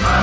I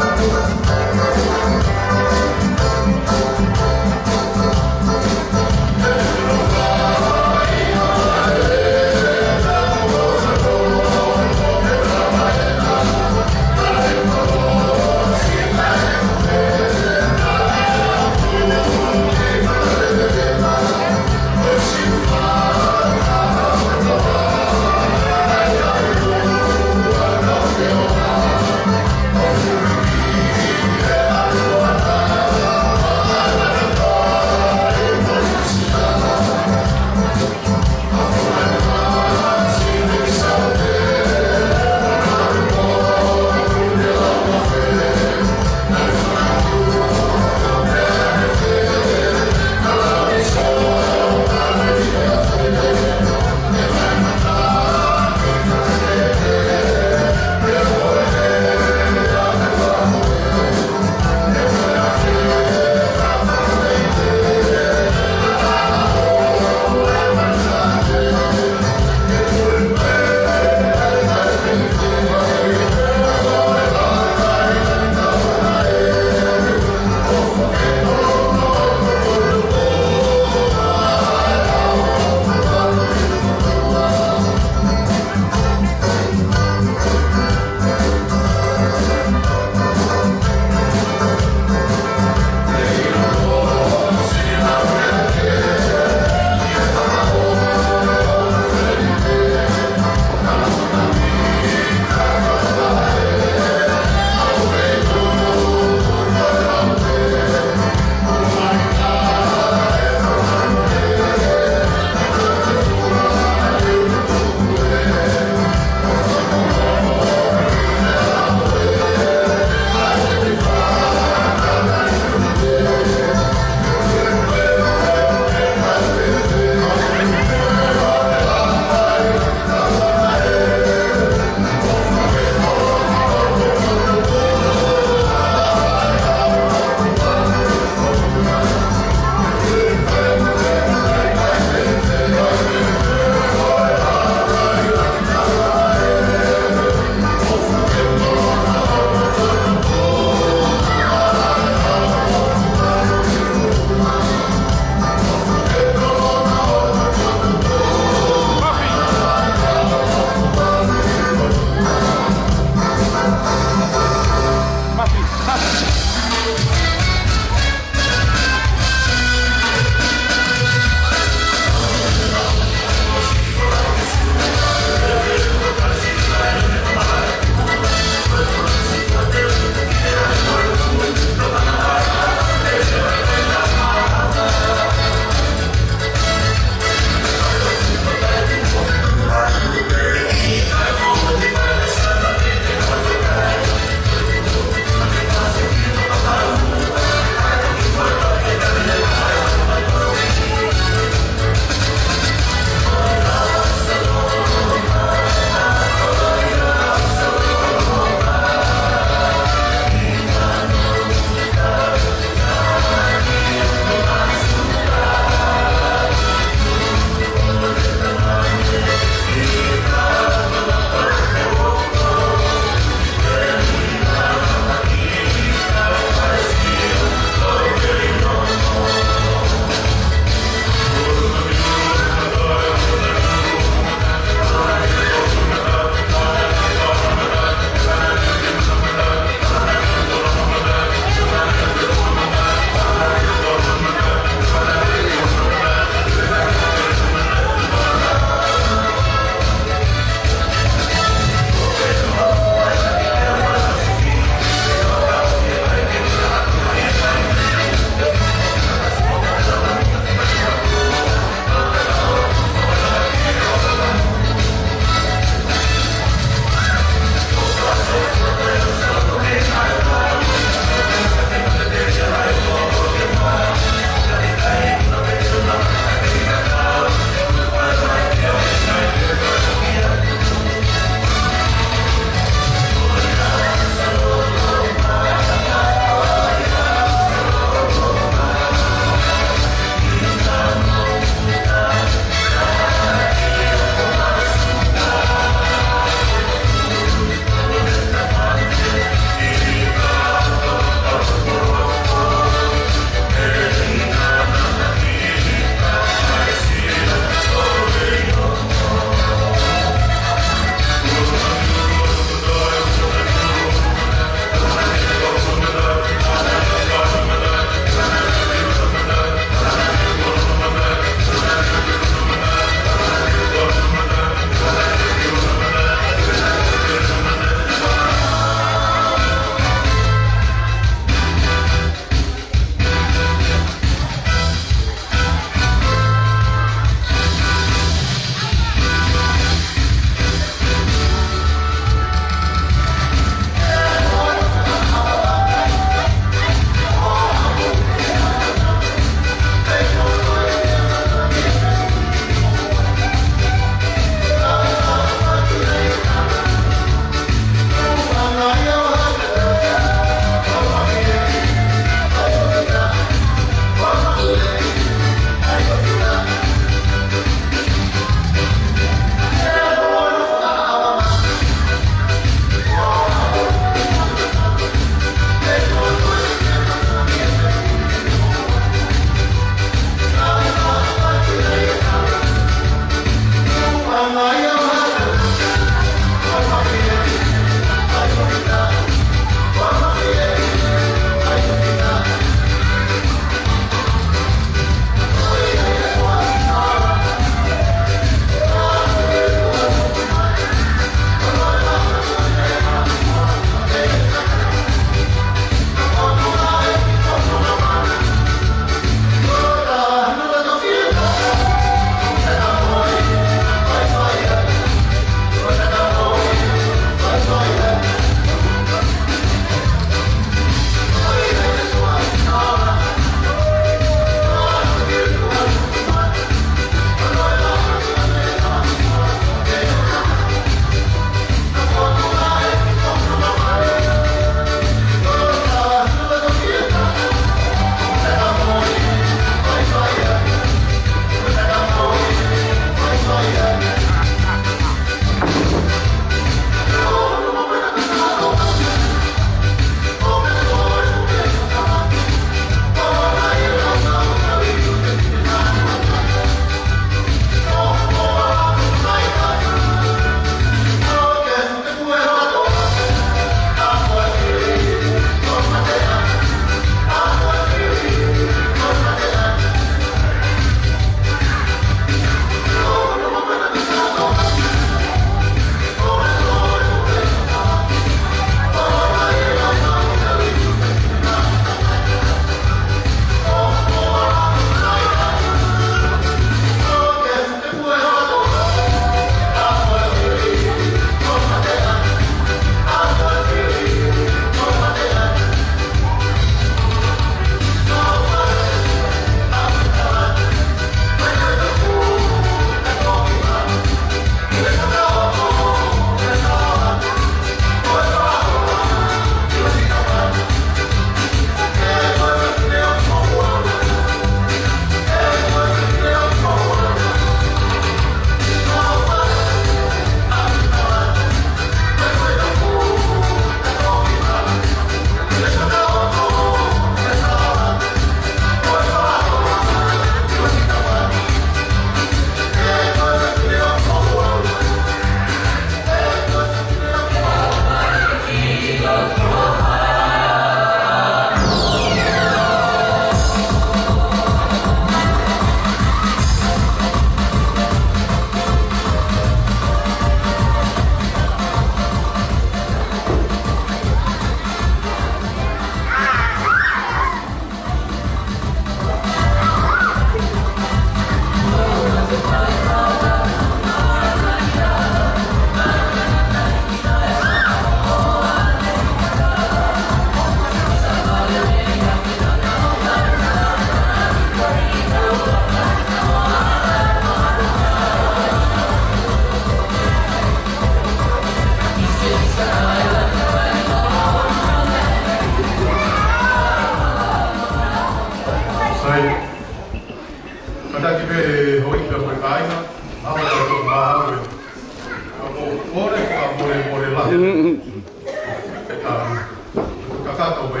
Kakata o e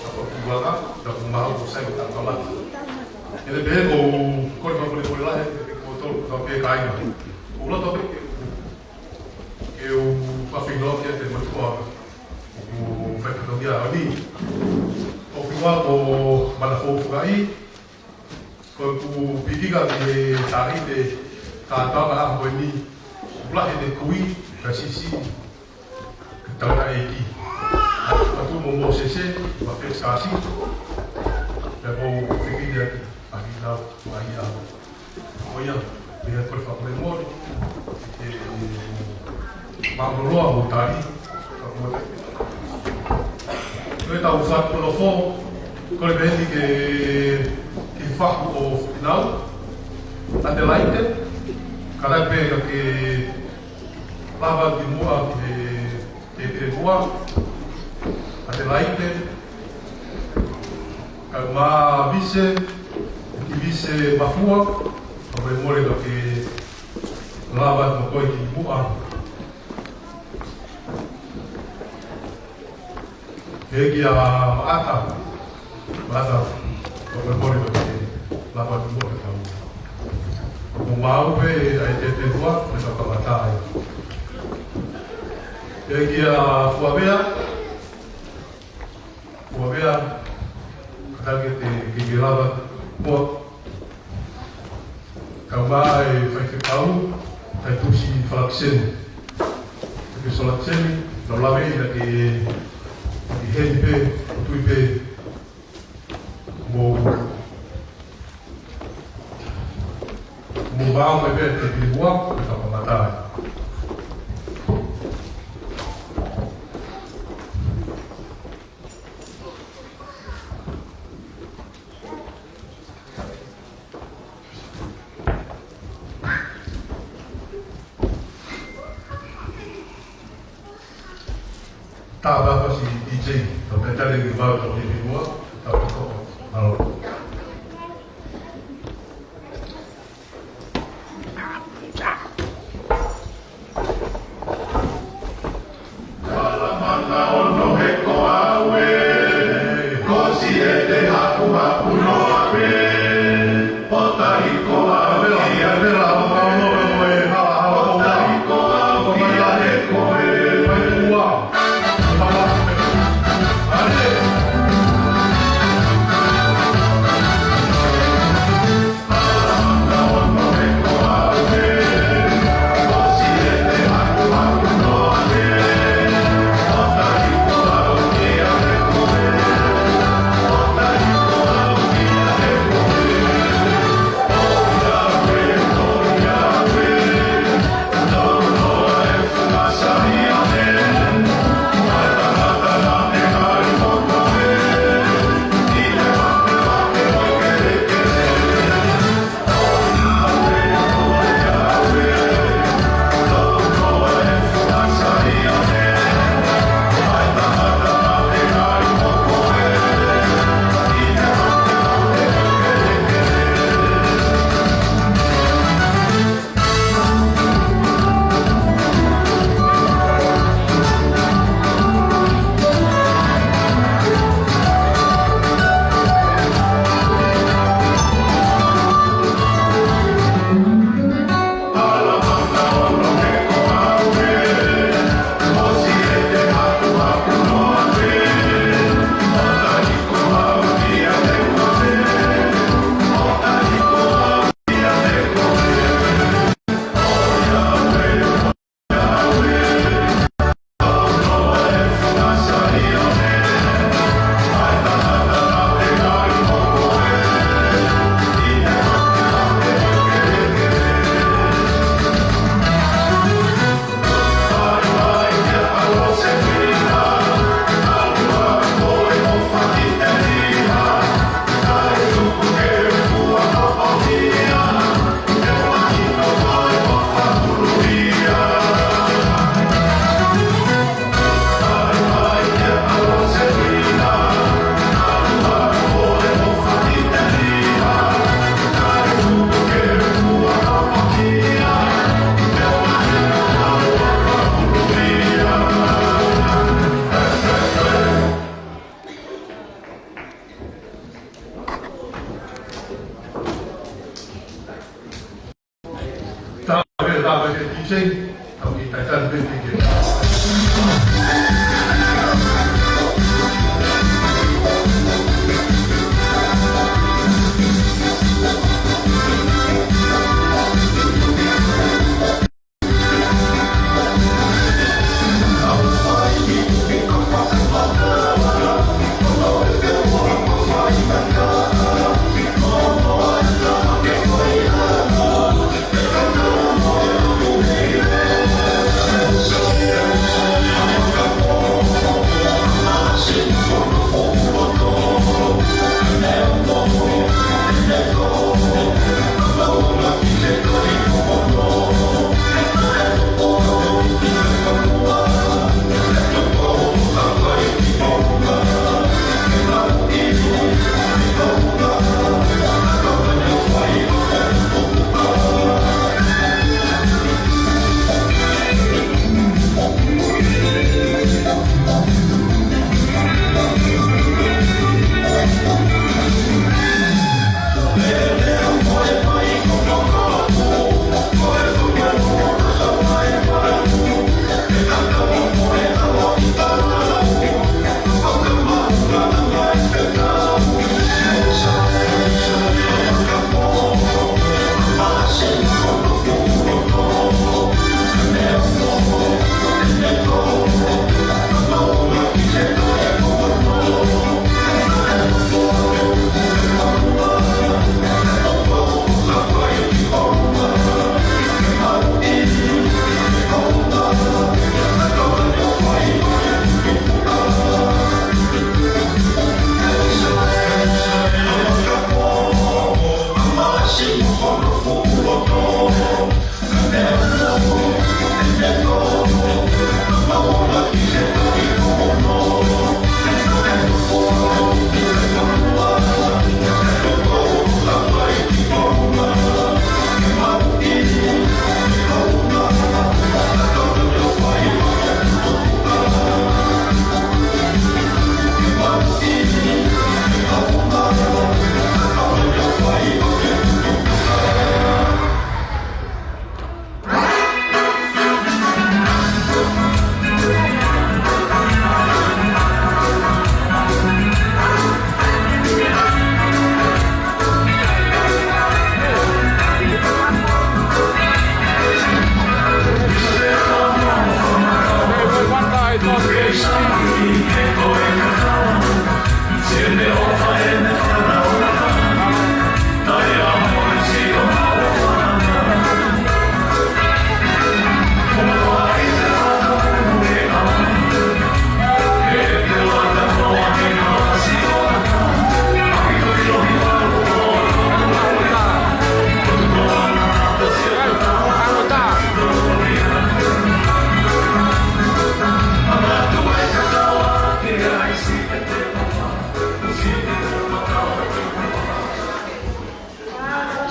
apa kuala da mau sai ta kala ele be o ko ko lá ko to ko pe kai o lo to eu faço igual que é muito forte o vai para o dia ali o final o mana fogo aí ko o pidiga de tari de ta a boni o lá de kui ka sisi ta na eki atu mo sese va fer skasi e o pidiga aqui lá aí a olha bem por favor memória Vamos lá, voltar aí. Eu estava usando o telefone, quando eu vejo que faz o final, Adelaide, cada vez que lava de moa, de moa, Adelaide, uma vice bafua, a memória do que lava no coi de moa. Hegi a maata, o memória do que lava de moa o mau pe ai te tua, mas a palatai. Hegi a fuavea, kata que lava moa, kamai fai te pau, fai tusi falakseni, que solakseni, no lave da que Henpe, tuipe, mo bao phải về thì quốc phải tập mặt trời. Ta ba có gì DJ, tập bên ta lên vào tập đi quốc, tập có nào. Hussein, au ki taitan bete ke.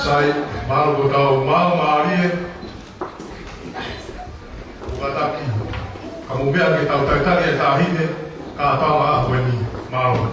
Sai, malo ko tau mau maari ukataki. Kamu biar kita utai-tai tahine ka tau ma weni malo.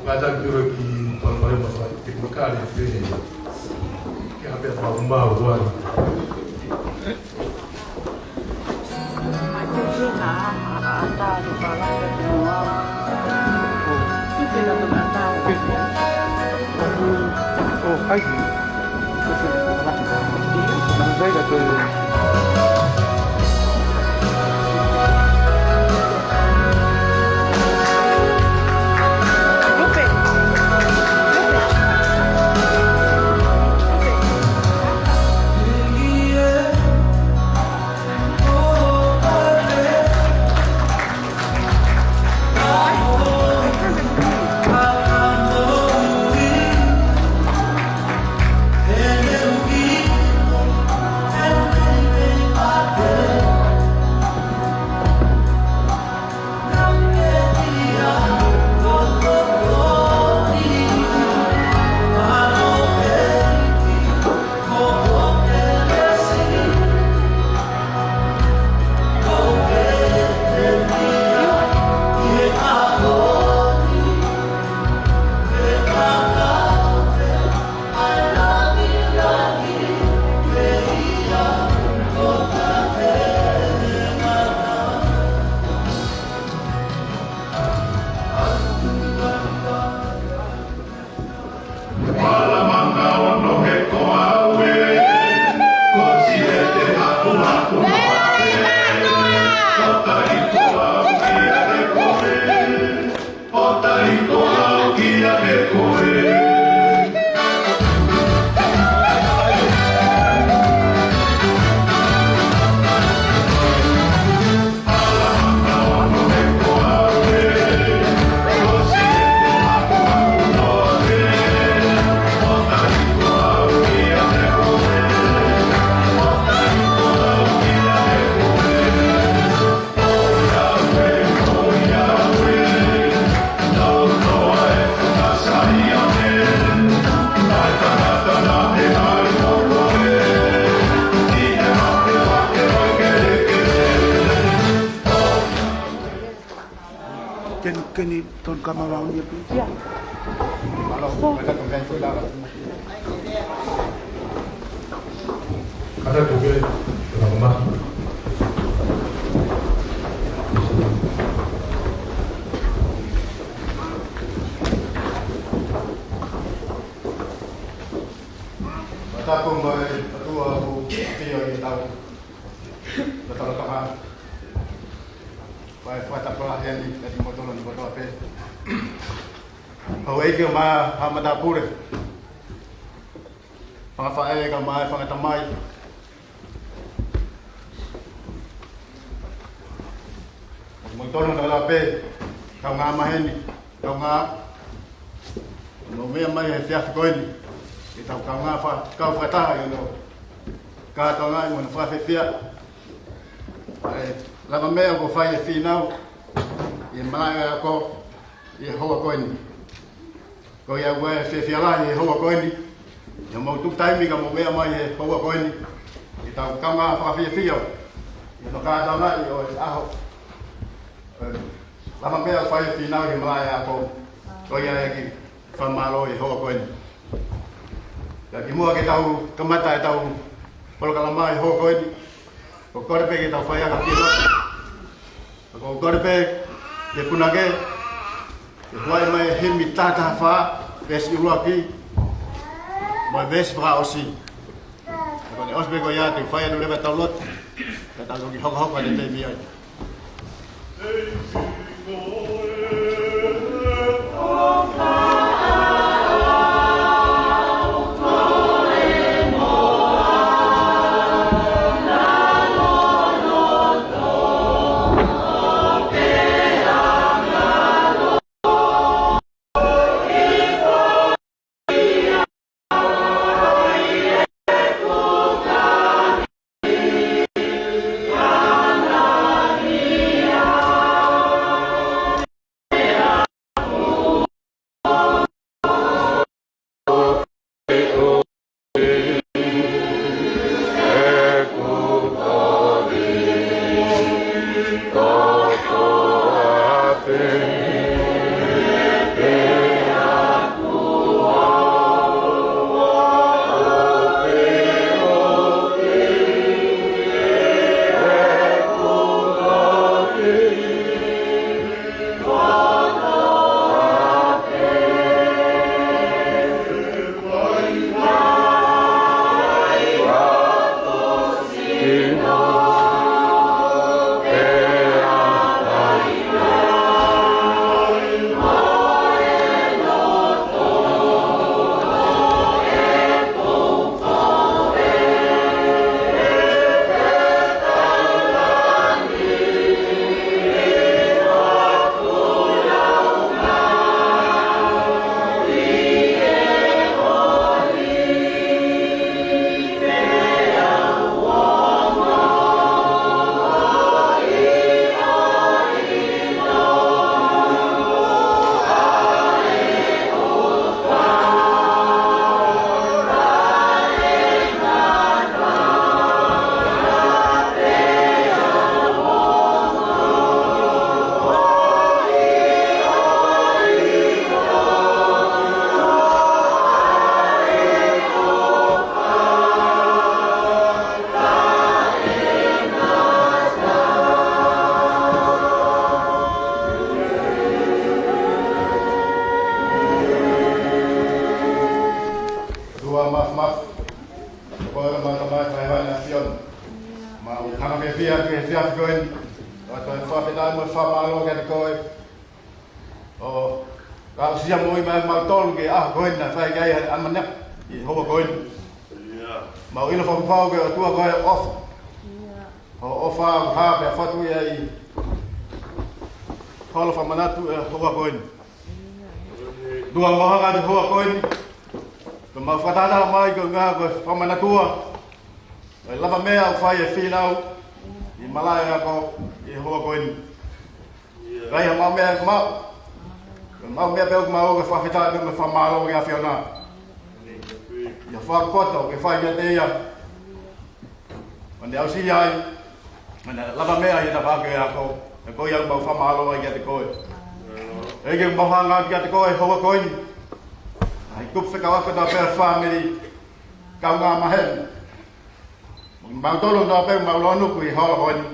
Kadang kira ki pal-pal masalah teknikal itu ki hampir mau buat. Oh, hai. Nang saya kata pikia. Ada tuh rumah. Aku berdua aku video ini tahu betul-betul baik fata pelatihan di motor di motor apa awal ke ma hamada pure pengafael ke ma pengatamai motor dalam apa kau ngama ini kau ngap mau mai siap kau ini kita kau ngapa kau kata you know kata ngai mun fa fia lama mea ko fai final e mai ko e hoa ko ni ko ya we fia la e hoa ko ni ya mo tu time ka mo mea mai e hoa ko ni kita kau ngapa fa fia e no kata ngai o aho lama mea fai final e mai ko ya ki fa malo e hoa ko ni lagi mua kita tahu kemata tahu kalau kalamai ho ko ni ko korpe kita faya ka kilo ko korpe de punage de wai mai himita ta fa bes uruaki mai bes fra aussi ko ni osbe ko ya te faya dole betalot kata ko ho ho ka de mi ai mau ina fa fa ga tua ga off o fa ha be fa tu ya I fala fa manatu ho wa koin dua ma ga ho wa koin ko ma fa ta mai ko ga ko fa manatu ai lava mea fa ya final I malaya ko I ho wa koin gai ma mea ma mea pe ma o ga fa fita me fa malo ga fiona ya fa koto ke fa ya te ya onde au si ai mana lava mea I ta fa ke ako ko ya ba fa malo ai ya te ko Ege mohanga kia te koe hoa koini. Ai kup whekawaka da pēr family kau ngā mahen. Mautolo da pēr maulonu kui hoa koini.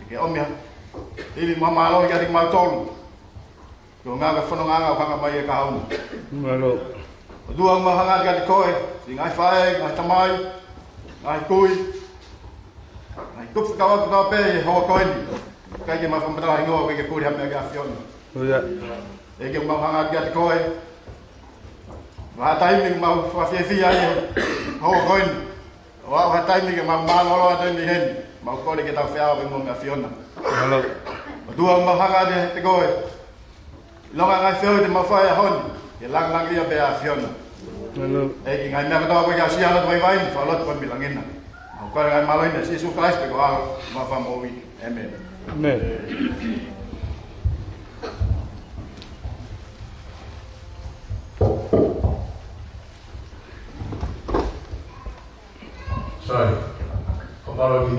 Ege omia. Iwi mamalo kia te mautolo. Ko ngā ka whanonganga o kanga mai e ka hauna. Malo. Dua mohanga kia te koe. Si ngai whae, ngai tamai, ngai kui. Ai kup whekawaka da pēr hoa koini. Kai ke mawhamatara ingoa kai ke pūri hame a kia whiona. Oia. E ke mohanga kia te koe. Wa taimi mau whawhiawhia ai hoa koini. Wa taimi ke mau māngolo atu ni hen. Mau kore ke tau whiawa pe mo mea whiona. Malo. Dua mohanga te koe. Longa ngai whiau te mawhai a honi. Ke lang ia pe a whiona. Malo. E ki ngai mea katoa koe kia siala tu vai whalot koe milangina. Mau kore ngai maloina si Jesu Christ pe ko ao. Mawha mowi. Amen. Amen. Sai, kamara ki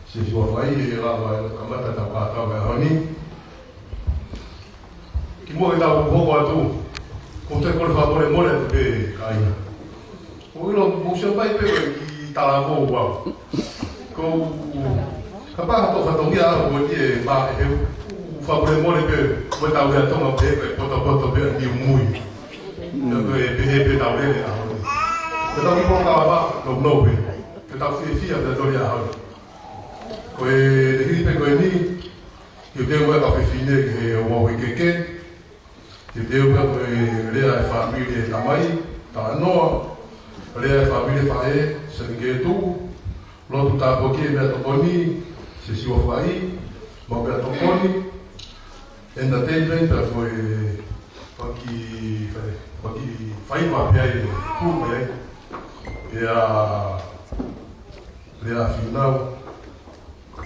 si whai e lawa e kamata ta pātau e honi. Ki mua e tau hoko atu, ko te kore whapore more te pē kaina. Ko ilo mōsia pai pē ki tala mō wau. Ko ka paha tō whatongi a ko ki e mā e heu. Whapore more pē, koe tau rea tonga pē pē, poto pē ni umui. Ko e pē tau rea a honi. Te tau ki pōka wā no nope, te tau whiwhia te tori a hau. Ko e te hiripe koe ni, ki o teo ea ka whiwhine ki e o wawi keke, ki o teo ea koe rea e whamiri e tamai, ta anoa, rea e whamiri whae, se ni ke tū, lotu tā poki e mea tokoni, se siwa whai, ma mea tokoni, entertainment a koe whaki whaiwa pia e kūme e, Rea finau,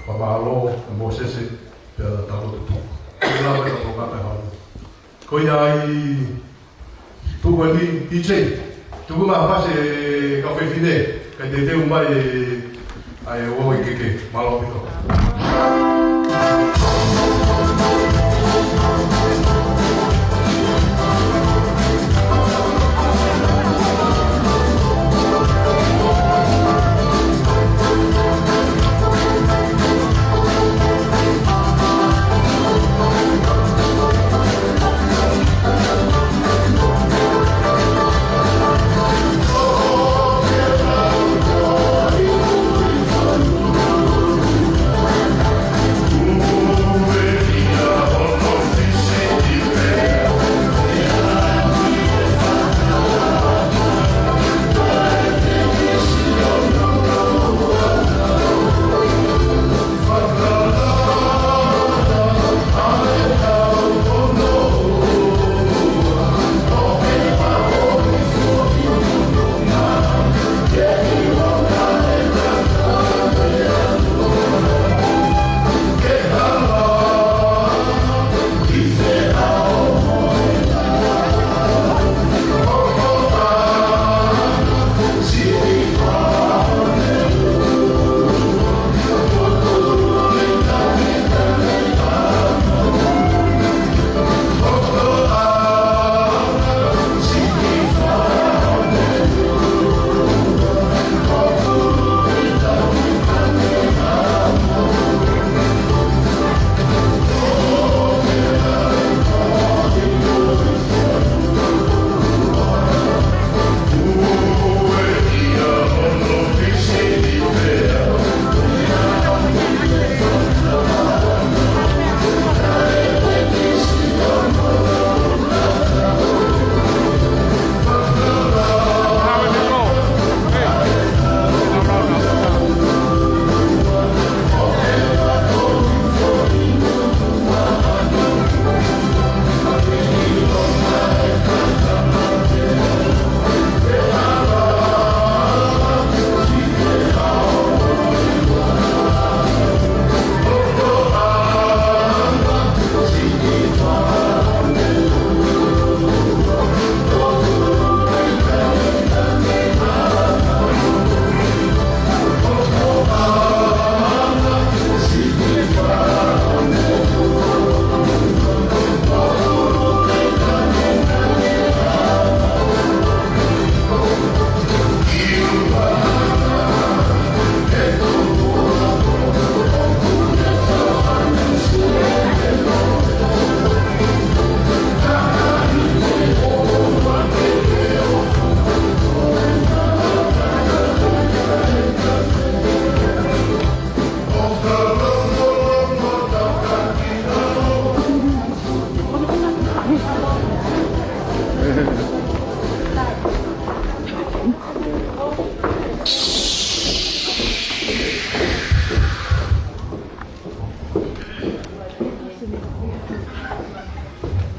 whamalo, mōsese, pia talo te tū. Kua nā wera tō kātai hau. Ko ia ai tūkua ni DJ, tūku mā whase ka whewhine, kai te teu mai ai o i keke, malo pito.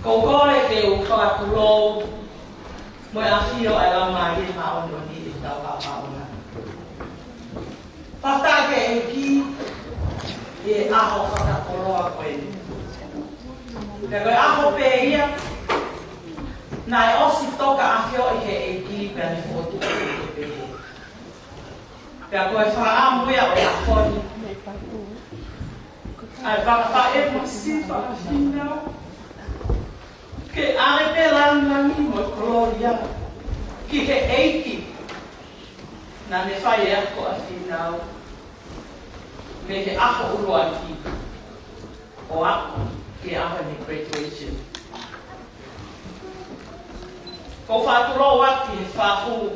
Kokole ke u whakakulo mo a whio ai la mai e maoni o ni i tau maona. Whata ke e ki e aho whakakoloa koe. Pea koe aho pe ia, nai osi toka a whio i he e ki pea ni whotu o te pe. Pea koe whaamuia o e a honi. Ai whakawha e masi whakawhinau. Ke are pe langi mo koloria. Ki he eiki. Na me whai e ako a whinau. Me he aho urua ki. O ako ke aho ni graduation. Ko whāturo waki he whahu.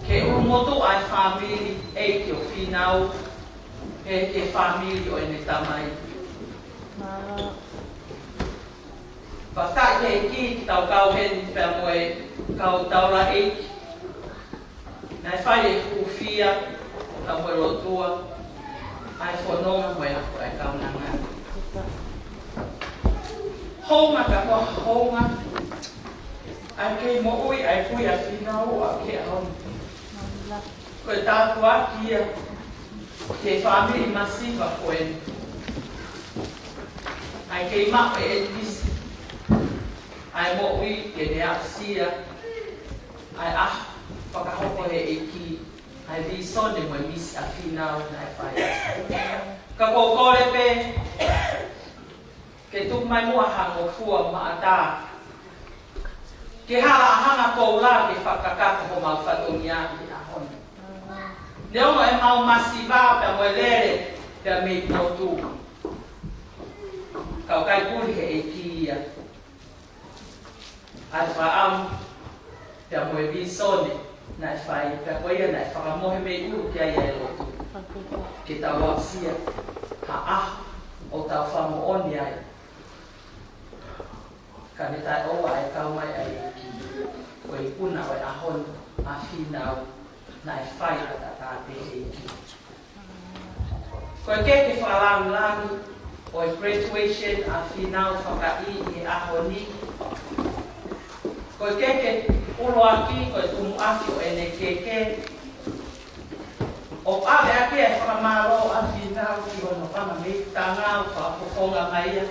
Ke urumoto ai whamiri eiki o whinau. Ke whamiri o ene tamai. Whata ke ki tau kau heni pia moe kau taura eiki. Nai whai e kuwhia tau moe lotua. Ai whanonga moe ako e kau nanga. Honga ka kua honga. Ai kei mo ui ai pui a whinau a ke hon. Koe tātu a kia. Ke whamiri masiva koe. Ai kei mako e visi. Ai mo ui ke ne asia. Ai whakahoko he e ki. Ai vi sone mo misi a whinau nai whai. Ka kokore pe. Ke tuk mai mua hango fua maata. Ke hala hanga koula ke whakakaka ho mau whatongia i a honi. Neongo e mau masiva pe mo lere pe me motu. Kau kai puri he e ki ia. Ai whaam pe mo e visone nai whai pe koe ia nai whakamohe me uru ki ai e lotu. Ke tau asia ha o tau whamo oni ai. Ka ne tai oa e kau mai ai e ki. Koe i puna o e ahon a whinau nai whai a tatate e ki. Koe ke whalang langi o e graduation a whinau whakai e ahoni. Koe ke ulo aki koe tumu aki o ene keke. O ale aki e whakamaro a whinau ki ono kama me tanga o whapokonga mai a.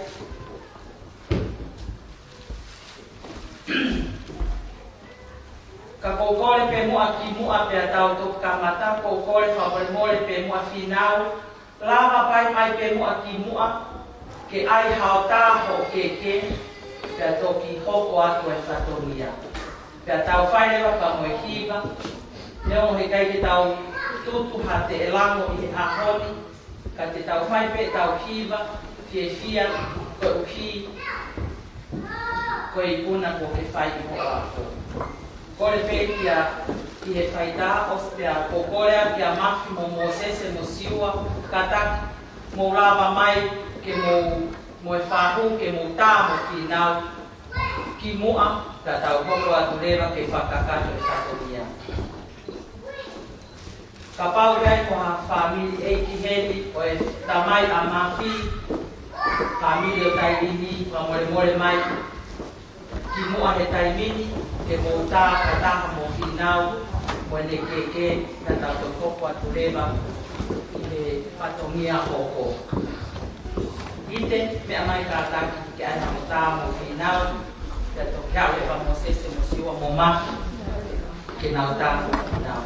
Ka kokore pe mua ki mua pe a tau toku kamata, kokore whapore more pe mua whinau. Lava pai mai pe mua ki mua, ke ai hao taho keke, pe a toki hoko atu e whatongia. Pe a tau whairewa ka moe hiva, neo he kai ke tau tutu ha te elango i a honi, ka te tau whai pe tau hiva, fie fia, koe uhi, koe i puna ko ke whai i ho ako. Kore pe kia i he whaita os pia kokorea kia mafi mo mosese mo siua kataki mo lava mai ke mo e whahu ke mo tā mo whinau ki mua ka tau hoko atu rewa ke whakakato e whatoria. Ka pau rai ko ha whamiri e ki heli o e tamai a mafi whamiri o tairini wa more mai ki mua he taimini ke mo tā kataha mo whinau mo ne keke na tau koko atu rewa i he whatongia hoko. Ite mea mai ka taki ke ana mo tā mo whinau ke to kia rewa mo sese mo siwa mo mahi ke nau tā mo whinau.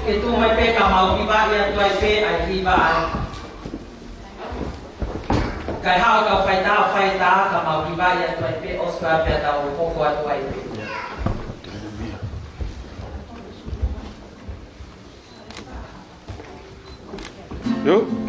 Ke tu mai pe ka mau ki ba ia tu ai pe ai ki ba ai. Kai hao ka fai ta ka mau ki ba ia tu ai pe ospa pe ta o ko ko tu ai pe. Yuk.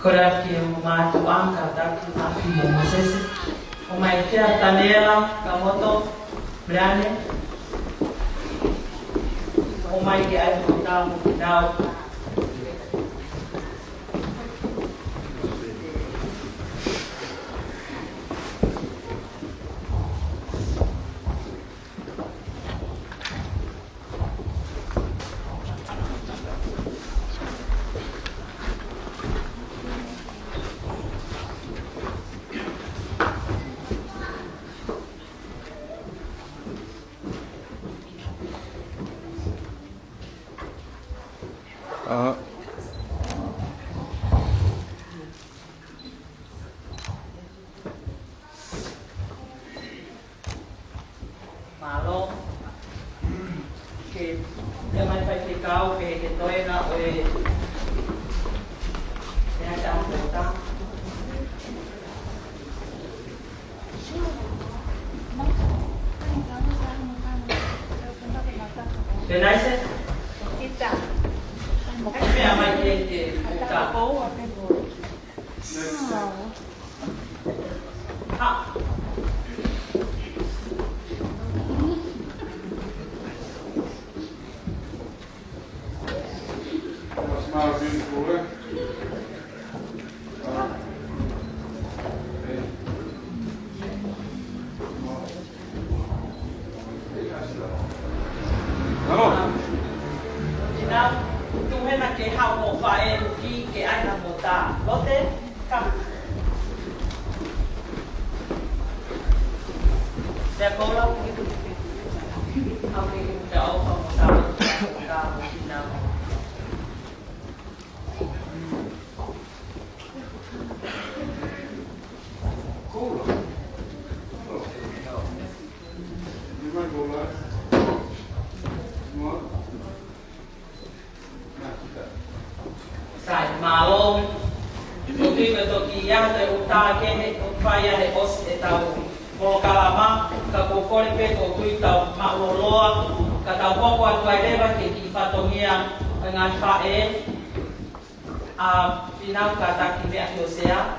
Kora ki o mātu anka taki aki mo Mosese. O mai kia Tanela, Kamoto, Briane. O mai ki ai mo tāmu ki nau. Malo. Que ya mai pai te kau ke toi na oe. Ya ta ta. Tenaise? Kita. Me amai ke ta. Ha. Ina, tuhe na ke hau mo whae ki ke aina mo tā. Lote, ka. Te kola, au te au pa mo tā. Ka mo ina mo. Sai malong tuti ke toki ya te uta ke he faya he os e tau mo kalama ka kokore pe ko tui tau ma loloa ka tau poko atu ai leva ke ki patongia ngai fa e a final ka ta ki me atu sea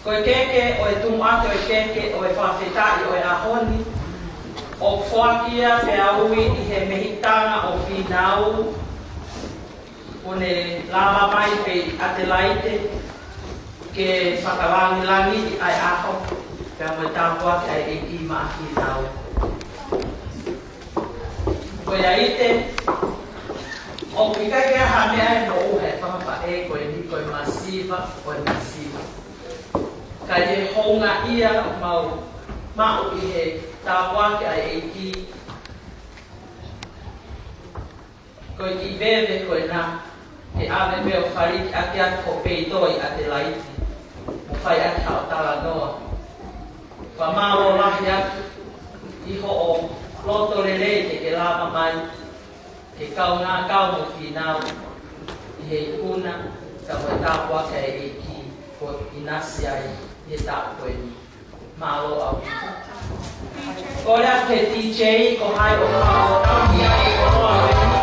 ko keke o e tumu atu e keke o e whawhetai o e ahoni o whakia pe aui i he mehitanga o finau o ne lava mai pe ate laite ke whakalangi ai aho pe a mai tāpua ke ai e ki maa finau. Ko ia ite o pika ke hame ai no uhe whamapa e koe ni koe masiva koe masiva. Ka e honga ia mau i he tāpua ke ai e ki koe ki bebe koe nā ke ave meo whariki ake atu ko peitoi a te laiti mo whai ake hao tala noa. Wa mālo lahi atu iho o loto rere ke lama mai ke kau ngā kau mo whinau i he ikuna ka moe tāpua ke e ki ko inasi ai i he tāpua ni. Mālo au. Ko rea ke DJ ko hai o mālo tāpua ai ko roa wenu.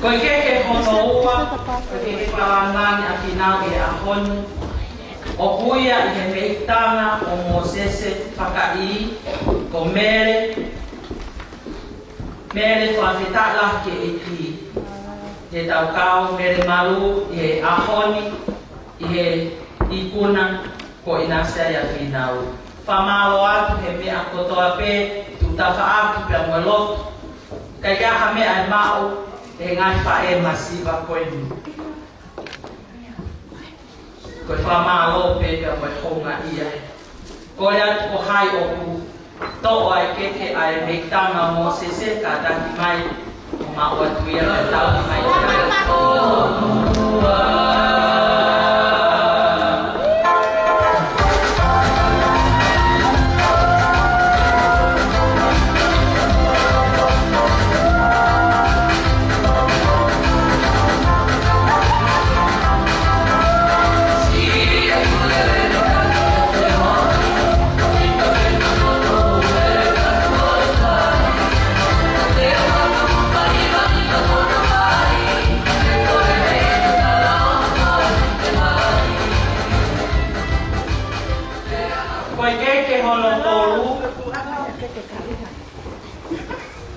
Koe ke hono ua, koe ke whawangani a whinau e a honu. O huia i he meitanga o Mosese whakai, ko mere. Mere whawhetala ke e ki. He tau kau mere malu i he ahoni, i he ikuna ko inasea i a whinau. Whamalo atu he mea kotoa pe, tu tawha aki pia mwe lotu. Kai ka hame ai mau e ngai whae masiva koe ni. Koe whamalo pe ka moe honga ia. Koe atu ko hai o ku toa ai keke ai meitanga Mosese ka daki mai o mau atu ia ka tau mai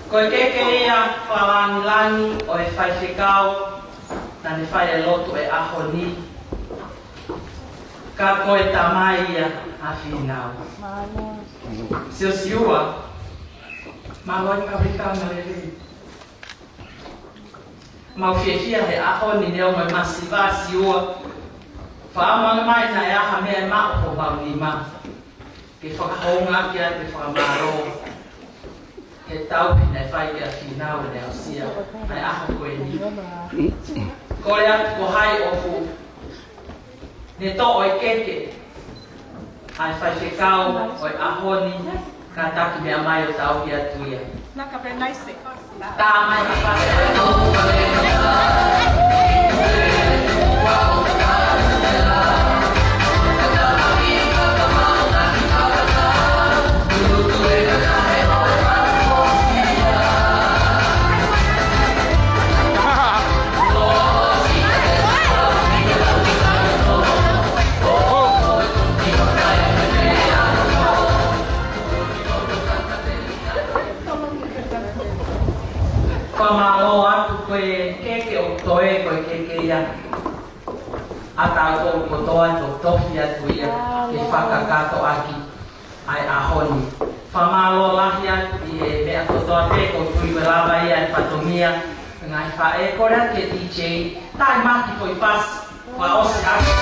Koe keke ia whalangilangi o e whai whikau na ne whai e lotu e aho ni. Ka koe tamai ia a whinau. Sio siua, maloi ka whikau na rere. Mau whiahia he aho ni neo mai masiva siua. Whaamanga mai na e aha mea mao ho mau ni ma. Ke whakahonga kia te whakamaro. he tau pina whai ke a whina o ne o sia, ai aho koe ni. Ko le atu ko hai o fu, ne to oi keke, ai whai ke kau oi ahoni, ka taki mea mai o tau ki atu ia. Naka pe naise. Tā mai ka whai. Pamalo atu koe keke o toe koe keke ia. Ata o ko toa to tofi atu ia ke whakakato aki ai ahoni. Pamalo lahi atu i e mea ko toa te ko tui welawa ia e patomia. Ngai wha e korea ke DJ. Tai maki koi pas wa osi aki.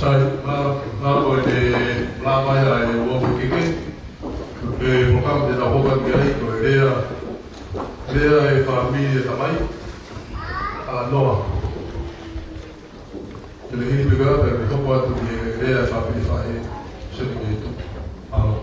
Sai, nā koe te lāmai ai e ua kike, e mokama te tahoka ki ai koe rea e whamiri e tamai, a noa. Te le hini pika, pe me toko atu ki e rea e whamiri whae, seti me tu. Alo.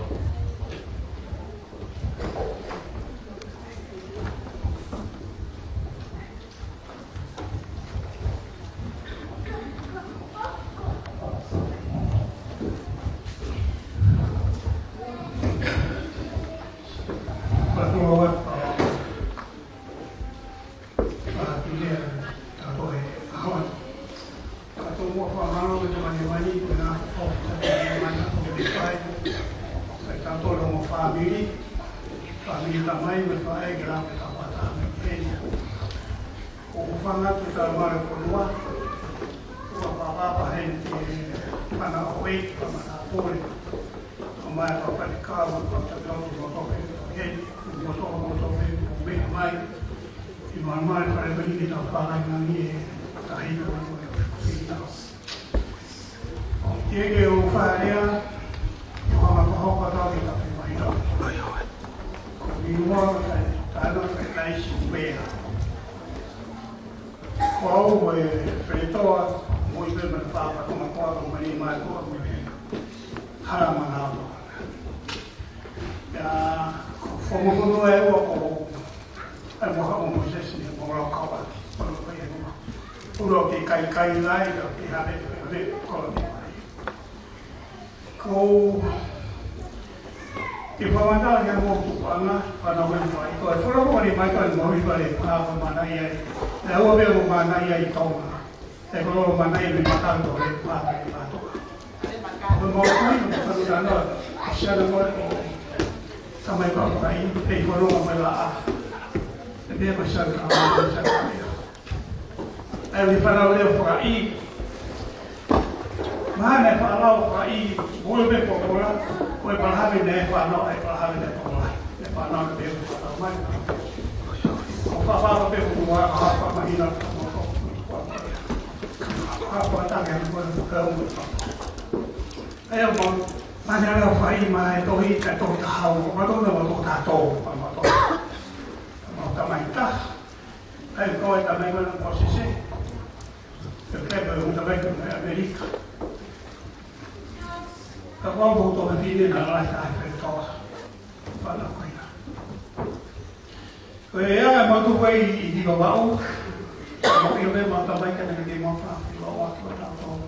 Eu quero um também que é América. Eu vou voltar a vir na lá está então. Fala coisa. Eu é muito bem e digo mal. Eu vejo uma também que não tem uma frase, eu vou lá então.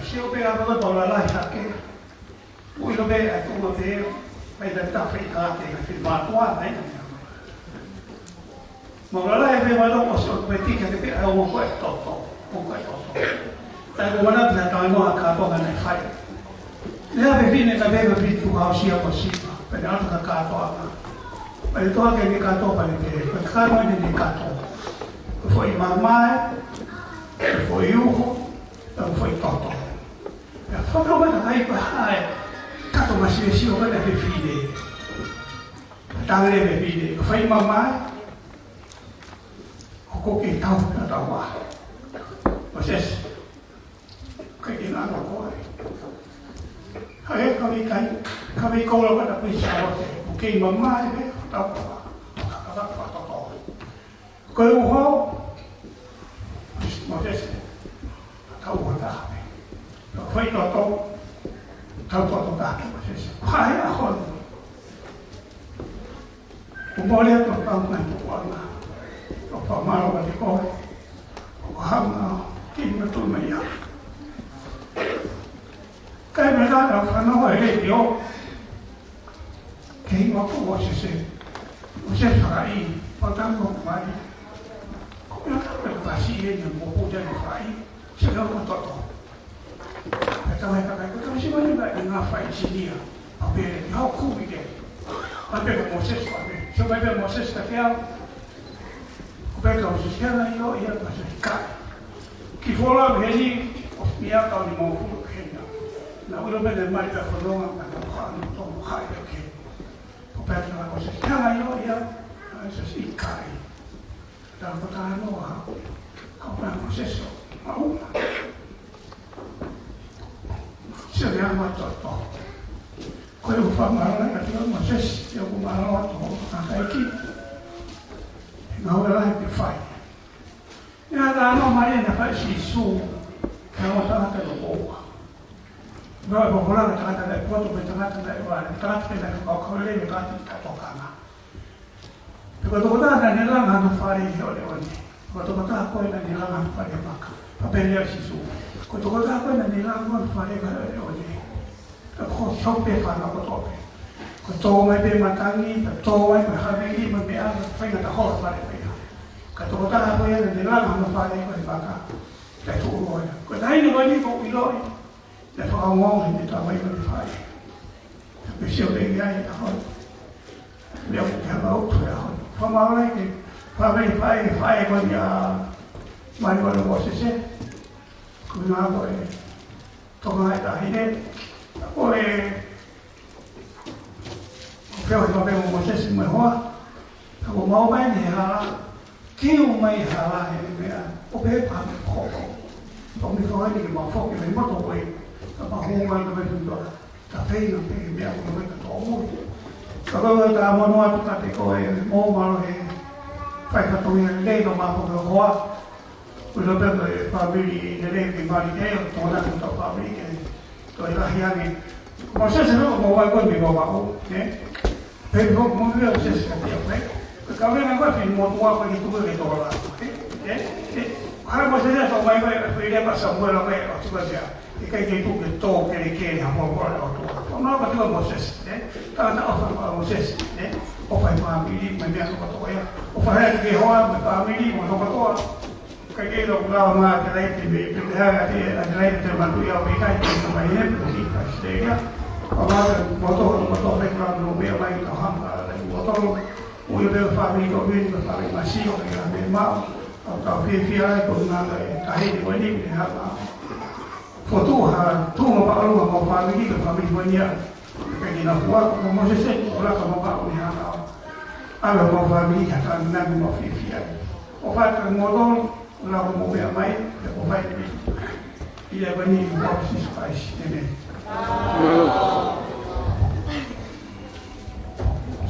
Se eu pegar a bola lá está aqui. O eu vejo é como ver, vai dar tá feita tem que filmar tua, né? Mas lá é ver mais uma só que tem que é uma coisa total. Tại vì nó là nói nó cả bộ cái này phải nếu về phía này cái về phía tu học sĩ có sĩ phải nói là cả to phải to cái này cả to phải cái khác nó này cả to phải mà mai phải yêu phải to phải không phải cái phải cả to mà sĩ cái này về phía này đang lên về phía này phải mà mai có cái tao là tao quá Vocês, que não agora. Aí kami kau lawan aku isyarat, bukan mama ni, tahu apa. Kalau kau, vocês tahu apa? Foi tahu tak vocês. Hai aku. Boleh tu tahu kan tu orang. Apa malu bagi kau? Hang kinh mà tôi mày nhớ cái mà ra đâu phải nói về điều cái mà có một sự sẽ phải bao tam một phải cũng là các bạn bác sĩ nên một bộ chân phải sẽ đâu có tốt cái tao cái tao chỉ nói là nó phải chỉ đi ở bên họ không bị cái ở bên một sẽ phải cho bên một sẽ theo bây giờ chỉ là nó yếu là cái que for lá ele minha tal de mão por que na hora bem mais da forma na no tomo raio aqui o pé na coisa que ela ia essa se cai da botar no a para processo mau se vê uma toto quando eu falo lá que eu não sei se eu vou lá to aqui na hora que faz Nada não Maria faz isso, não está na boa. Não é bom lá na casa da foto, mas está na casa da cocolê, na casa da tocana. Porque tu botar na nela não faz isso, olha. Quando tu botar a coisa na nela não faz vaca. Papel é isso. Quando tu botar a coisa na nela não faz olha. Então só pe faz na foto. Quando tu vai pe matangi, tu vai pe haveli, mas pe faz na roda faz. Kata kata apa yang dia lang ang nafali ko baka kaya tuloy ko dahil naman ni ko iloy na pakangong hindi tamay ko nafali tapi siya bigay ako dia mau tu ako pamawala ni pamay ko niya man ko ng boses kung nga ko tungay dahil ako kaya ko ba mo boses mo ako mau ba niya kêu mày hà mẹ có bé phạm khổ không đi nói thì bảo phúc thì mất rồi mà hôm nay nó bên đó cà phê nó thì mẹ nó bên tổ môi các bạn ta muốn nói chúng ta thì coi mô mà rồi phải là tôi đây nó mà không được hoa bây giờ bên người family để đây thì mà đi đây tôi đã không tập family tôi là hiền này mà sẽ nó một vài con bị bảo nhé thế không muốn biết sẽ sẽ đấy Kau yang apa sih mau tua apa gitu begitu lah, kalau maksudnya sampai beda pas semua lah kayak coba dia, kayak gitu gitu kiri apa apa tua, kamu apa tuh Moses, kalau tak apa Moses, apa yang family mana apa tua ya, apa yang kehoa family mana apa tua, kayak gitu kalau mah ada itu ada itu terbantu ya mereka itu semuanya begitu saja, kalau motor mereka lebih baik tahan, motor o eu vejo família com ele, eu falei, mas sim, eu falei, meu irmão, talvez vier com nada, cai de bonito, foto, tu mau bawa mau família banyak, pergi nak buat, mau sesuatu, orang mau bawa ni ada mau família, kata nak mau vier, obat modal, orang mau bermain, obat ini, dia banyak buat sesuatu ini.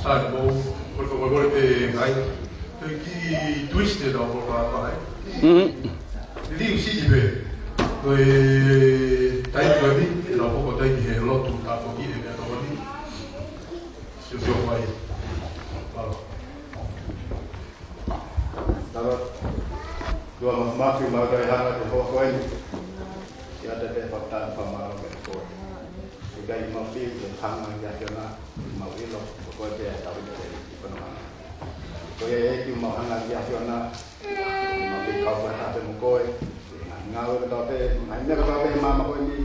Sabe, por favor, ai, que twist da boca vai. Ini usi jibe. Koi tai koi ni, ina poko tai ki he lotu ta poki e mea tau ni. Siu mai. Malo. Tara, dua mafi mau dari hanga di bawah koin. Siapa ada fakta pamalau ke koin. Jika mafi di hanga yang jana mau ilok koin dia tahu dari penuh. Koin itu mau hanga yang jana mau kau berhati mukoi. Ngau ke tape, hanya ke tape mama koin ni.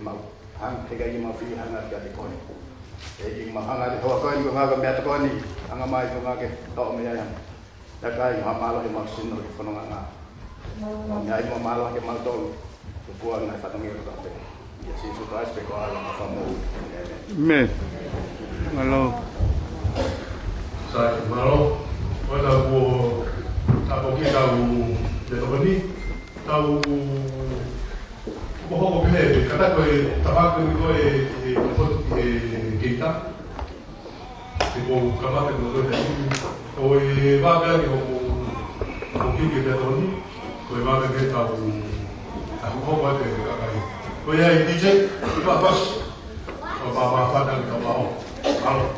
Mau hang tiga mafi hanga jadi koin. Jadi mau hanga di bawah koin gua ngau ke koin ni. Hanga mai gua ngau ke tahu yang Dakai malah ke maksin oleh penongan. Nyai malah ke maltol. Buang naik satu minggu tapi. Ya sih sudah aspek orang apa mau. Me. Malo. Saya malo. Pada bu tak boleh tahu jatuh ni tahu bohong boleh. Kata kau tabak kau kita. Ibu kamar tu Oi va bene con chi che detoni, poi va bene che tahu kau buat deh kakak. Kau yang DJ, iba bas, apa dan kau mau, kalau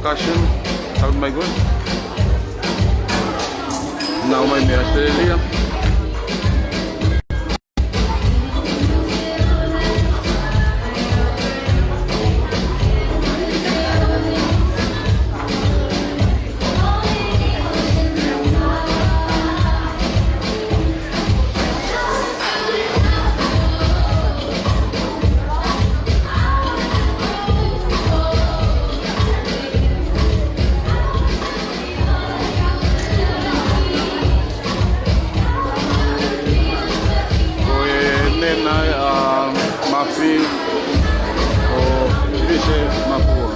percussion tahun mai gun. Now mai me Australia. Mafi o Vishe Mapua.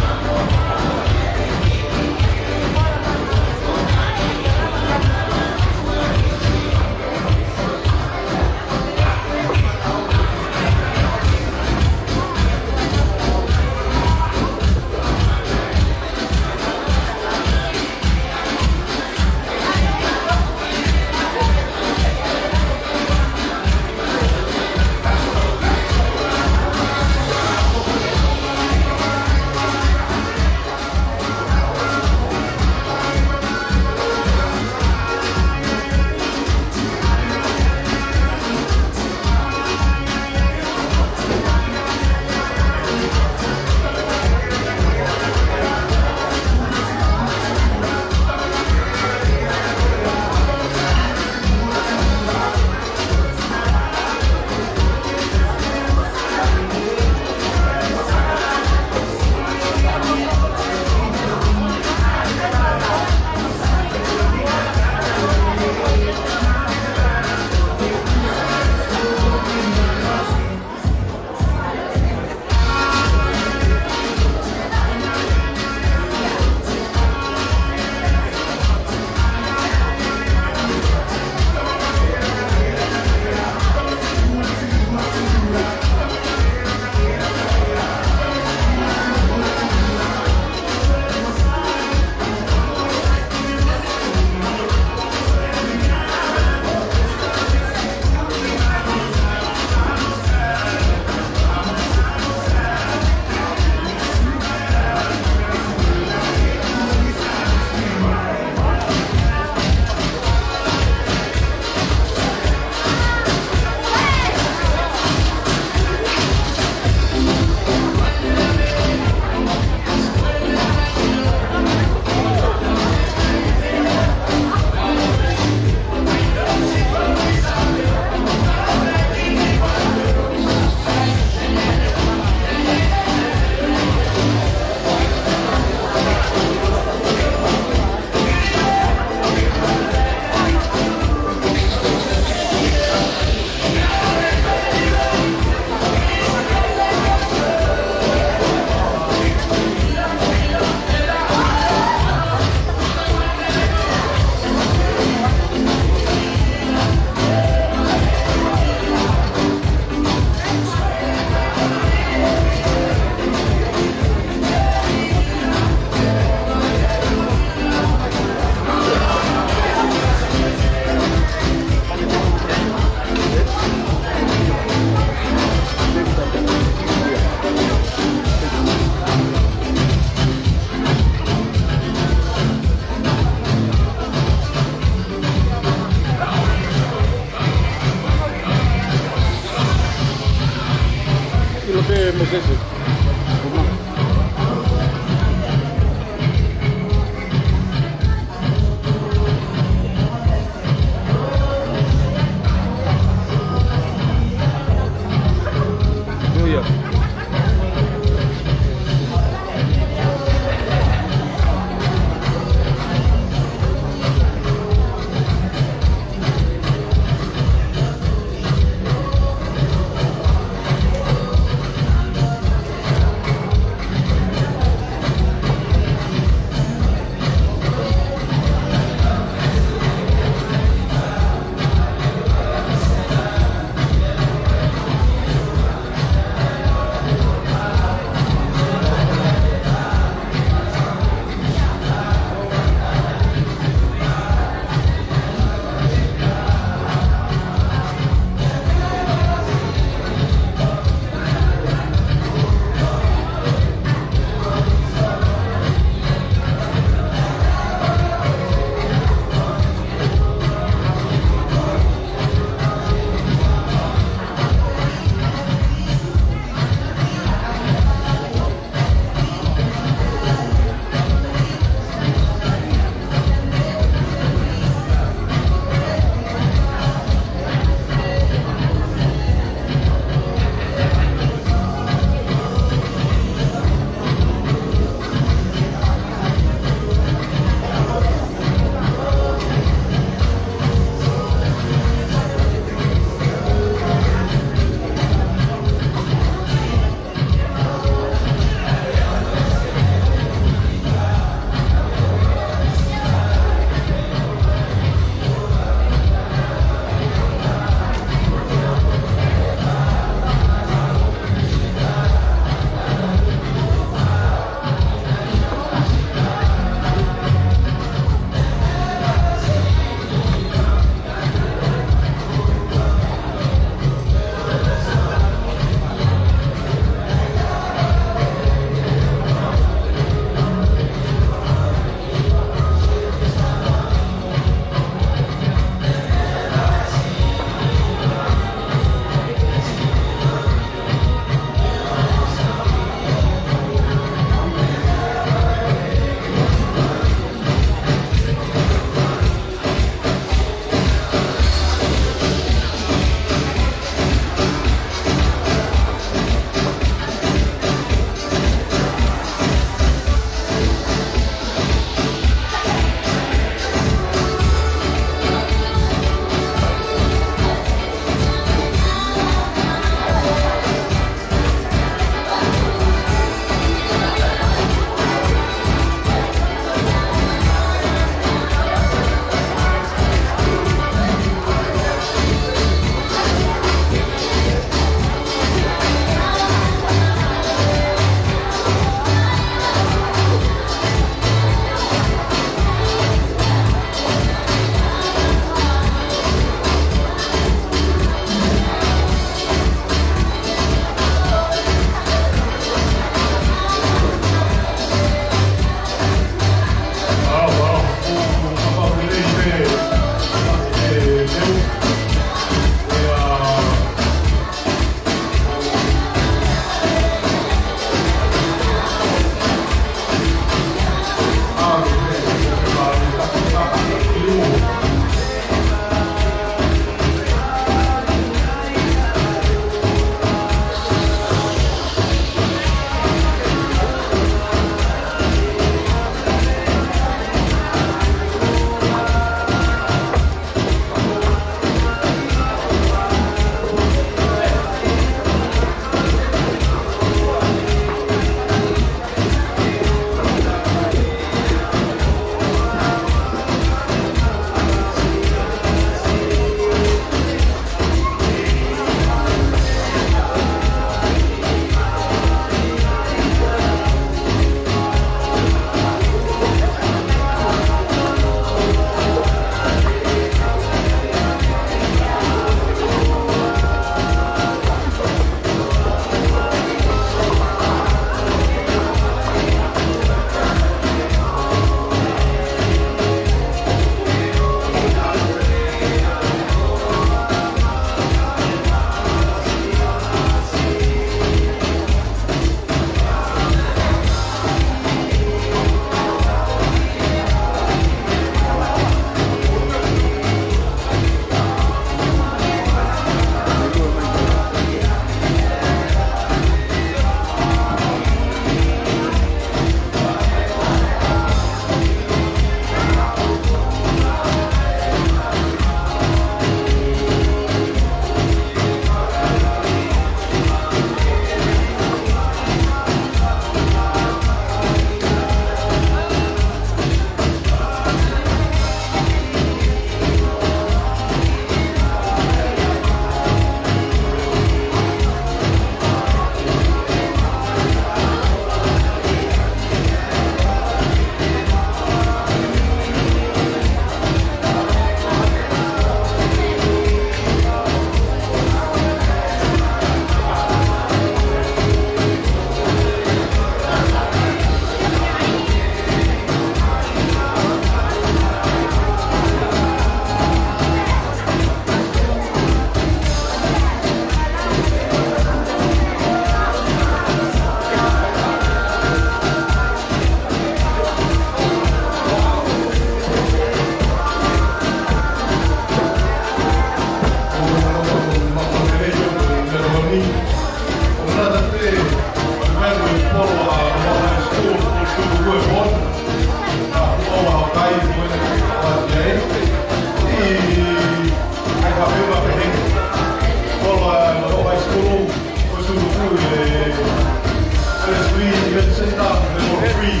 senta level 3.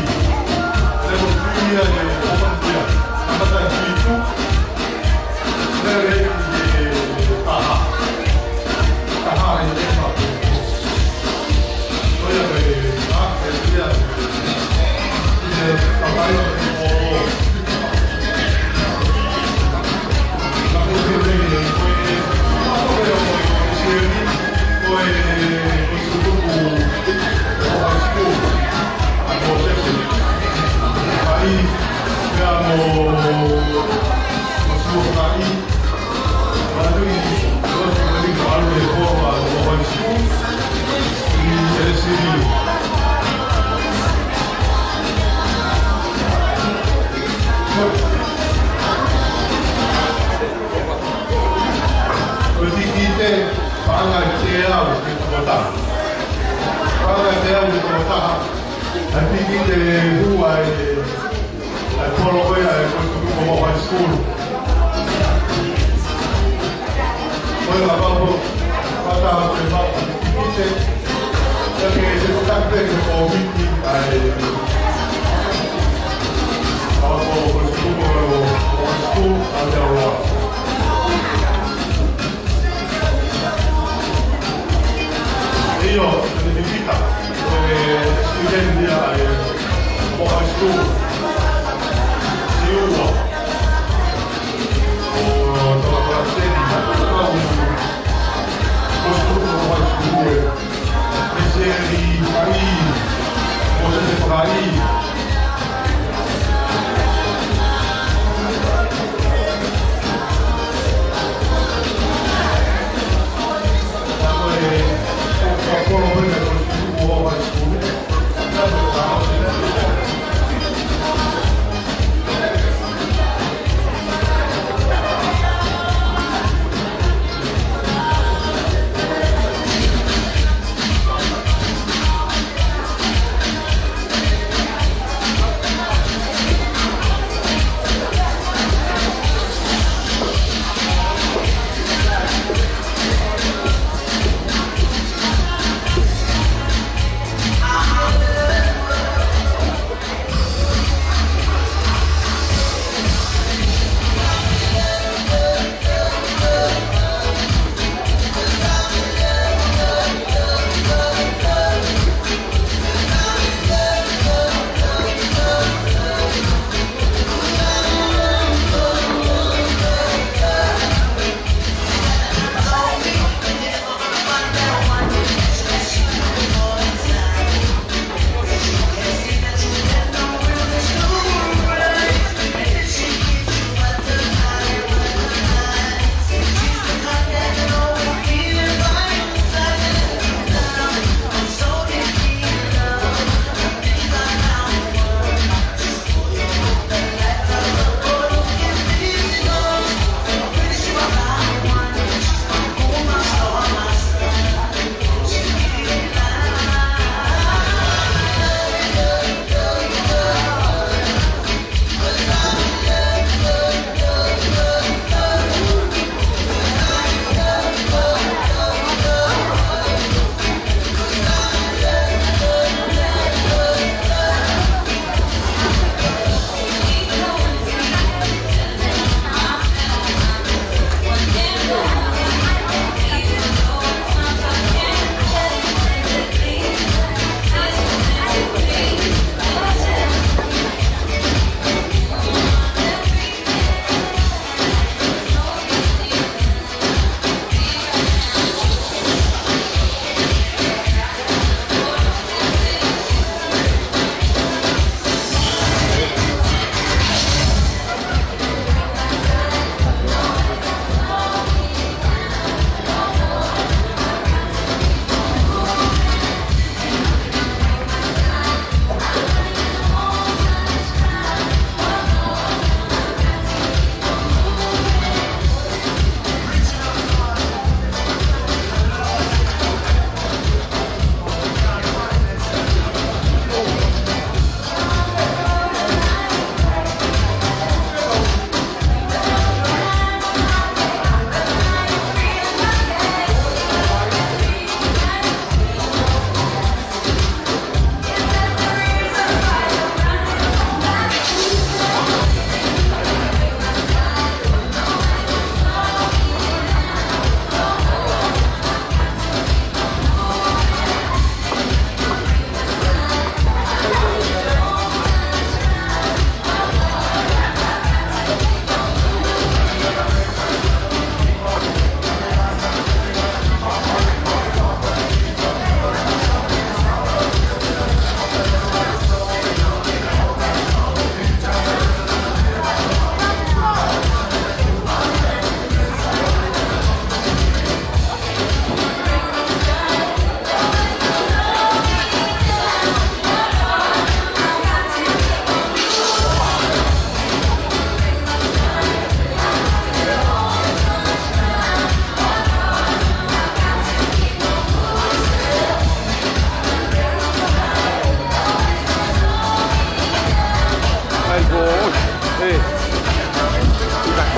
Level 3 ya open dia. Kata itu dari taha. Taha ini apa? Oh ya, dia. Dia apa itu?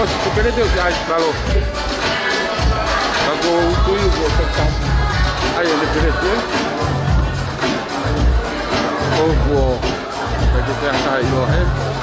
Mas porque Deus já falou. Agora o tuyo vou tocar. Aí ele cresceu. Ou vou. Vai ter que aí o resto.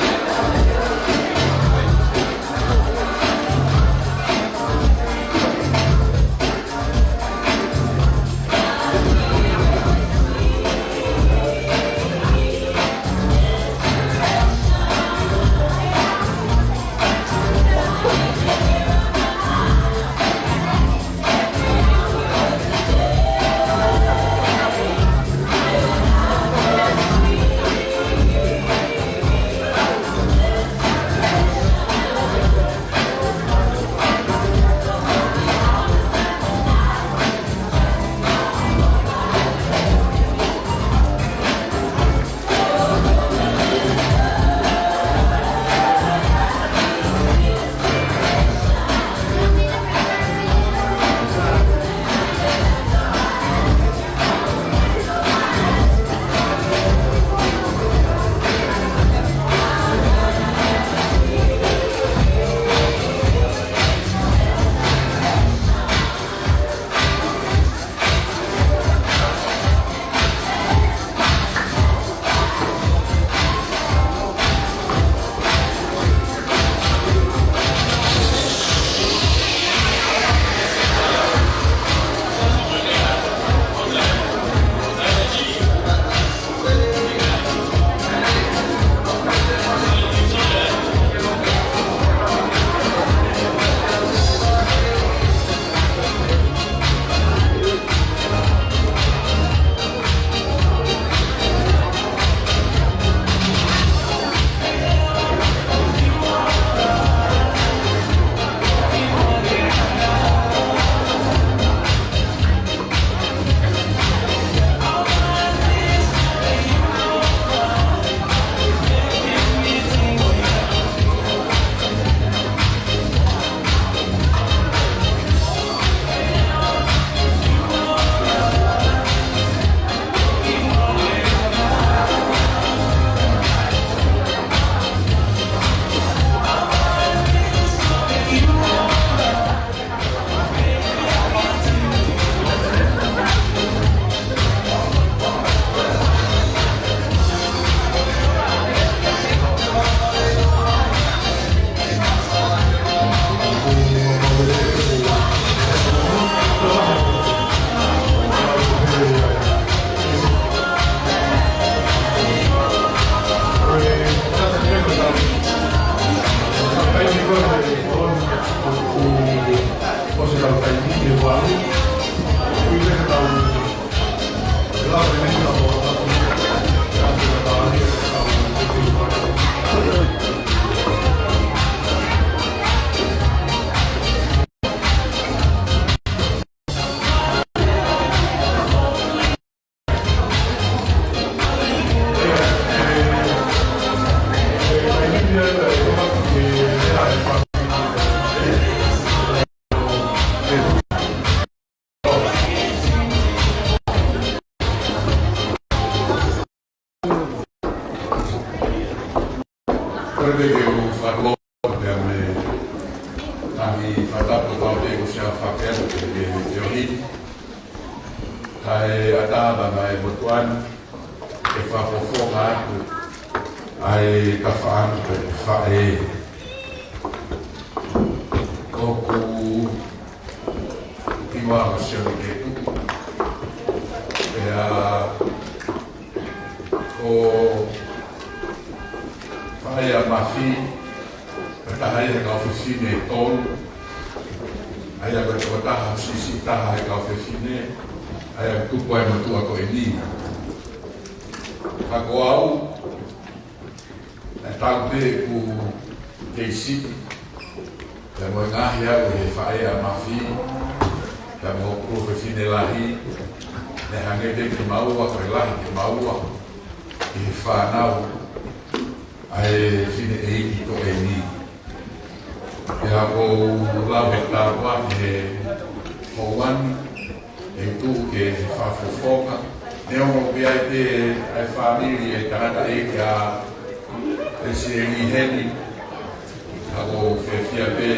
ako fia pe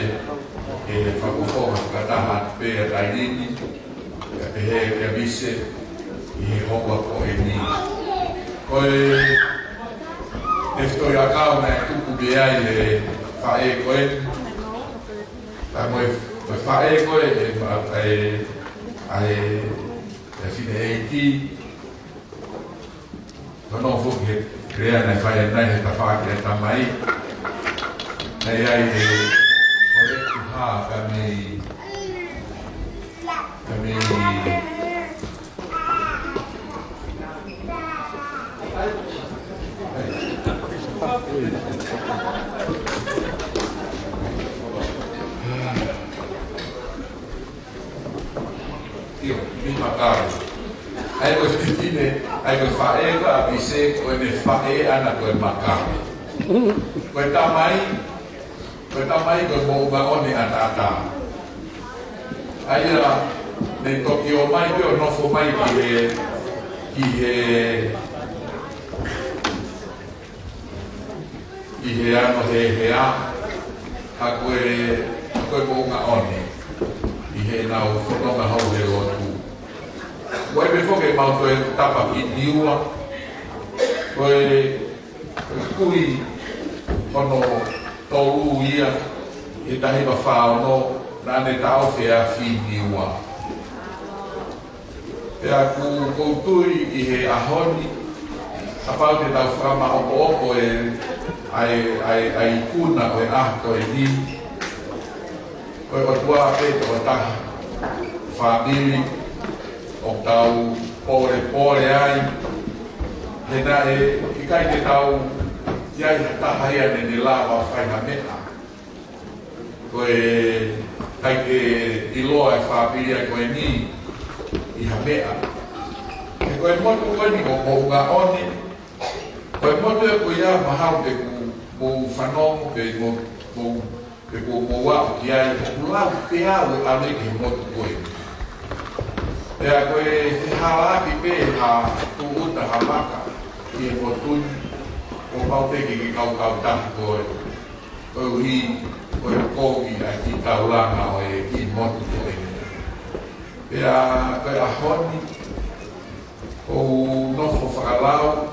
e whakufonga kataha pe a tainini ka te he e vise i hoa ko e ni koe efto ia kao na tuku be ai e whae koe ta moe whae koe e fine e ki tono fuki crea na whae nai he ta whaake e tamai nei ai e kore tu ha ka mei io mi makari ai ko stine ai ko fae ko avise ko ne fae ana ko makari ko tamai ko mo ba oni ata ai la ne Tokyo mai ko no fo mai ki he ano he a koe mo nga oni i he nau whanonga hau he o tu koe me whoke mau koe tapa ki niua koe kui hono tolu ia e tahi wa whao no nane tau whea whi niua pea koutui i he ahoni a pau te tau whama opo e ai kuna koe koe ni koe o tua pe o taha whamiri o tau pore ai he na i kai te tau iai taha ia ne lawa whaiha mea koe kai te iloa e whamiri ai koe ni i ha mea e koe motu koe ni o mounga oni koe motu e koe ia mahau te mo whanong pe mo wau ki ai o lau pe au e ane ki motu koe. Pea koe te halaki pe ha tu uta ha maka ki e motuni o pau teki ki kau tahi koe. Koe uhi koe koki ai ki taulanga o e ki motu koe. Pea koe ahoni o nofo whakalau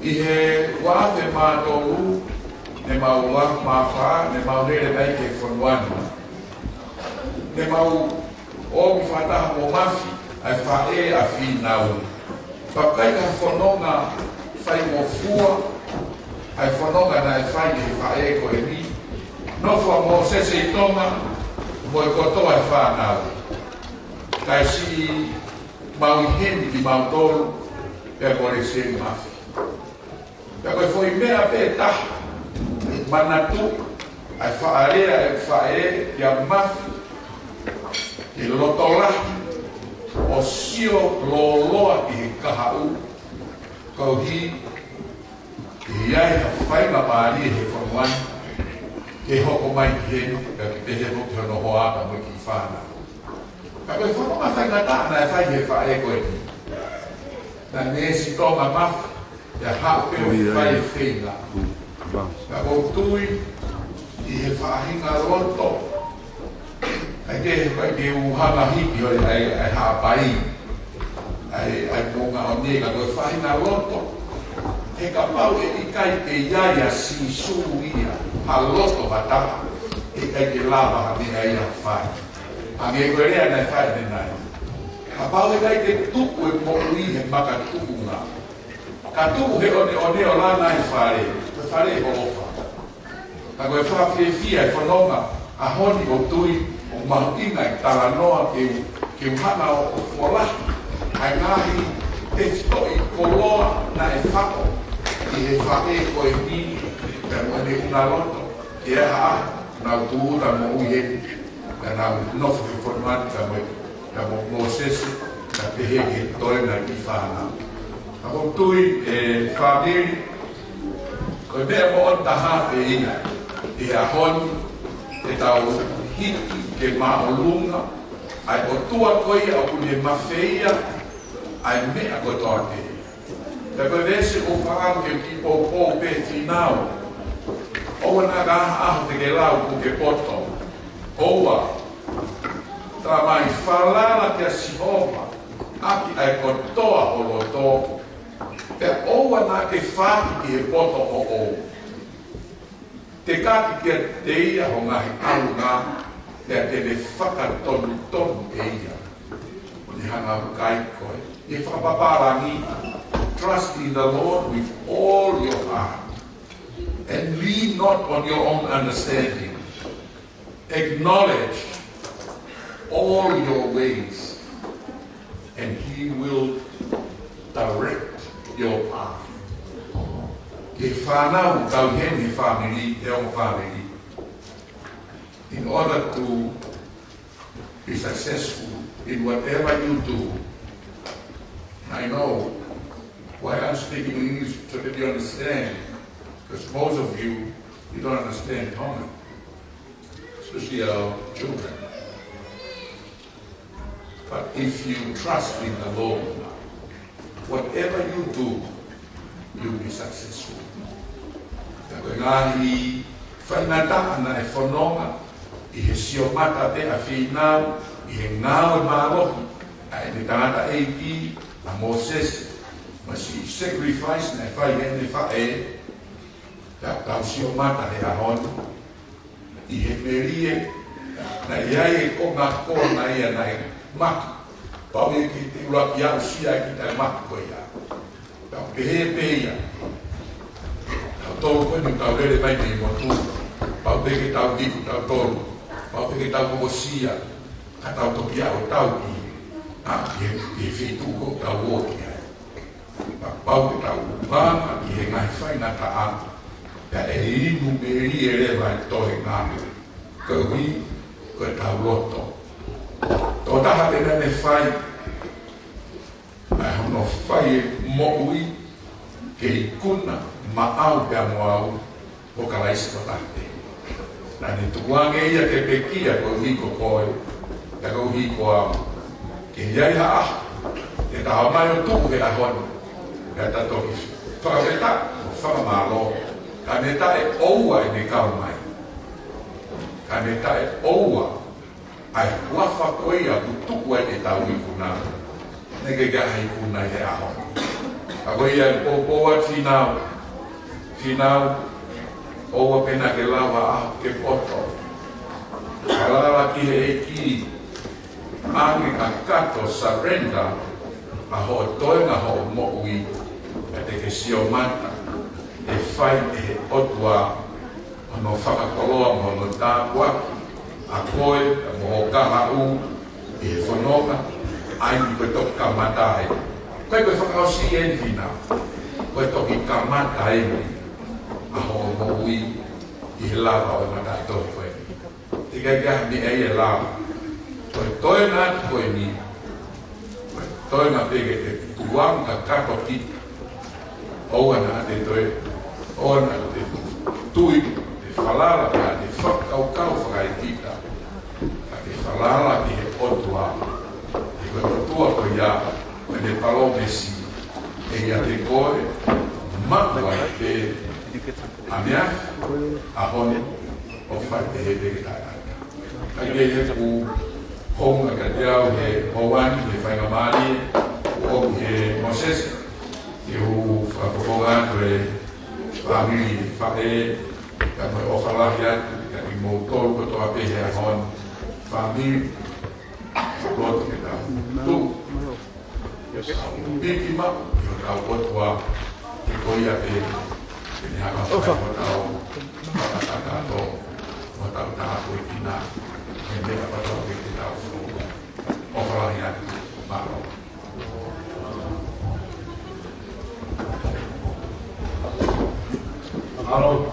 i he wāwhe mātolu ne mau lang mawha, ne mau nere nei ke whanuanu. Ne mau o mi whataha mo mafi ai whae a whinau. Pakai ka whanonga whai mo fua, ai whanonga na e whai ke whae ko e mi. Nofua mo sese i tonga, mo e kotoa e whanau. Kai si mau i heni ki mau tolu, pia kore se mafi. Pea koe foi mea pe taha, manatu, ai whaarea e whae kia mafi, ki lotolahi, o sio loloa ki he kahau, kau hi, ki iai ha whainga maari he whamuani, ke hoko mai ki henu, ka ki te he hoki hono hoaka mo ki whana. Ka koe whanonga whainga tāna e whai he whae koe ni. Na nesi tonga mafi, ya hape o whai whenga. Ka o tui i he whahinga roto. Ai ke uhanga hiki hoi ai hapai. Ai monga o nega koe whahinga roto. He ka pau e ikai te iaia si suru ia. Ha roto hataha. E kai te lava ha mea ia whai. Ange koe rea nei whai nenai. Ka pau e kai te tuku e moku i he maka tuku ngā. Ka tuku he one o lana e whare, te whare e holofa. Ka koe whawhiawhia e whanonga a honi o tui o mahukinga e tala noa ke uhana o wholahi. Ai ngahi te stoi koloa na e whako i he whake koe ni te mwene una loto. Ke aha nau tuura mo uhe, ka nau nofu he whanuani ka mo Mosese, ka te heke toena ki whanau. Ako tui e whamiri, koe mea mo on taha pe ina, e ahoni, e tau hiki ke maolunga, ai o tua koe au kune mawheia, ai mea koe toa te. Te koe vese o whaam ke ki pōpō pe tinao, o na ka aho te ke lau ku ke poto. Oua. Tā mai whalala te Sihova. Aki ai kotoa o lo tōku. Te oua nā ke whāki ki he poto o o. Te kāki kia te ia ho ngahi alu ngā. Te te le whakatonu tonu e ia. Ni hanga kai koe. E whapaparangi. Trust in the Lord with all your heart. And lean not on your own understanding. Acknowledge all your ways, and He will direct your path. Ke whanau tau hemi family, te o family, in order to be successful in whatever you do. I know why I'm speaking English so that you understand. Because most of you don't understand Tongan, especially our children. But if you trust in the Lord, whatever you do, you'll be successful. Ngahi whainata ana e whanonga, I he siomata te a whinau, I he ngāo e mārohi, a e ne tangata e ki, a Moses, ma si sacrifice na e whai hene whae, tau siomata he ahon, I he merie, na iai e ko ngā kōna ia na e maki, pau e ki te ura ki au sia ki tai maki koe ia. Tau ke he pe ia. Tau tōru koe ni tau rere mai nei motu, pau te ke tau hiku tau tōru, pau te ke tau koko sia, ka tau toki au tau ki, ki he whitu ko tau oki ai. Pau ke tau upanga ki he ngai whaina ta anu. Ka e inu meri e rewa e tohe ngāme. Ka hui, ka tau loto. Tō taha te nene whai. Ai hono whai e mo'ui ke I kuna ma'au pia mo'au o ka laisi ko tahte. Nā ne tukuange ia ke pekia ko hiko koe, ka ko hiko au. Ke iai haa, te taha mai o tuku he ahonu. Ka ta toki whakaweta o whakamalo. Ka ne tae oua e ne kau mai. Ka ne tae oua ai wafa koia tutuku ai te tau I kuna. Neke kia hei kuna I he aho. Ka koia I pōpōa whinau. Whinau oua pena ke lawa aho ke poto. Ka lawa ki he e ki. Ange ka kato surrender. Aho toenga ho mo'ui. E te ke siomata. E whai e he otua ono whakakoloa mo no tāpua a koe, a moho kaha u I he whanonga ai ni koe toki kamata e koe koe whakausi e ni whina koe toki kamata e ni a ho mo ui I he lava o mata I tohi koe te kai kia ni e lava koe toe nā koe ni koe toe nā pege te tuanga kato ki oua nā te toe ona te tui, te whalala ka te whakaukau whakaikita. Ka te whalala ki he otua. Te koe otua ko ia, me te palomesi. E ia te koe, makua te anea, ahone, o whai te he peke tātaka. Kai ke he ku honga ka te au he howani, he whainga maari, o he Moses, te hu whakapokonga koe, family whae, ka mai o whalahi atu, ka I mō tōru ko toa pehe a hon, family, whakota ke tau. Tu, piki ma, I o tau kotua, te koia pe, te ni haka whae o tau, whakataka tō, o tau taha koe kina, e mea patau ke te tau whō, o whalahi atu, maro. Alo,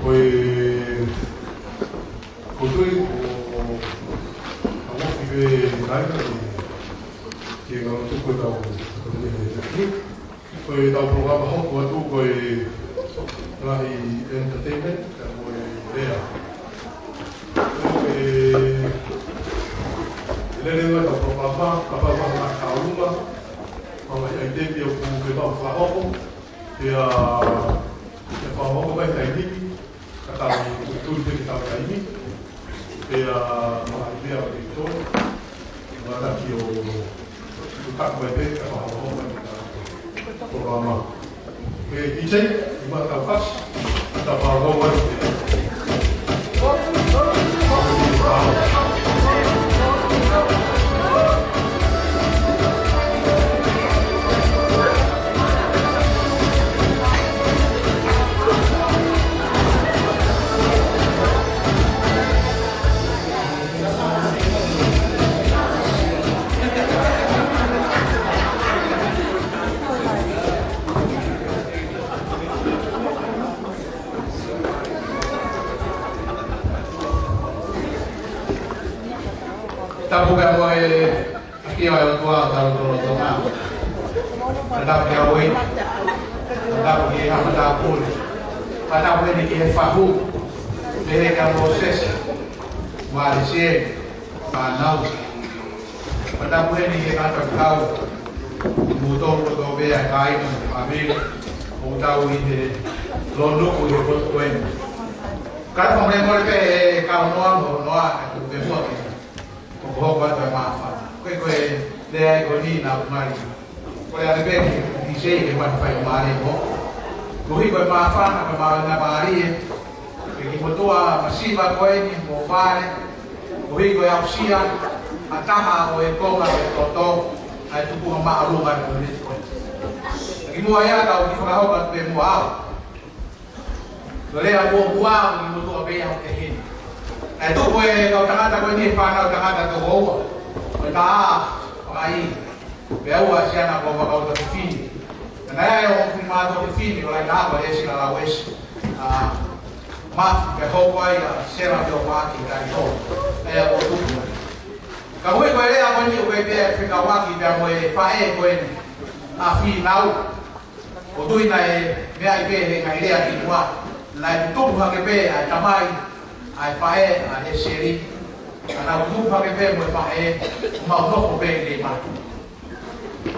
koe kutui o amoki ve naina ki ngā tuku tau koe tau programa hoku atu koe rahi entertainment ka koe rea. Koe lerenga tau programa kapapa ngā kauruma mama I tepi o ku ke tau whahoko kia e whahoko mai tai niki tūru te tau kaini. Pea maha idea o te tō. Wala ki o taku e te, ka maha homa ni ka programa. Pea i tei, i mata tau pas, ta maha homa ni te. Tapu ka mo aki ay tua taru toro toma. Tapu ka oi. Tapu ki ha tapu. Tapu ni ki fahu. Mere ka Moses. Malaysia. Panau. Tapu ni ki ka kau. Mutong ko do be kai abi. O tau ni londo ko ko ko. Ka mo le mo pe ka noa ku be mo. Ko ba ta ma fa ko le ai ko ni na mari ko le be di sei ke ma fa mari ko hi ko ma fa na mari ke ki mo toa masiva ko ni mo pare ko hi ko ya sia ataha o e ko ma ko to ai tu ko ma alu ma ko ni ko ki mo ya ta o ki fa ho ba pe mo a le a mo bua ni mo to be ya ke hin itu kue kau tengah tak ni panau tengah tak tu bawa, kita pakai bawa siapa kau kau tu fin, kerana yang firman tu fin kalau dah boleh sila lawes, maaf kau kau ya serap jauh kita itu, kau tu, kau kue le apa ni kue dia Afrika waki dia kue pakai kue afi nau, kau tu ini dia ibe ngai dia kitua, lain tu pakai be tamai. Ai pae a e seri ana tu pa pe mo pae ma no ko be le ma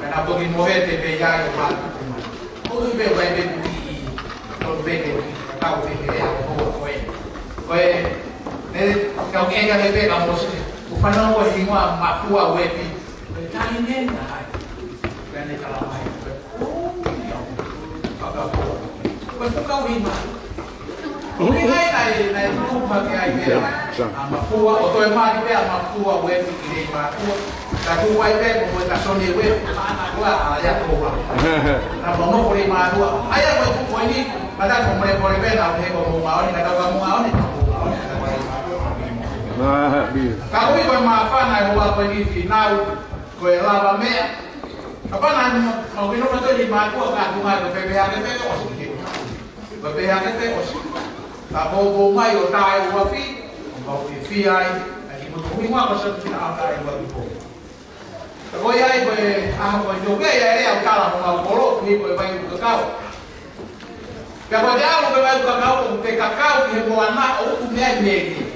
ana to ki mo te be ya yo ma ko be be be ki to be ke ka o be ke ya ko ko ne ka o ke ga le be ka mo se o fa na o hi ma ku a we pi ta ni ne na ai ka ne ka la mai ko ka o hi ma Ini nai tu pakai air. Mafua, atau emang kita mafua web ini mafua. Tapi web membuat kasoni web, gua ayat tu lah. Nah, mau boleh mahu. Ayat web ini, pada boleh web, nak boleh mau ni, kata kamu mau ni. Kalau ini maafan, nak buat apa ni final, kau laba mer. Apa nak mau kita betul di mahu, kan? Cuma BPHT osik. BPHT osik.Abo mai o tai o fi o fi ai ki mo mi ma ko sa ti na tai o ko ko ai ko a ko jo ke ai ka la ma ko lo ni ko vai ko ka ka ba dia ko vai ko ka ko te ka ka ki mo ana o ku me me ni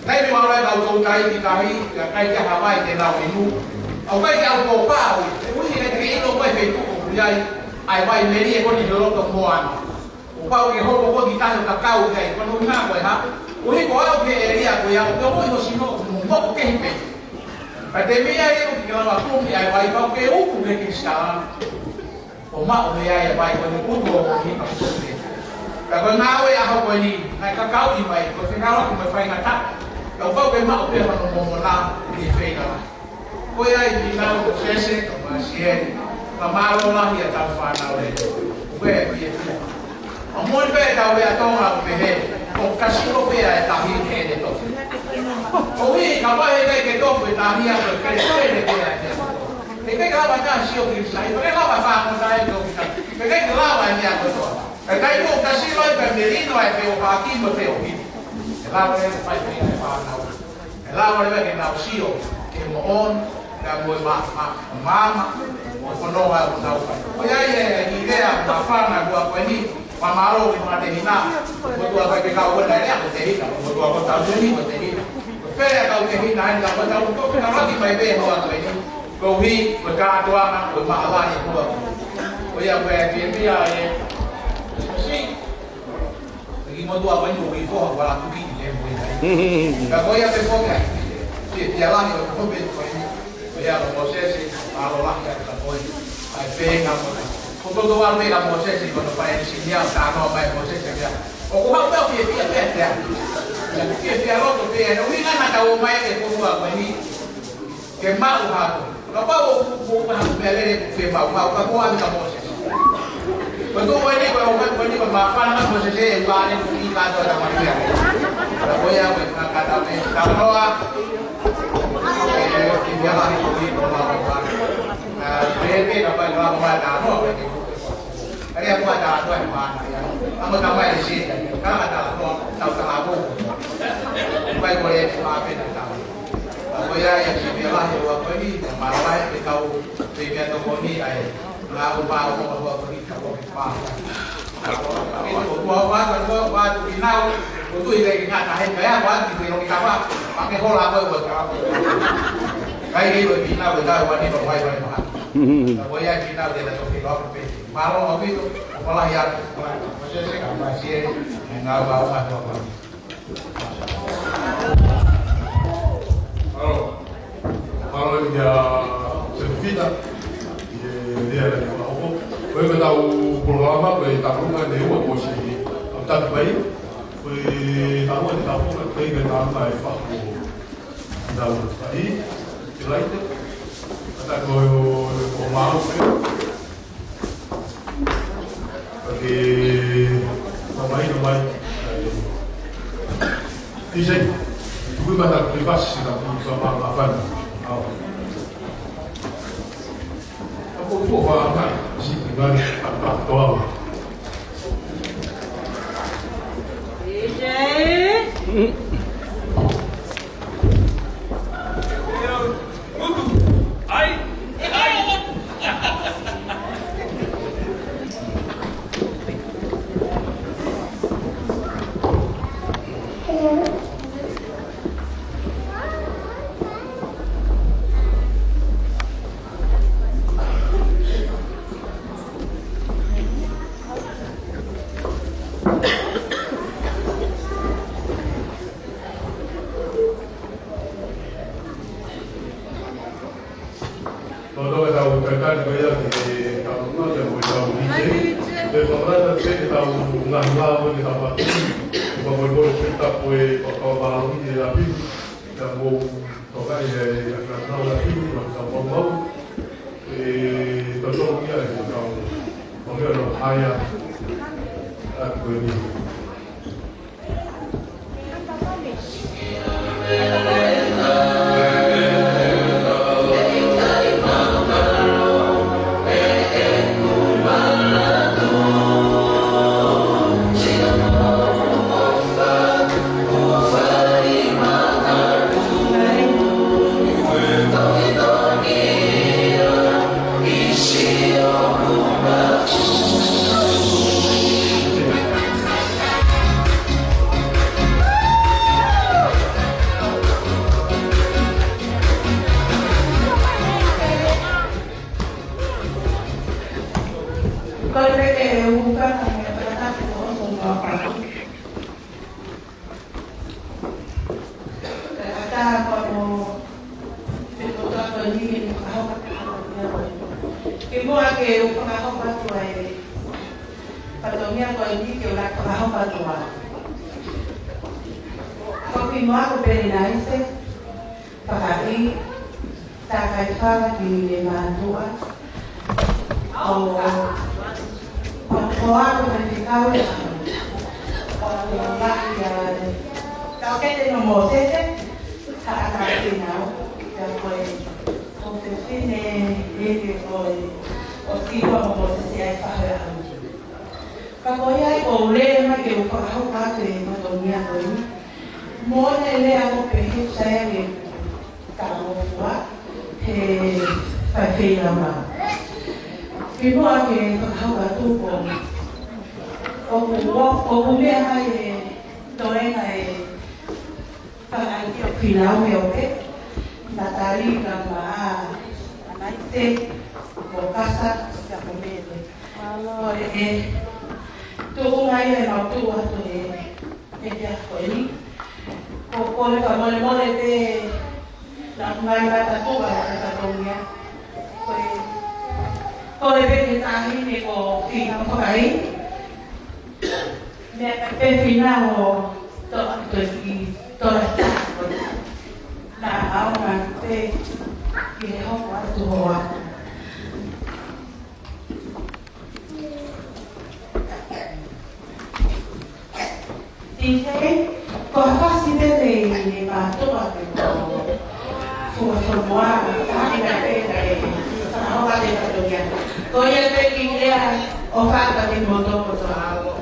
dai mi ma ra ka ko tai ki ka hi ka kai ka ha vai te na ni mu o vai ka ko pa o ni ne ki no vai fe ko ai vai me ni ko ni lo to mo an Pau ke ho ko kita no kakao kai ko no na ko ha o hi ko au ke area ko ya ko mo sino mo ke hipe pa te mi ai ko ki la ko mi ai vai pa ke u ku ke sta o ma o ya vai ko ni ku ko hi pa so ke ka ko na we a ho ko ni na kakao i vai ko te na ko me fai na ta ka pa ke ma o pe no mo na ni fe na ko ya i na ko se ko ma sie ka ma lo la hi ta fa na le ko e bi Amor be ta we atonga be he o kasino be a ta hi he de to o wi ka ba he ke to be ta hi a ke de ke a ke ka ba ta si o ki sai pe la ba fa mo dai do ki ke ke la ba ni a to e kai ko kasino be me ni no e pe o pa ki mo pe o ki la ba e fa pe fa na la ba be ke na si o ke mo on da mo mama o no wa na o ya ye idea ma fa na go ko ni Mamalo di mana tehina, betul apa kita awal dari aku tehina, betul apa tahu ni betul tehina. Fere kau tehina ni apa tahu kau kenapa lagi main be hawa tu ini? Kau hi berkat doa nak bermahala ni kau. Kau yang berjaya dia ni, si. Ki mo tua mai mo i ko wala ku ki e mo ai. Ka ko ya pe ko ka. Ki ya la ni ko pe ko ni. Ko ya lo Moses a lo la ka ko ai pe nga mo. Ko to wa me la Moses ko no pa e si ya ta no mai Moses ya. O ko ha pe ki pe pe ya. Ya ki pe lo to pe no wi na ta o mai ke ko wa ni. Ke ma o ha ko. No pa o ha pe le pe ma ka ko a ka Moses. Betul ini kalau ini pemaafan kan posisi yang banyak kita ada sama dia. Kalau yang kata kalau dia lagi di bawah bawah. Bebe apa yang kamu ada no? Ada yang ada apa yang mana ya? Kamu tambah di sini. Kan ada no tahu tahu. Baik boleh maafin tahu. Kalau yang dia lagi apa ini malah kita tahu dia tahu ni ay. Lalu baru bawa berita apa? Itu bawa final itu ini nggak tahu kayak apa di film apa pakai hola apa buat apa? Kayak itu final kitaวันนี้บอกไว้มาแต่ว่าyang final dia tak tahu film apa. Malu apa itu? Malah yang masih saya masih nggak bawa apa. Kalau dia cerita dia ada apa? Kau tahu programa kau tahu kan dia buat posisi. Tak baik. Kau tahu ada tahu kan kau ingin tahu apa itu. Tahu. Jadi selain itu kata kau mau kan? Bagi pemain. Ini itu bahasa privasi dalam sama apa? Aku faham kan si dengan apa doang. Todo tahu terkait dengan tahu mana yang boleh tahu ini. Sebenarnya saya tahu ngah boleh dapat. Kalau boleh kita boleh kalau baru ini tapi dan mau tokai yang tahu lagi kalau mau betul dia tahu. Mungkin ada ayat aku ini. Ibu aku pengahok batuai, patungnya kau ini kau nak pengahok batuai. Kau ibu aku beri naik pakai takai fara di lima tua. Oh, kau aku beri kau ya. Kau lagi ya, kau kete nomor sete, tak ada tinau, tak boleh. Sini ini boleh. Okiwa mmoja aifahamu. Kagoya ole make ufahamu kate matomia kweni. Mona ile ako pehe saya ni kamofa he fafela ma. Ibu ake ufahamu atupo. Oku mea hai toena e pangai pinau meoke. Natali kama anaite Bokasa ya komede. Ore tu ngai e mautu atu e dia ko ini. Ko le ka mole te na ngai ba ta ko ba ta tongnya. Ko le be ke ta ni ko ki na ko ai. Me pe final to ki to ta. Na au ma te ki ho wa tu ho. Dice, cosa farsi vedere, ma tu guarda, formare, fare la pena, una roba di fattoria. Con il tecnico ho fatto il modo troppo.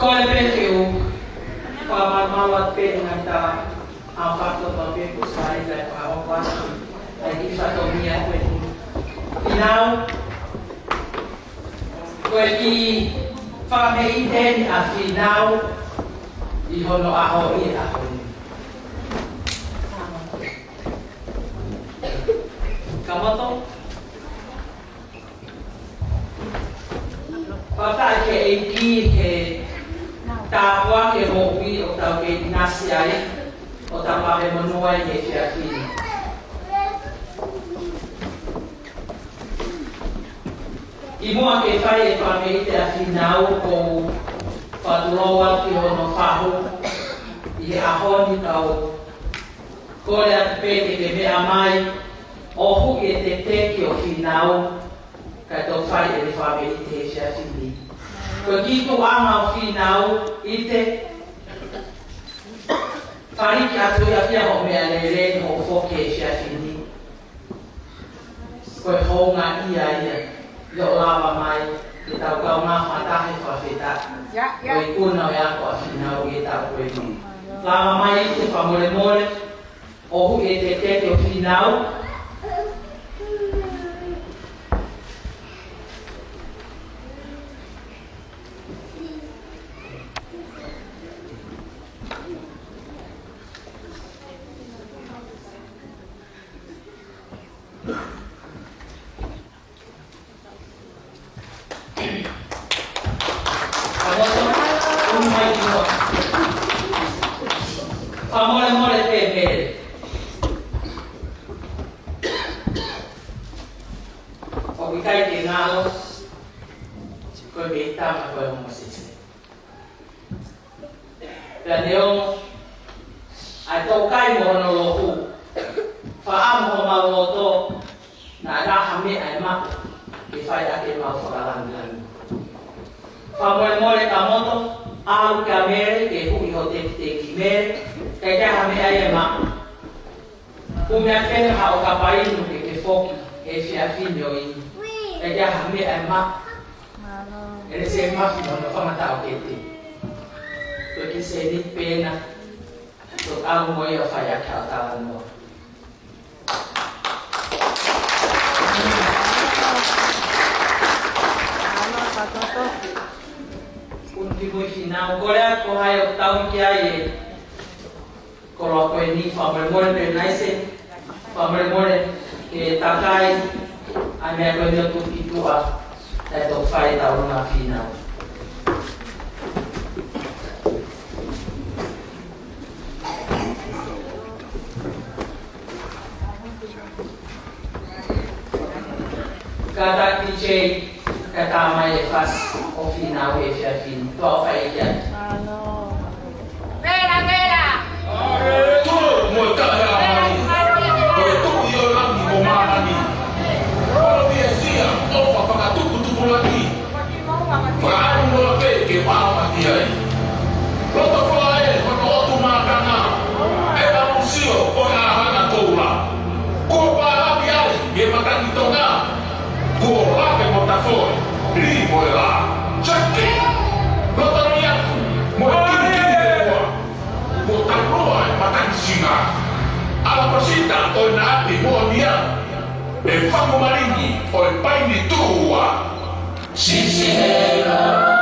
Kole petiu, pamamawat pe ngata ang fakto pa pe kusari dahil pakawapas ay isa to niya kwetu. Inaw, kweti pameiten a finaw ihono aho i aho. Kamoto? Papa ke eki ke tawa ke mobi o tau ke nasiai o tau ke monuai ke fiaki. Imo ke fai e pameite a finau o whatuloa ki hono whahu i he ahoni tau kore atu pete ke mea mai ohu i e te teki o finau kai tau whai e le whameite he fiaki. Ko kitu anga o finau i te whariki atu i apia o mea lele o whoke e fiaki. Ko e honga ia ia. Yo lava mai ki tau kau ngā whatahe whawheta. Ko i kuna o ako a whinau i tau koe ni. Lava mai i te whamore more, ohu e te tete o whinau. Amore pe mere. O kai te ngalo. Ko be tama ko mo sitse. Ya neon ai to kai mo no lo hu. Fa am ho ma lo to na ra ha me ai ma. Ki fai da ke ma fa la ngan. Fa mo ka moto au ka mere ke hu i ho te ki mere. Kaya kami ay ma. Kung natin hao kapain mo ke foki e siya finyo i. Kaya kami ay ma. Ele se ma mo no pamatao kete. To ki se ni pena. To ang mo yo faya ka tawan mo. Kung di mo sinao ko rin ko hayo taong kiyaye. Kalau aku ini family pe naise family ke takai ame aku ini tu itu itu fai tahun na final. Kata DJ kata mai fas o final e fin tu fai ya. Ala pasita o na ati mo dia e fango maringi o e pai ni tua Sisihera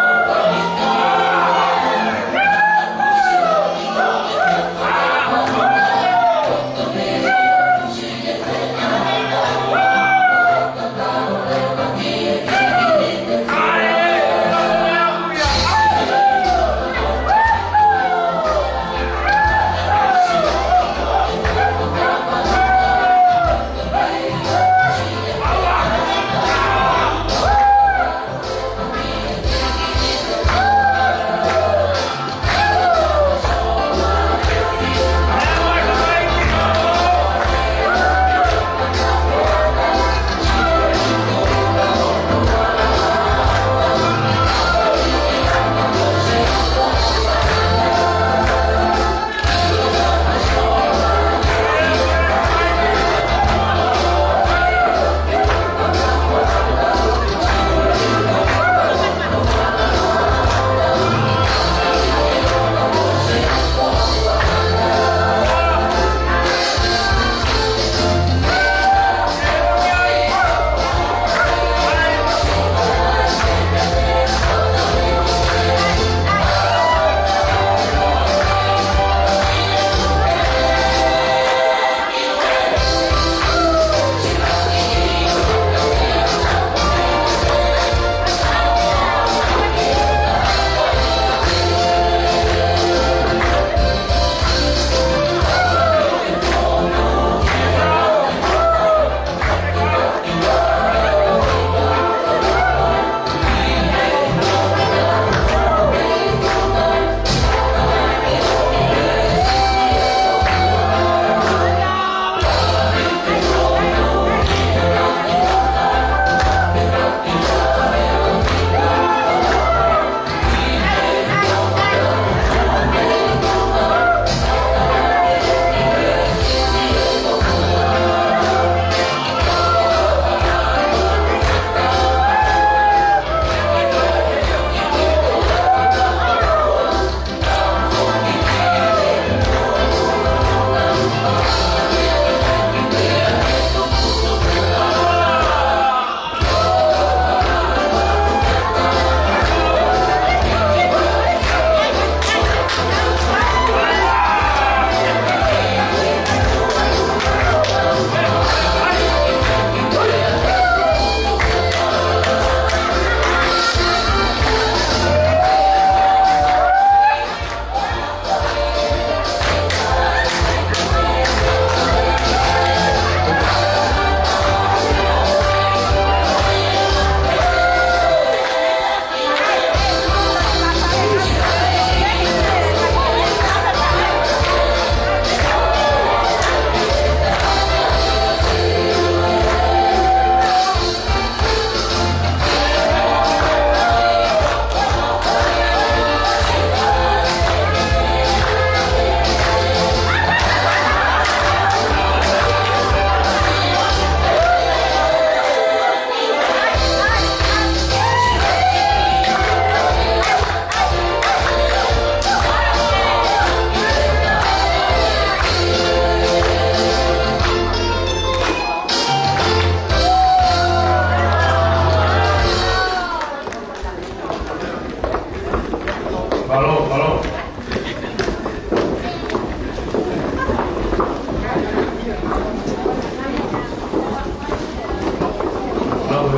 Malo.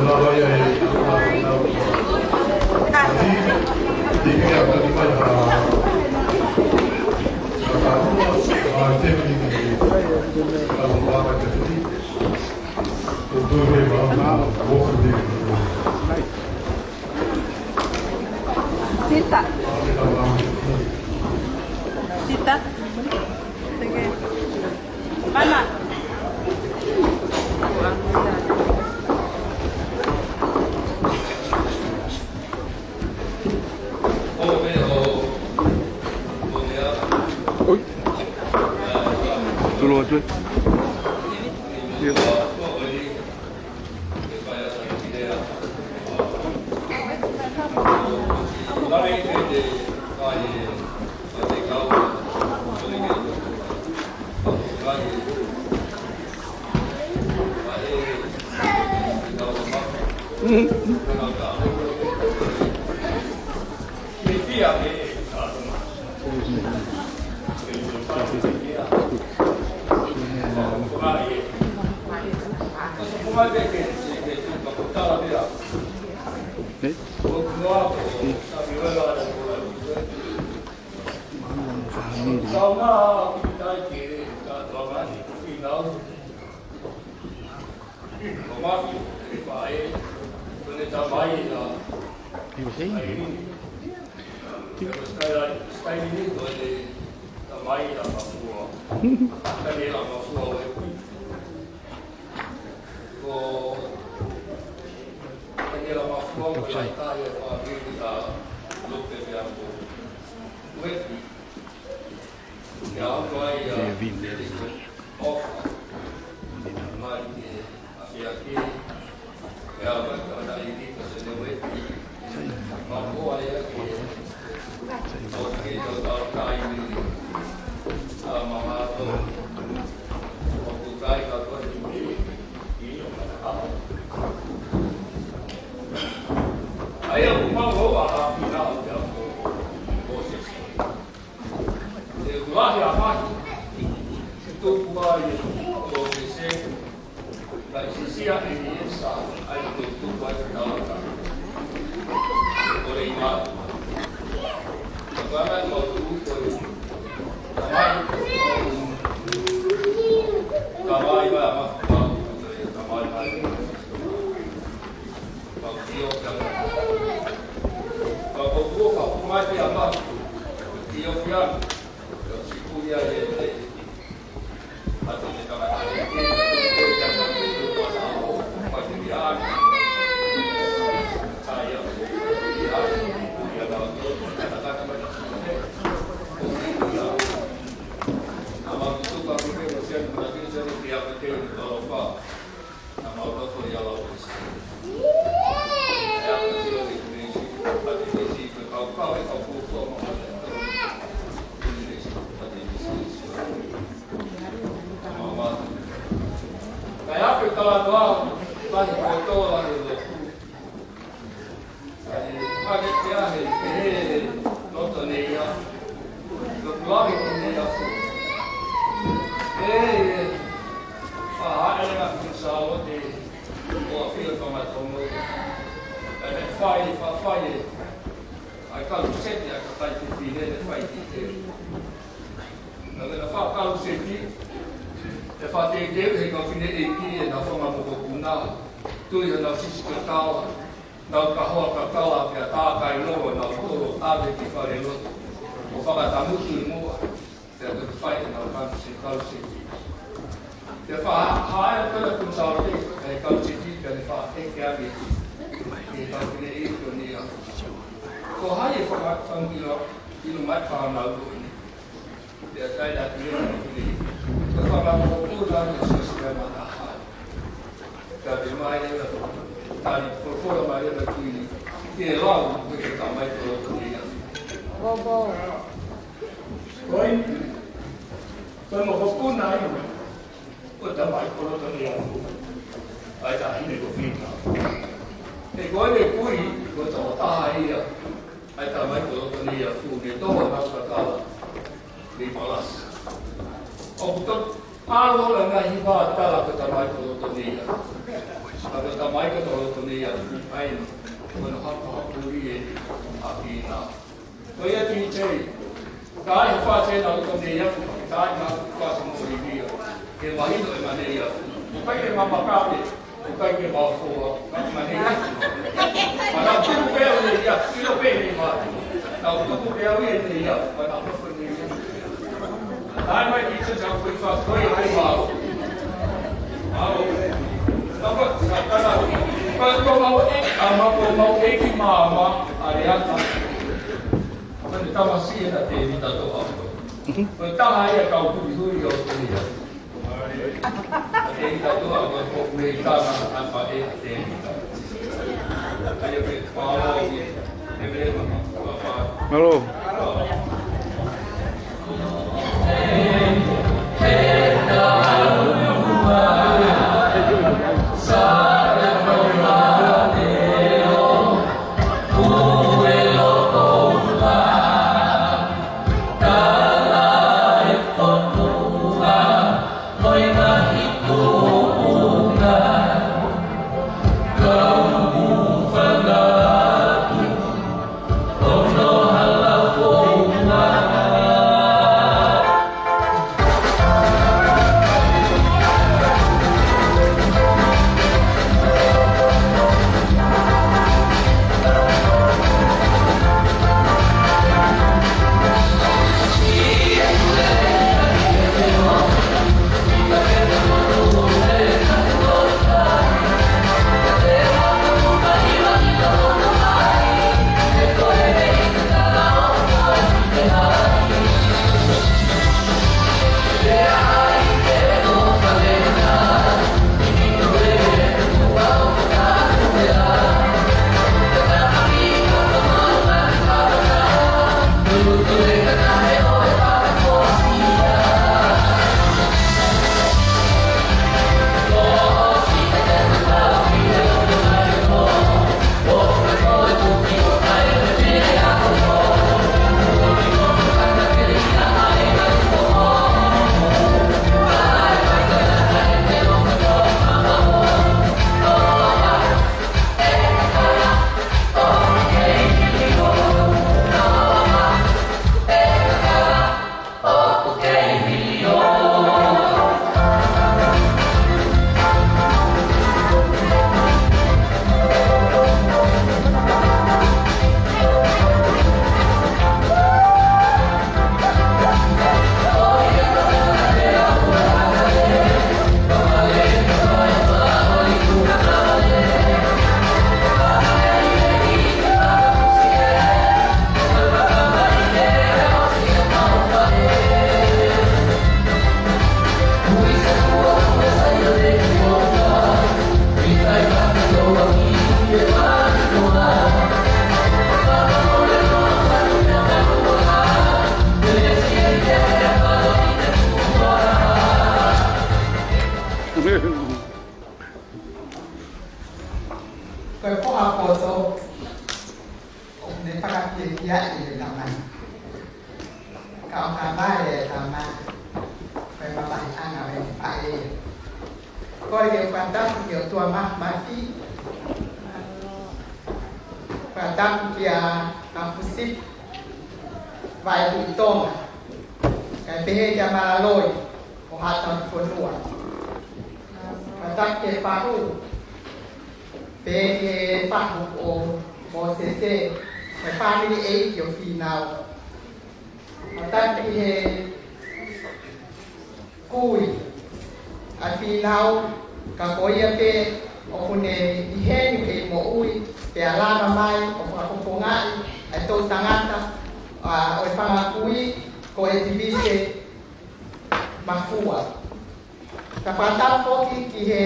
Lava ya. Di que apa di mana? Tema ini kalau lava ke sini. Tudo bem, vamos. Vou fazer. Sita. Sita. Sige. Mana? Ui. Tôi luôn chứ. ai tamai ko to ni a fu ni to ma ka ka ni palas o to alo la nga hi ba ta la ka tamai ko to ni a ka tamai ko to ni a ai ko no ha ko ri e a ki na ko ya ti che ka ai fa che na to ni a ka na fa so mo ri ni ke ma hi do ma ni a ko ke ma ma ka ni ko ke ma ko ma ni Mana tu peo ni ya, tu lo peo ni ma. Now tu peo ni ya, mana tu peo ni ya. Ai mai ki se jang kui fa koi ai ma. Alo. Tapa kata pa ko mau ama ko mau ki mama ari ata. Mana ta masih na te ni ta to a. Ko ta ai ka ku hu yo ni ya. Te ni ta to a ko me ta na apa te ni ta. Halo. Kau kau apa tu? Ni pakai dia ini nama. Kau kamar ya kamar. Kau bapak anak yang baik. Kau yang pandang dia tua mati. Pandang dia kapusip. Vai tu tong. Kau pergi dia malaloi. Kau hatan ponua. Pandang dia paru. Pe fa o mo se se me family age yo final ata ki kui a final ka koia pe o kune ihe ni mo ui pe ala mai o ka ko ngai a to tangata o fa kui ko e divise mafua ka pata foki ki he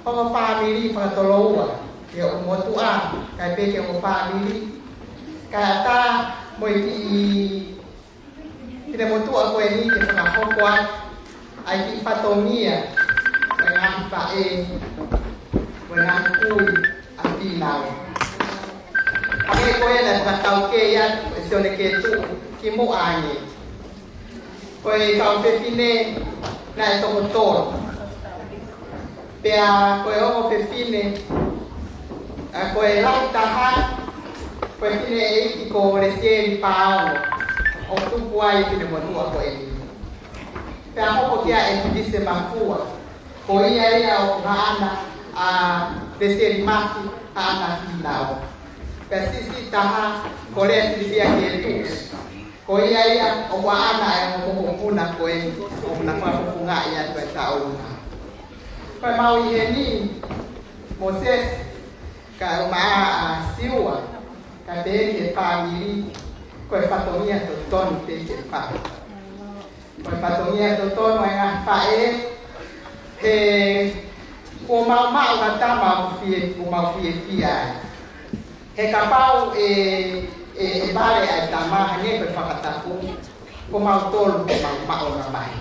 Pama family pangatoloa ke umotu a kai pe ke o family ka ta mo i ke motu a ko ni ke na ko kwa ai ki patomia na fa e wana ku a final a ke koe na whakau ke ia, e sione ke tu ki mo ange. Koe kau whewhine na e toko tōru. Pea koe ongo whewhine, koe lau taha, koe whine e iki ko resieri pāongo, o tupu ai whine monua koe ni. Pea hoko kia e tibise makua, ko ia ia o maana a resieri maki, a ana hinao. Pea sisi taha, ko rea tilipia ke tus. Ko ia o waana e mo muna koe ni, o muna whafufunga ia tue tauna. Koe mau i he ni, Moses, ka o maa a siua, ka te ke whamiri, koe whatongia to tonu te ke wha. Koe whatongia to tonu e ngā whae, he ko mau ka ta mau fie fia. He ka pau e bare ai tama hane koe whakataku, ko mau tolu ko mau na mai.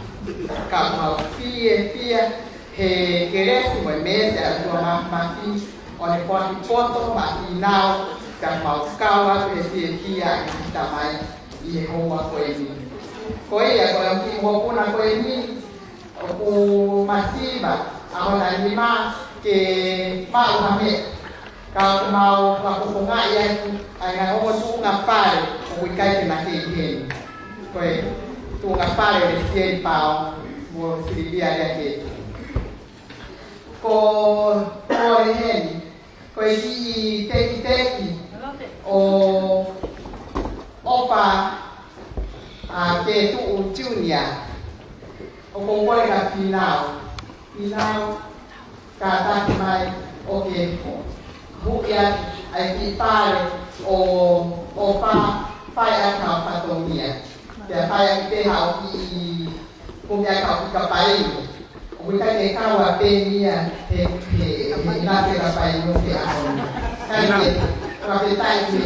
Ka mau fia, he keresi mo mese a tua mafi o ne kwaki poto mafi nao ka mau kawa pe fia ki tamai I hoa koe ni. Koe ia koe ki hopuna koe ni o ku masiba a hona lima ke mau hame ka mau pakupunga ia ai nga homo tu nga pare o wikai ke na ke heni. Koe tu nga pare le sieni pao mo silibia ia ke ko heni koe ki teki o opa ke tu junior o koe ka finao ka taki mai o ke huia ai ki pare o pai a ka patomia ke pai a te hao ki kumia ka pai Wika ke kawa penia he nase ka pai no ke ahon. Kai ka petai ke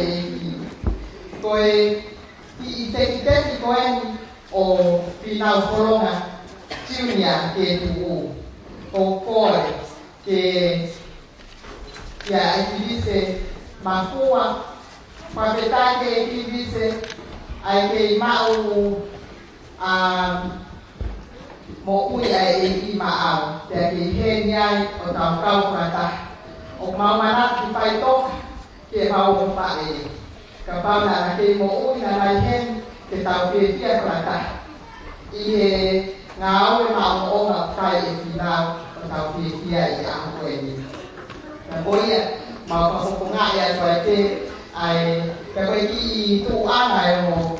koe I te koe o pinau koronga junior ke tu o koe ke ya aktivise mafua ka petai ke aktivise ai ke mau mo ui ai I maau, te ki heni ai o tau kau kata. O mau mana ki whai toka, ke mau o whae. Ka pau na ke mo ui na nai hen, ke tau ke fia kata. I he ngā au e mau o ngā whai e whinau, o tau ke fia I a koe ni. Ka koia, mau ka hoko ngā ia koe te, ai, ka koe ki I tu ana e mo,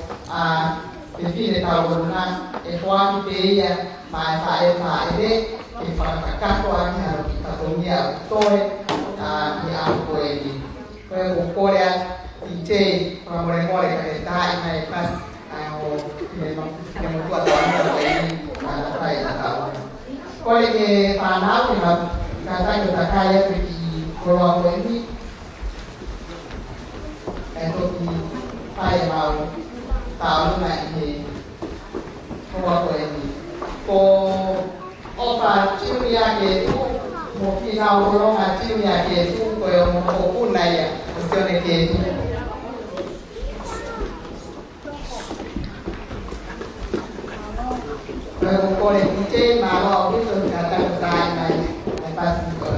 te whine tau runa, e whaki te ia, mai fae de ke whakakato aki haro ki katonia o toe I a koe ni. Koe o korea I te whamore ka te tae mai pas o ke motua toa ni koe ni ka na tae na tau. Koe ke whanau ke hau ka tae o takai atu ki koroa koe ni. E toki whae mau tau luna I he koroa koe ni. Ko opa junior ke tu mo pinau koronga junior ke tu ko mo hopuna ia o sione ke tu ko kore kite malo o tu kata kata mai pas ko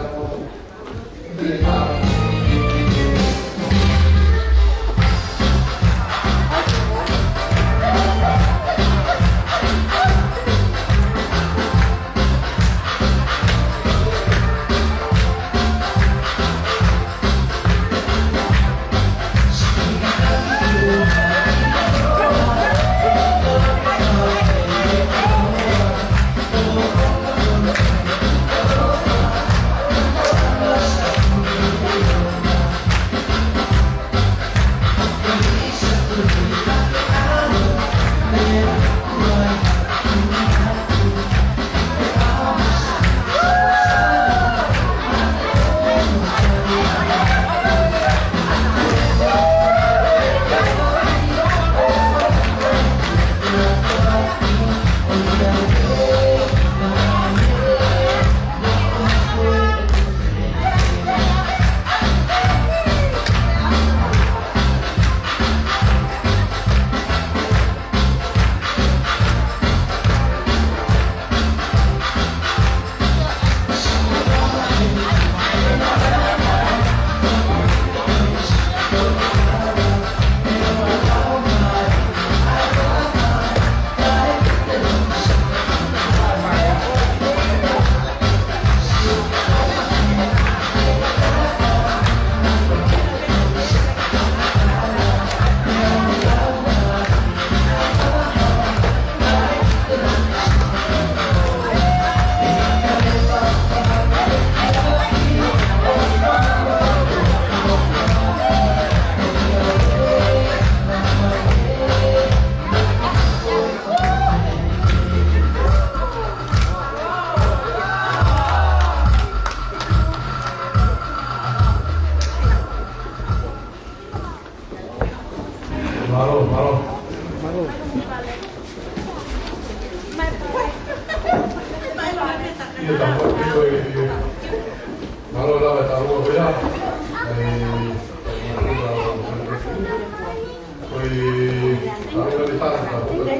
Ia tāpua pio e maro lawa tāua wea Koi tāua le tāna tāpua te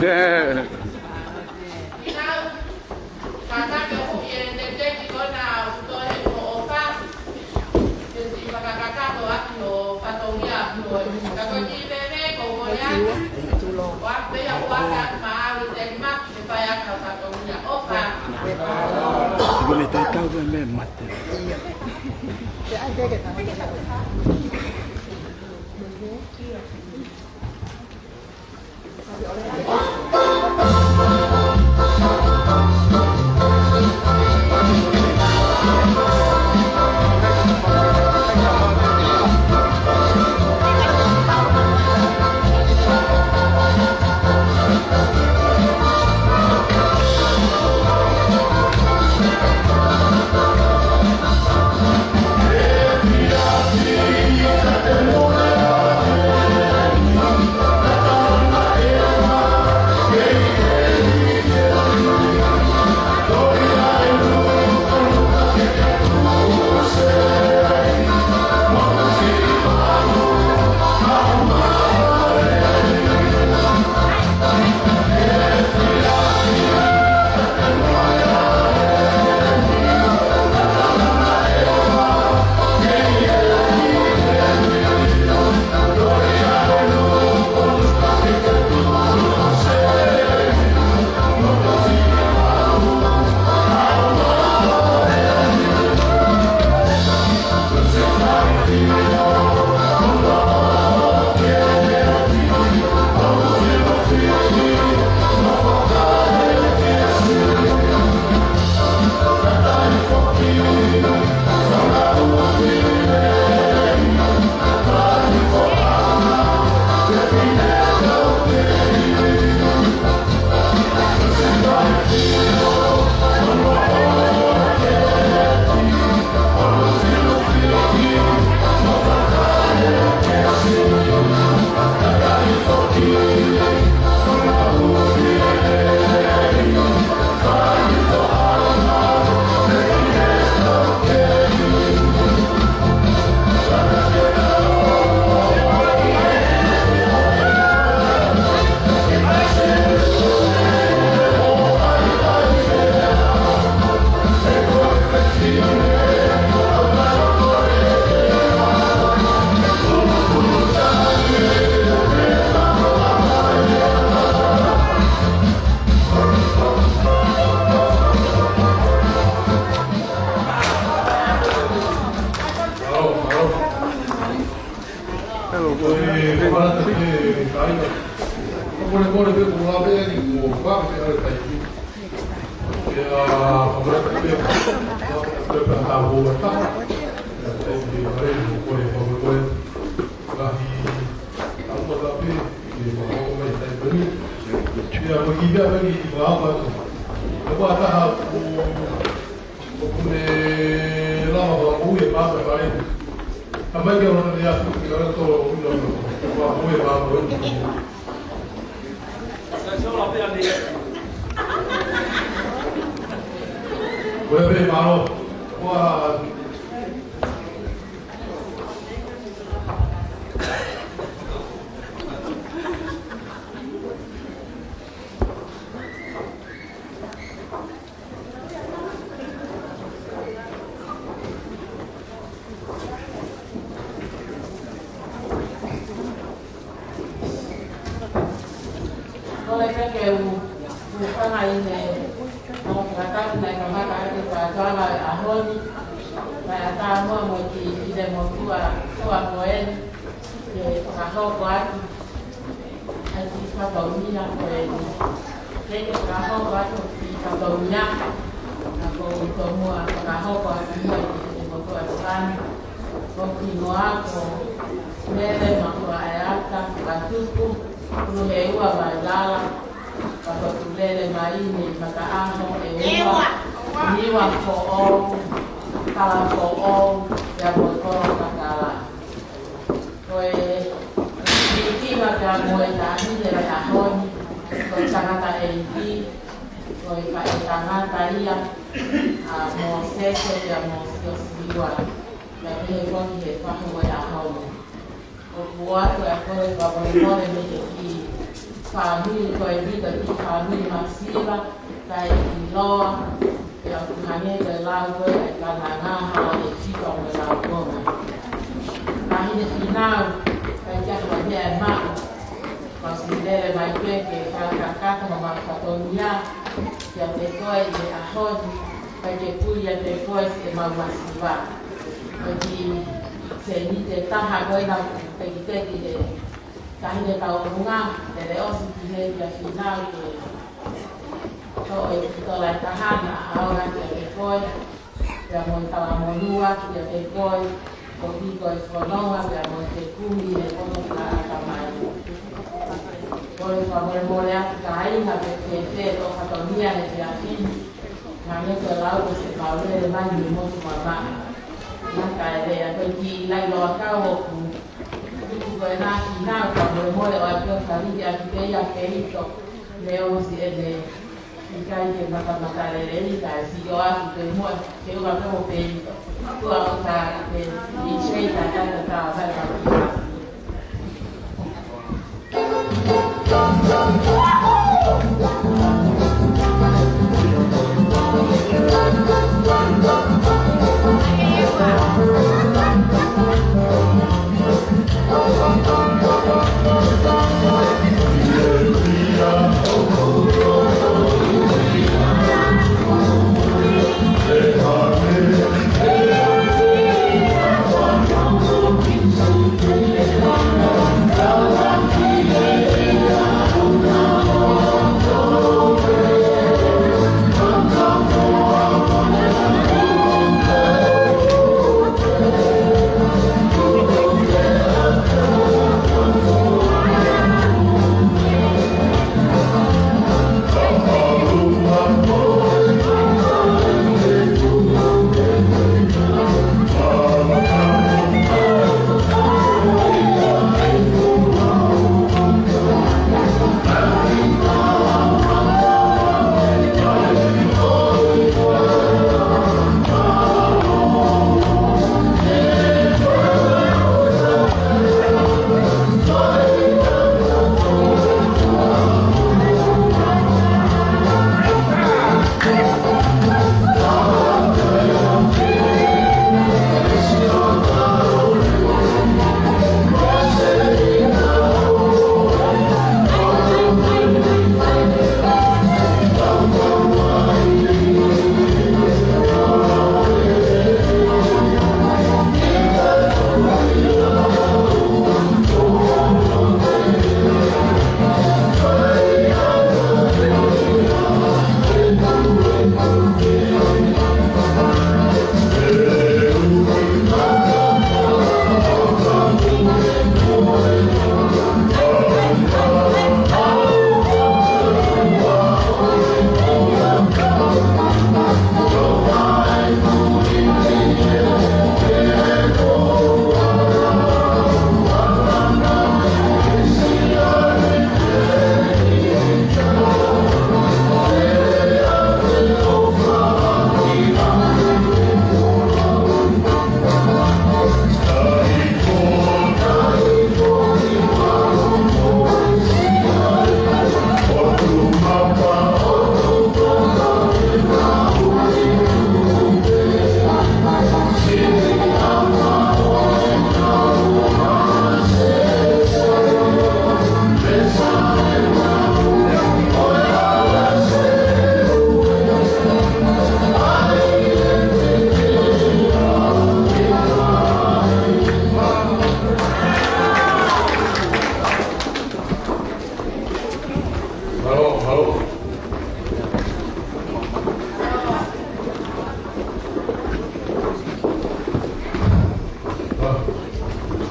Yeah. Hello. Parata te kaina. Kore pe ko lawe ni ko ka pe ale tai. Ya, parata pe pe ta ho ta. Te di are ni ko lahi apa tapi di bawah mai tai beri. Ya bagi dia bagi apa tu. Lepas tak aku punya lama baru ya apa kali. Apa yang orang dia orang tu baru ya baru. Boleh baru. Wah.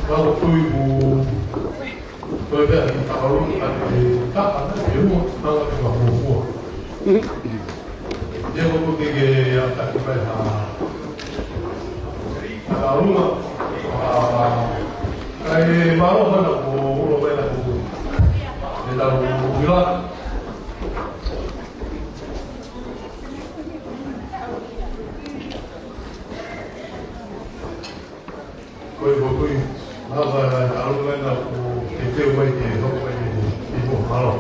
Kalau kui bu berbeda kalau ada apa ada ilmu kalau ada ilmu dia butuh tiga yang tak kita kalau rumah kayak baru mana bu berbeda bu di dalam bilang kui apa kalau mana bu itu baik itu baik itu malu.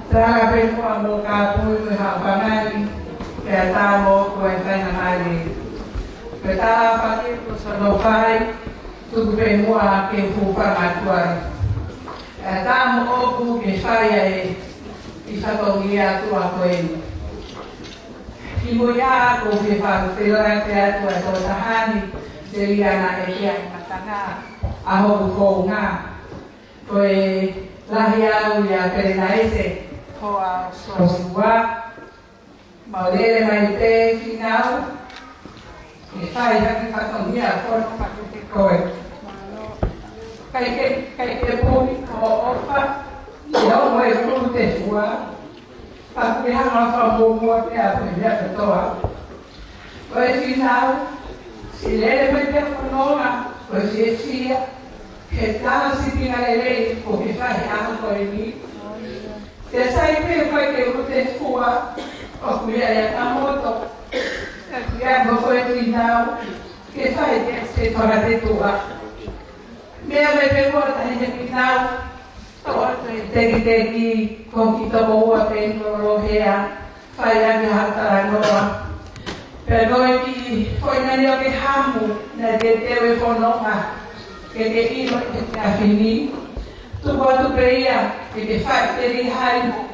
Saya berpikir bahwa kamu itu hafanai kita mau kuentai hari. Kita pakai kusodofai subemua ke fufa matuai. Kita mau ku kesaya isatongia tua koin. Ibuya ku fifa tiara tiara tua sotahani dari anak ekia matanga aho kufonga koe lahia uya kerenaise hoa sosua maulele maite final e fai haki fatongia forno fakute koe kai ke puni ko ofa yo moe frute sua pakuke hama famumua te aprendia petoa koe final si lele maite fonoma koe si esia que está así en la ley porque faz algo por mí. Se sabe foi que você fua o cuidar da moto. Ya no fue final que faz que se para de tua. Me pegou a gente final. Todo tem que com que tomou a tecnologia faz a viajar nova. Pero que foi melhor que ramo na de telefonoma. Que iba a finir, tu quando creia que faz ter raiva,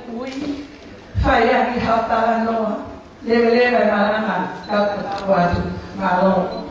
faz a que faltava no, deve na quatro malão.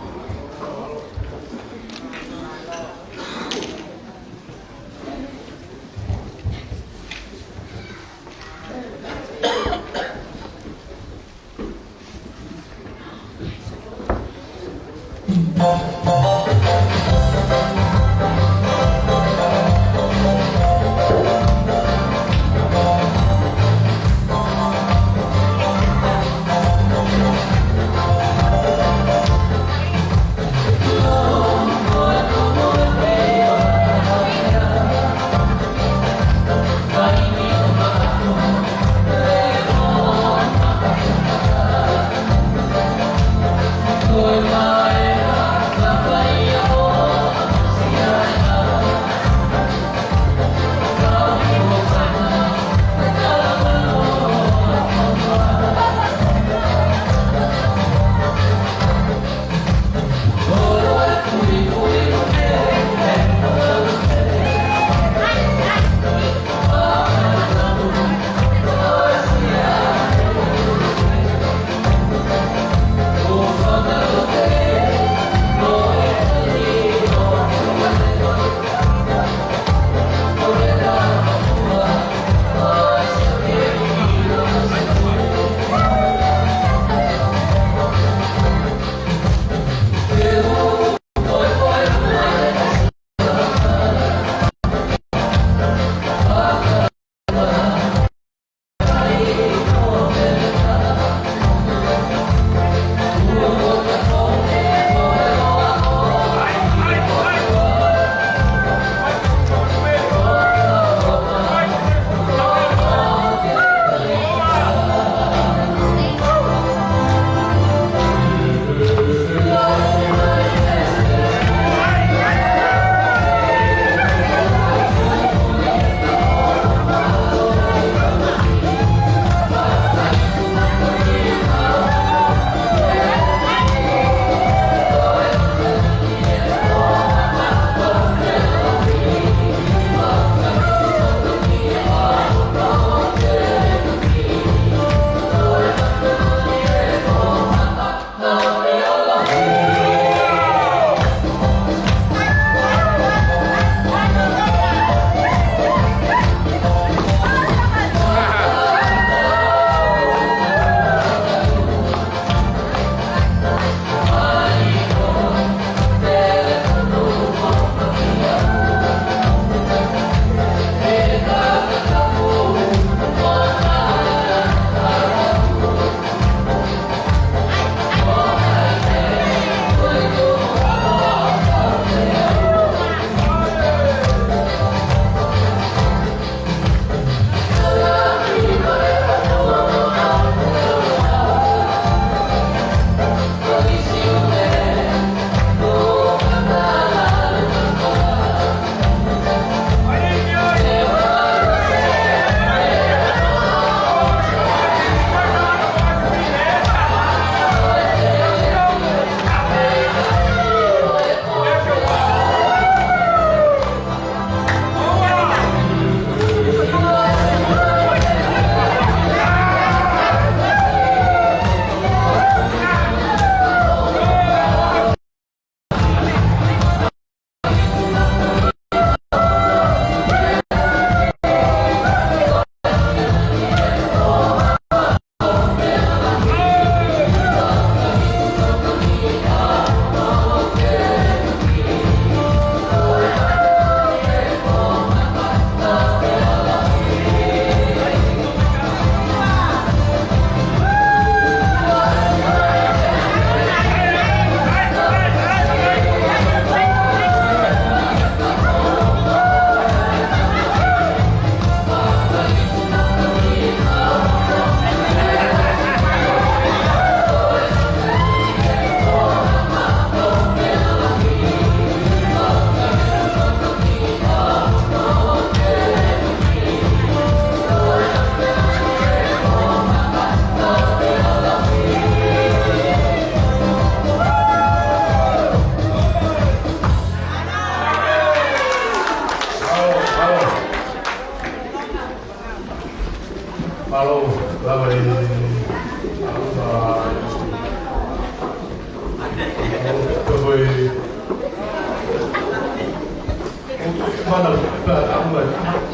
mana ka tamu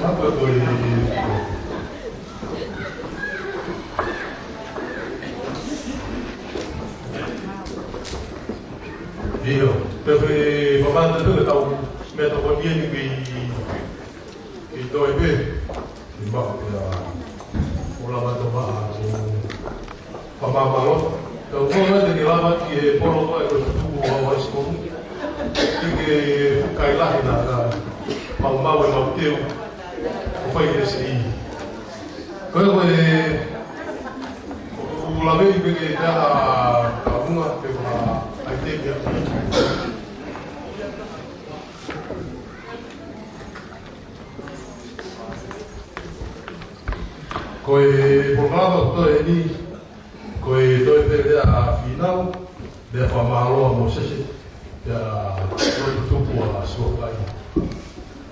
apa koi Io, perché mamma tu che tau metto con vieni qui dove be. Ma ya ulama tu mamma lo. Kalau kau ada di lama di polo tu aku tu awal sekolah. Tiga kailah na mau yang teu. Apa yang sih? Kau ulama ini ke dah kamu apa idea Koe programa to ini koe doi pere a final de famalo a Moses ya to a sokai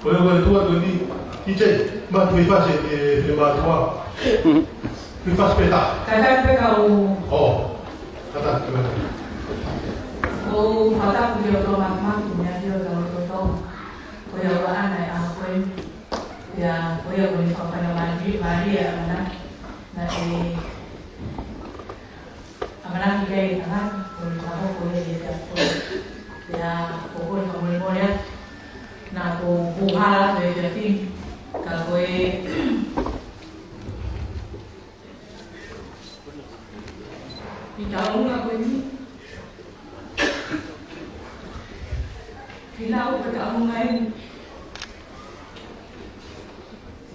koe tua do ni kije ma tu fase e ma tua tu faz peta pegar oh kata kemana o falta que eu tô mais minha dia eu tô eu ana a foi ya eu vou falar para Maria mana na amana que ana por favor por ele ya por favor ya na ko buhala de fin ka foi Então, uma coisa Final pada aku main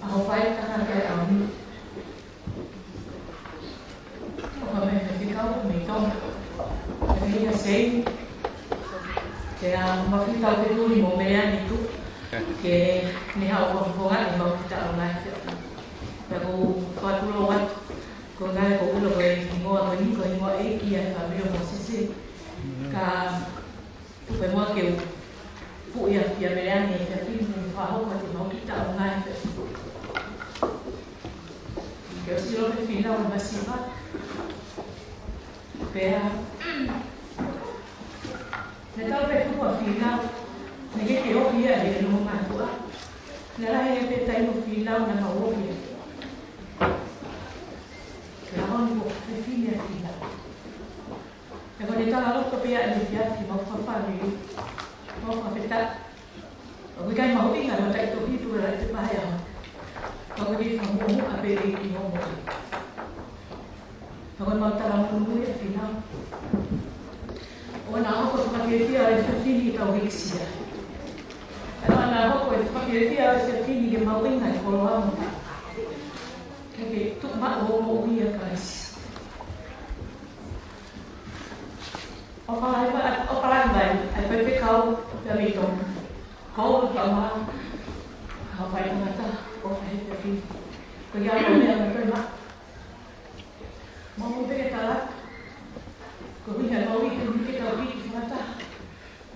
aku fight karena kayak kamu aku main vertikal meitong jadi assim kayak vertikal itu di momen itu que ni aku bukan mau kita online aku suatu lewat kau nggak kau udah kau mau kia tapi mau sisi ka tu mau kau phụ ya Mariana thì phim hoa hậu mà thì nó kỹ tạo ngay kiểu gì đó cái phim nào mà xí mắt về người ta về không có phim nào người cái kiểu kia để nó mà của người ta hay về tay một phim nào là hậu gì cái đó một cái phim này thì là còn người ta nói lúc bây giờ thì nó không phải vì mau kita bukan mau tinggal macam itu berarti itu bahaya kalau di kamu apa ini ngomong kalau mau tahu tunggu ya final orang aku seperti dia ada sini tahu iksia kalau anak aku seperti dia ada sini dia mau tinggal kalau kamu tapi tu mak ngomong dia guys Opalan baik, apa kau dari itu, kau sama apa yang kata, kau tapi kerja apa yang bermak, mau pergi talak, kau bisa kau itu kita pergi mata,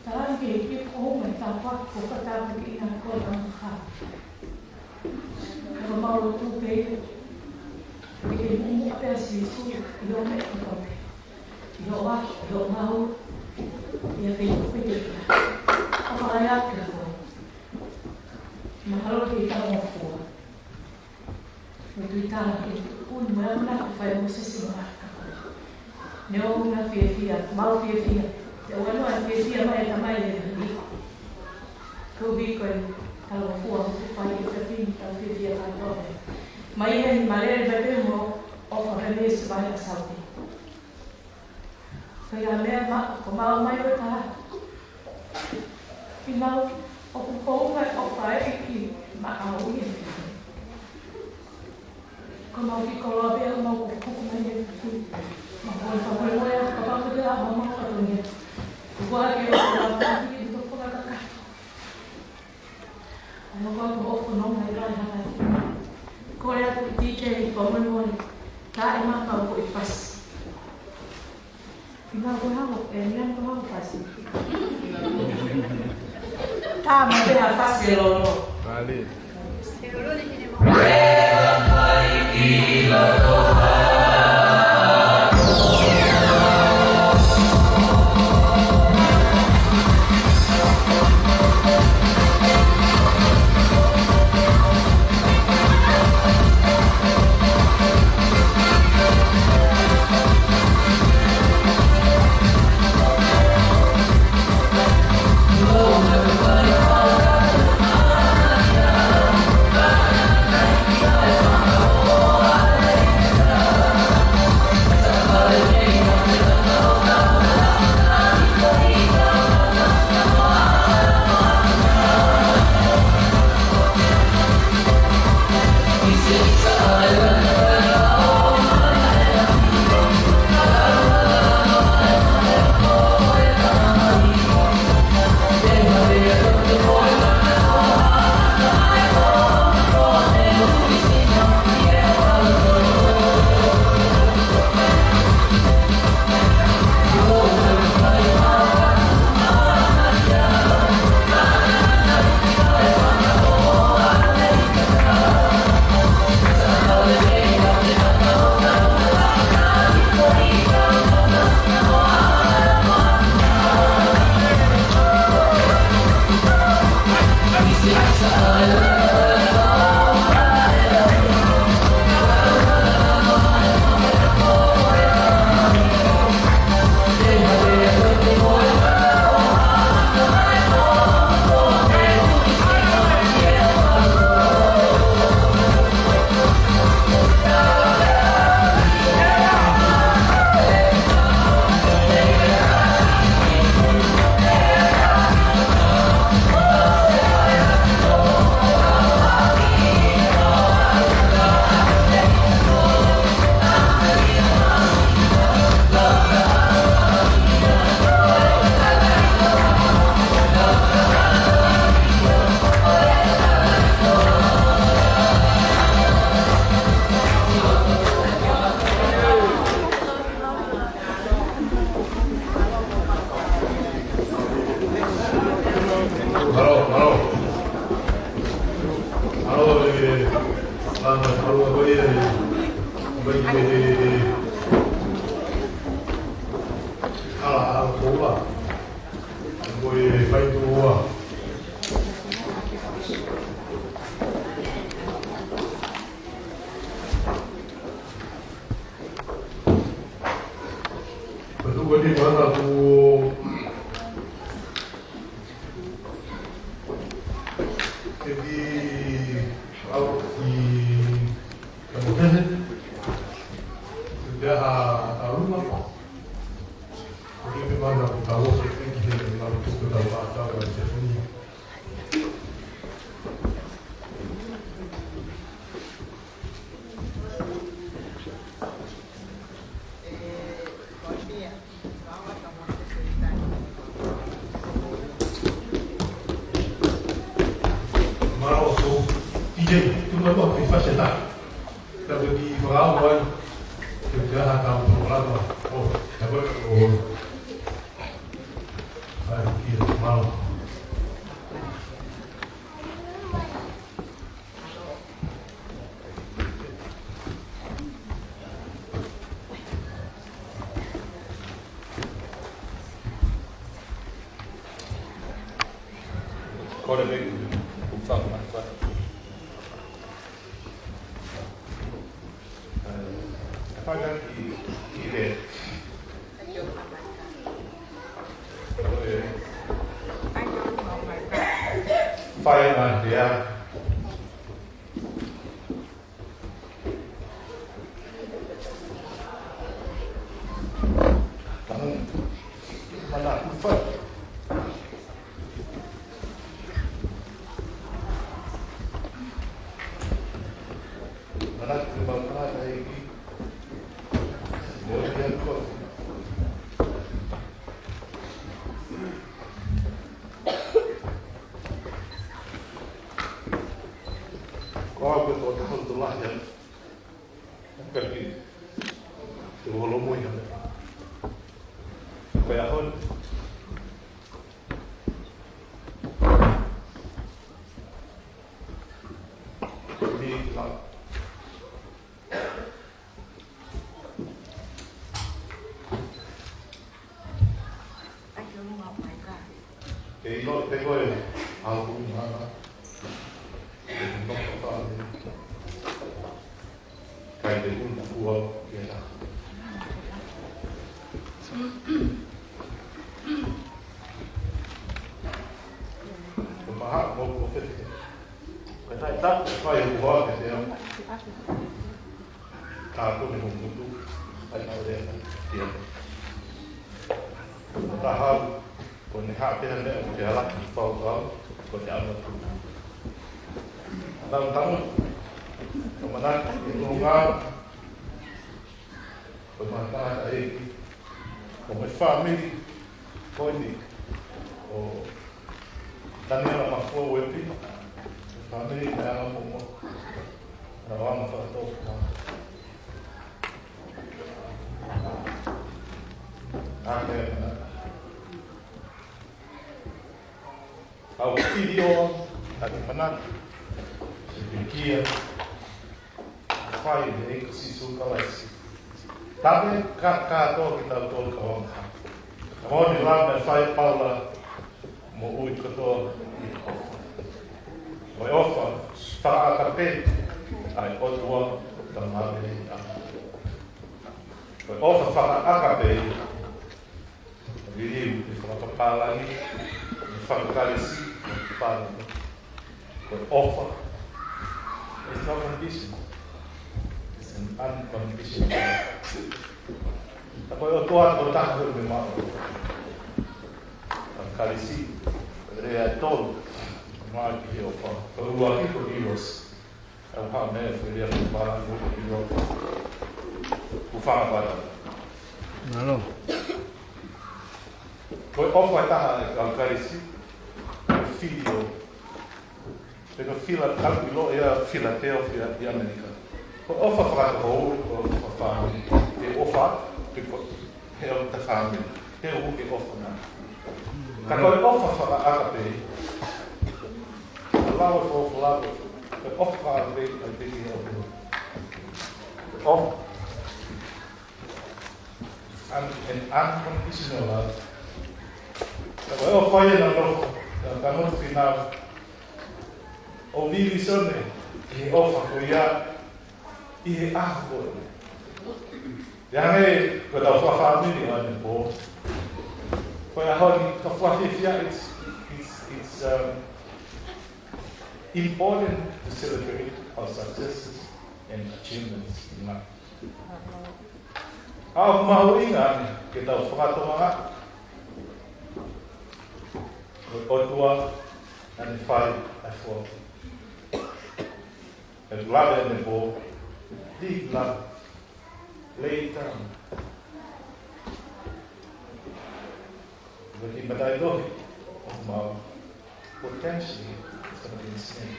talak ini kau mentapa, kau kata pergi nak kau tangkap, kalau mau tu pergi, pergi apa sih tu, dia nak kau Yo mau ya feito apa ya que foi mahalo kita mau fua itu tala que mana faz você se marca não na fia mal fia eu não a fia mas também ali que eu vi kalau fua faz isso assim então fia para mas ele malere vai mo oferecer isso vai a saúde Kaya mak kemau mai bertahan. Final aku ngai opai iki mak au ini. Kemau di kalau dia mau aku mai itu. Mau sampai mau ya apa kerja mau katanya. Gua lagi orang itu kok kakak. Mau kau off no mai lah. Kau ya DJ komen tak emang kau ipas. Final ko hawak, yan ko hawak kasi. Tama, kaya kasi lolo. Vale. Seguro de que Sama kalau apa ya, bagi ala bola, boleh fight tua. Kedua di mana tu? Jadi kalau di kemudian sudah tahu apa? Jadi memang aku tahu kita memang sudah tahu bahasa ini. Jadi, tu baru aku faz cetak. Tapi di Perawan, kita tahu orang tu. Oh, dapat oh. Saya kira malu. Kau dah baik, bukan apa. Pagan ide. Fire dia. Kamu mana kufa? Mana kufa lagi? Kau betul betul lah yang pergi tu holomu yang kaya hon di lah lo tengo el álbum kayak itu buat ya. Mahal mau profit. Kita tak kaya buat ya. Aku ni mungkin tu ada dia. Tahapคนที่ขาดที่นั่นเนี่ยเสียหลักต่อเขาคนจะเอามาทุนเราทั้งธรรมนัตโรงงานคนมาตาไอ้ผมเป็นฟาร์มมี่คนนี้โอ้ตอนนี้เรามาฟัวเว็บที่ฟาร์มมี่แล้วผมเราว่ามาต่อโต้อะไรนะ Au video tadi mana sedikit file dari sisu kelas. Tapi kata kita tol kawan. Kawan di dalam file Paula mau uji kata itu. Mau offer para akapel, ay otwa tamale. Mau offer para akapel. Jadi para kepala ni fakultasi para offer. It's not condition. It's an unconditional. Tapi Tuhan bertahan memang. Fakultasi reator mal que offer. Kalau aqui por Deus, eu realmente queria falar muito de Deus. O fala para. Não. Foi offer tá fakultasi. Filho, porque fila calculou é Filadélfia de América. O falar o família, o é outra família, é o que o não. Quando o falar árabe, lá o falar opvragen weet uit dit hier op of en unconditional love. Kalau kau yang nak kamu final, obi di sana, ini offer kau ya, ini aku. Yang ni kau tahu faham ni mana bo. Kau yang kau faham dia, it's important to celebrate our successes and achievements in life. Aku mahu ingat kita faham mga Ottawa and 5 at 4. And rather than go deep love later. Bagi badai doh mau potentially seperti ini.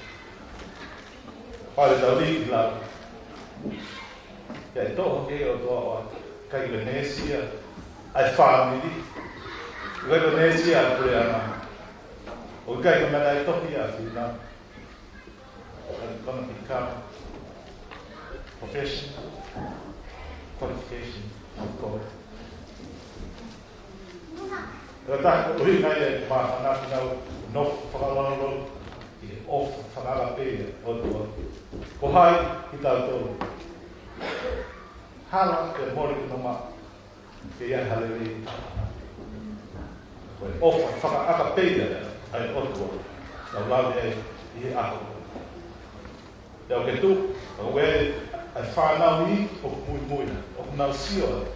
Pada deep love. Ya itu okey Ottawa kayak Indonesia, I family. Indonesia boleh okay, when I talk here, I'm going to become professional qualification of God. Kata oi ngai ma na no whakalolo I off whakalape o tua. Ko hai kita tō. Hala e mori no ma ke ia halele. Ko off whakalape ai otua. Na lawe I ako. Teo ke tu, o we ai whanau I o mui o nau sio.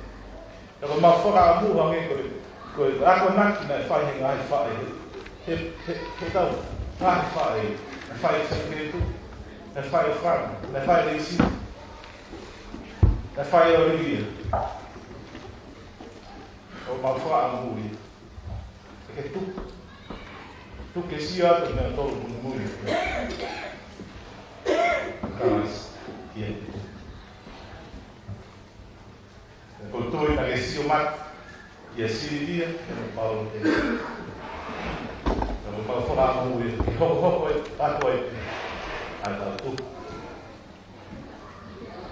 Teo ma whakaamu hange ko ako naki na whai hinga ai whai. He tau, ai whai. Ai whai sa ketu. Ai whai o whana. Ai whai reisi. Ai whai o ria. O ma whaamu I. Ke tu. Tu que sia te na todo mundo. Mas e por tu na que sia mat e assim dia no Paulo te. No Paulo fala muito. Ho a tu aí. Ata tu.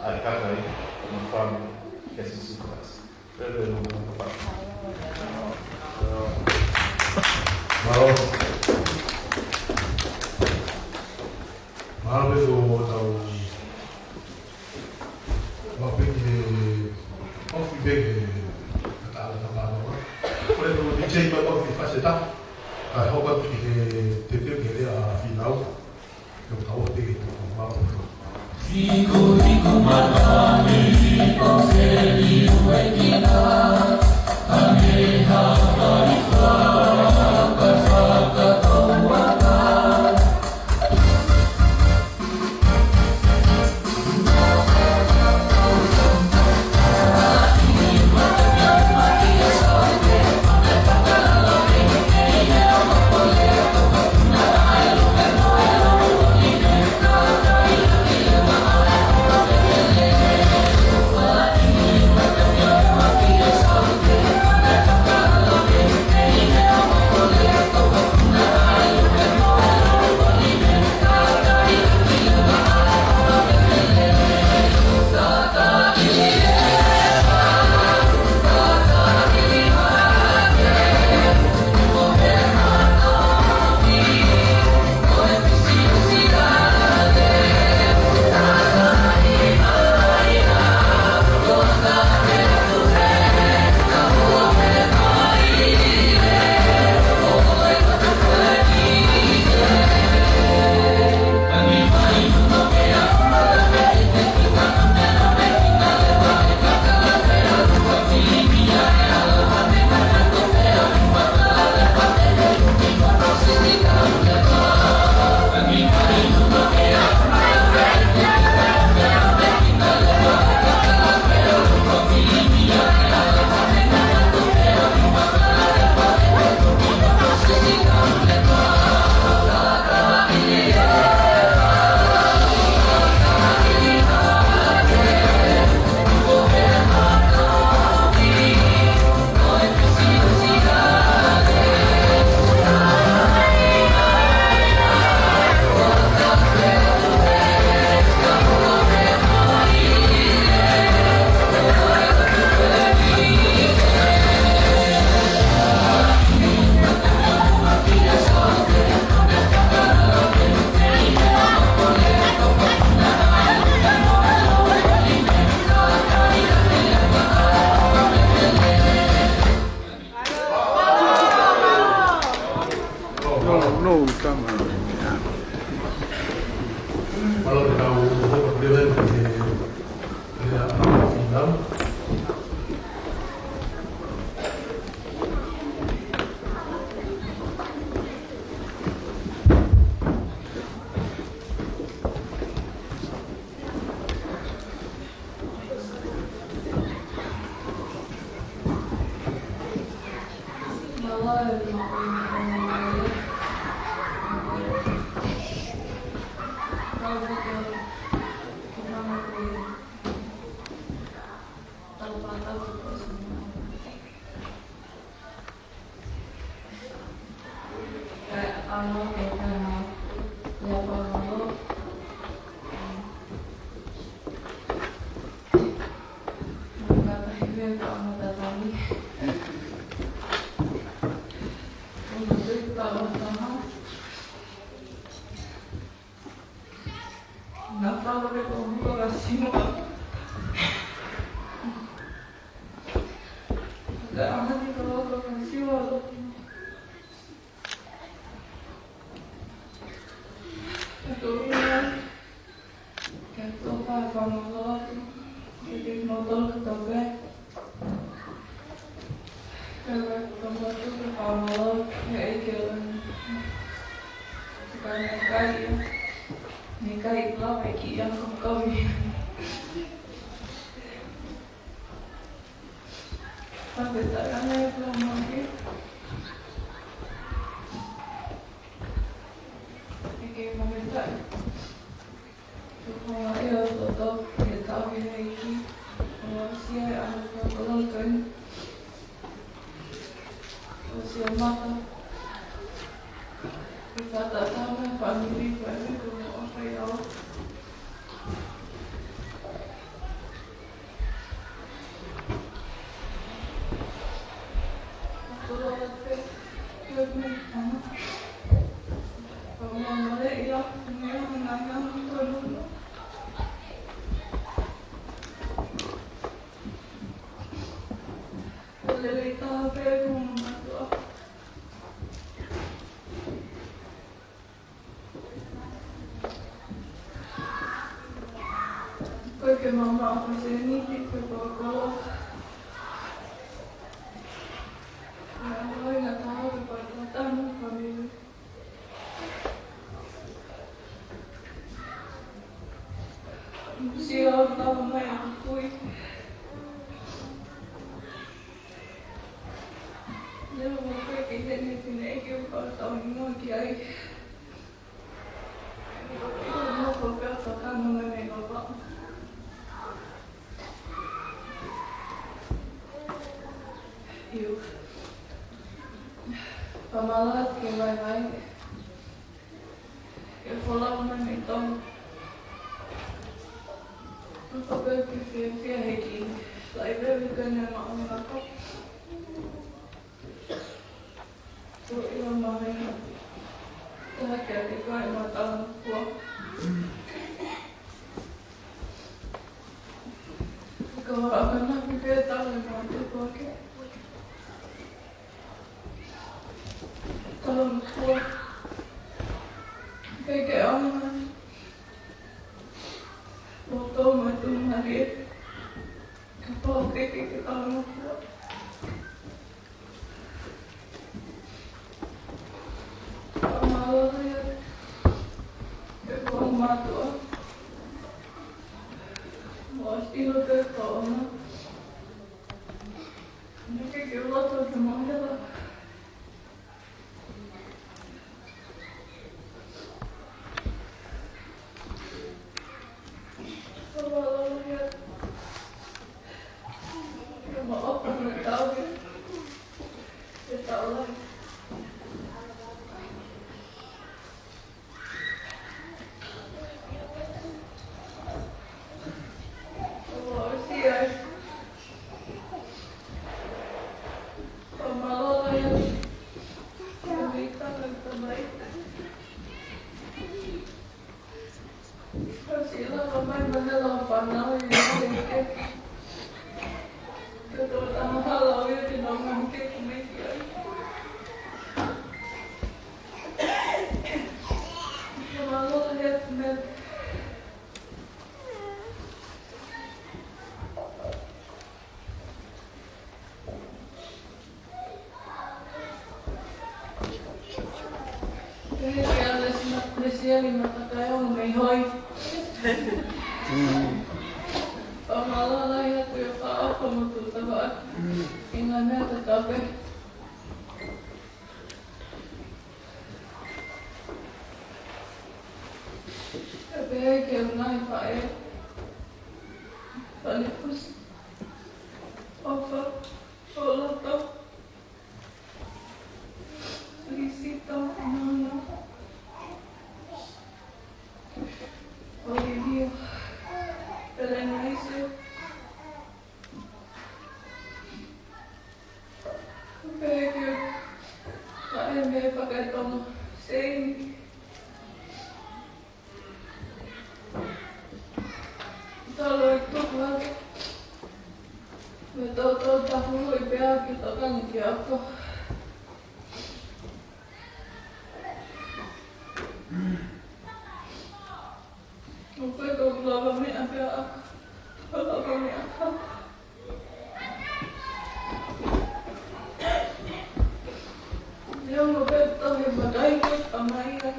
A casa aí no família que se supras. Pero no pa. Marbe do tau mapingi ofi bege kata na mano. Por eso DJ ba ofi faceta. Ai hoba que te que a final. Eu tau te ma. Fico matame, fico feliz, wekina. Ameha Kalau kita tahu dia final. Porque mamá pues es ni que poco la voy a trabajar para tratar mi familia. Si yo no me fui, yo no creo que tiene que pasar un que hay. No porque tocándome mi papá. Eu pamalat que vai eu falava na minha então no papel que fez aqui sai bem que não é uma coisa eu não me tá que vai matar no corpo agora não me vê tá levando porque kalau aku kayak orang waktu mati hari kapal kayak kalau aku malah ya kalau mati pasti lo kalau ini kayak lo tuh gimana lah. siya ni matatayong may hoy. Pamalalay at yung tao pamututaba. Ingamit at kape. Kape kayo na ipae. Panipus. Opa. Olato. Felicito. Nana. Olivia. Pelenaiso. Thank you. I may forget on saying. Talo ito ba? Metodo tahu ibea kita kan kiapa. Opo ko lava me apa? Lava me apa? Dia mau betul hebat itu amai lah.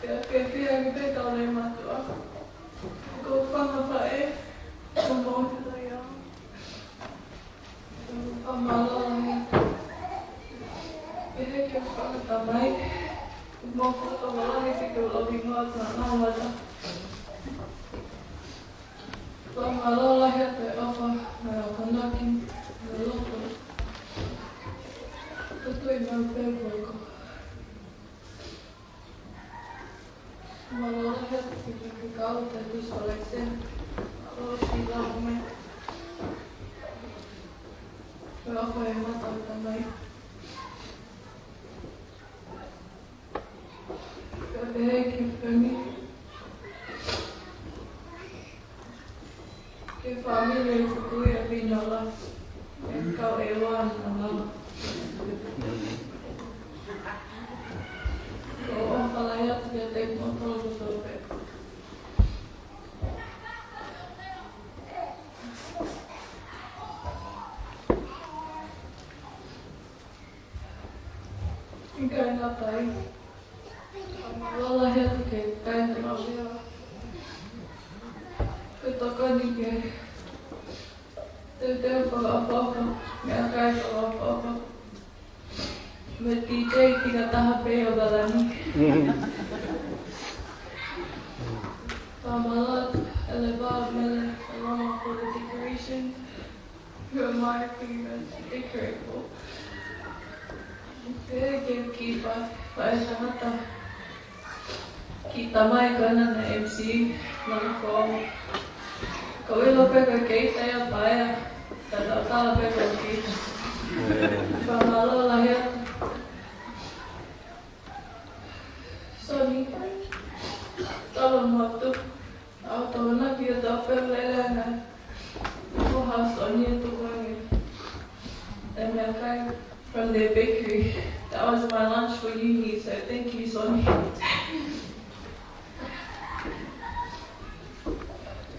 Dia betul hebat tu. Kau faham apa Semua kita yang amalan. Ini kita amai. Mau foto malah itu kalau lebih muat nama aja. Malah lah ya apa? Kandakin. Itu yang berbeda. Malah ya kita kau tadi seleksi. Kalau tidak main. Apa yang mata tambah? Kabeh kami. Ke família futura vinala. Kau ewan nama. Kau apalayat dia tek motor betul. Ikan apa ini? Walah ya tu kain terlalu. Katakan ni ke. Tidak apa-apa. Mereka apa-apa. Bertiga tidak tahap berbalani. Pamalat, elevado, mele, along for the decoration. Your marking is decoratable. Okay, kita paisa kita mai kana na MC na ko ko ilo pe ka ke saya paya ta pe ko ki pamalo la ya soni talo moto auto na ki ta pe lela na ko ha soni to ko ni and I from the bakery. That was my lunch for uni, so thank you, Sonny.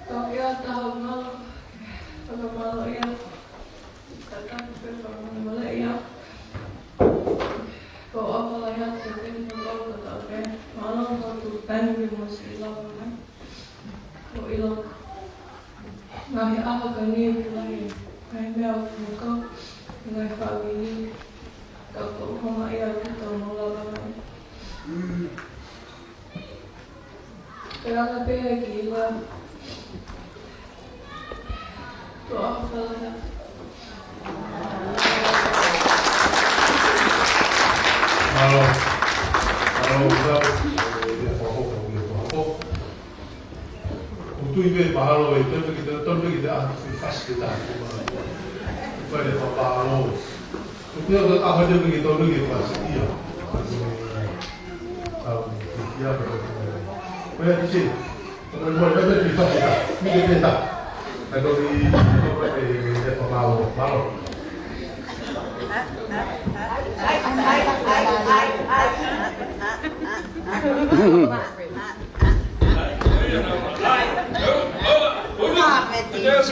Kau ya tahu malu, kalau malu ya, kata kalau malu ya, kau apa lah ya, tapi kalau kata apa, malu waktu tadi mesti hilang kan, kau hilang, nggak apa kan ni lagi, kayak kau nggak family. Kau koma ya kita mula kan. Kerana apa gila. Tu apa lah? Kalau kita dia fokus. Untuk itu bahalo itu kita fast kita. Pada bahalo. Itu apa dia begitu lagi pasti dia. Dia berapa? Di sini. Kalau ada di sana, ini kita. Kalau di bahalo. DJ.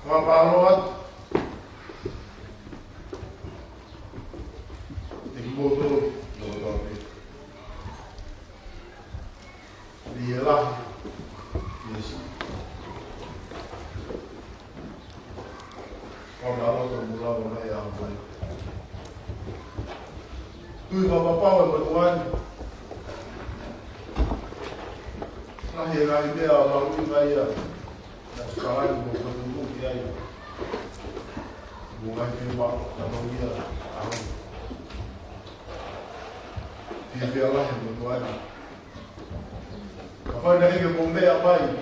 Wapaloat. Tingmoto. Dialah. Yes. Wapaloat termula mulai yang baik. Tui bapak bertuan. Lahir hari dia baru kaya. Sekarang bukan dia. Bukan cuma atau dia. Dia lah yang bertuan. Apa dari ke Bombay apa ini?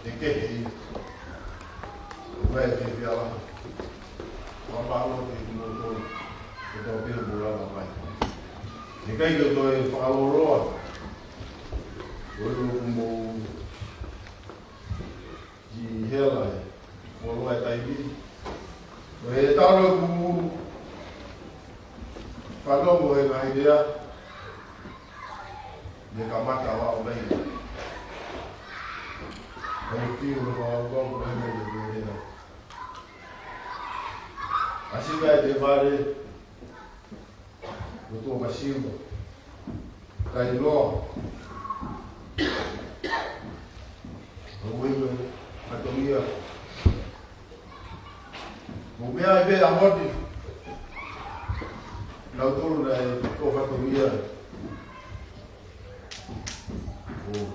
Dekat ini. Baik dia lah. Apa lo di motor? Kita pilih bola apa ini? Dekat itu tu faloro. Lalu mau di helai. Walau ada ini, boleh tahu aku kalau boleh ngai dia kamar kawan orang ini. Kalau kiri orang boleh dia. Asyik dia balik, betul masih kayak lo. Boleh atau dia. Mungkin ada yang mati. Lalu dari kota Korea. Oh,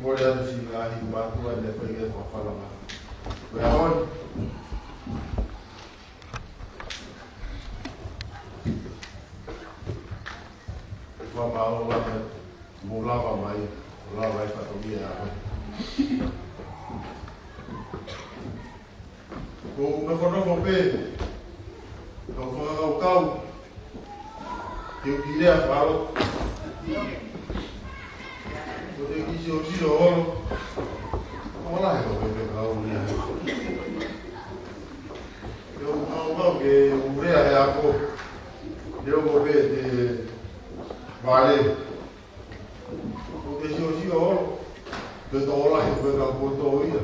boleh ada sih lagi batu ada pergi ke Falang. Berapa? Bapak Allah mula baik, Allah baik kota Korea. Kung nakono pe, kau tinggi dia baru, boleh kisi orang, malah kau pe kau ni. Yo kau ke umur aku, dia kau pe de balik, kau kisi orang, betul lah kau foto ini.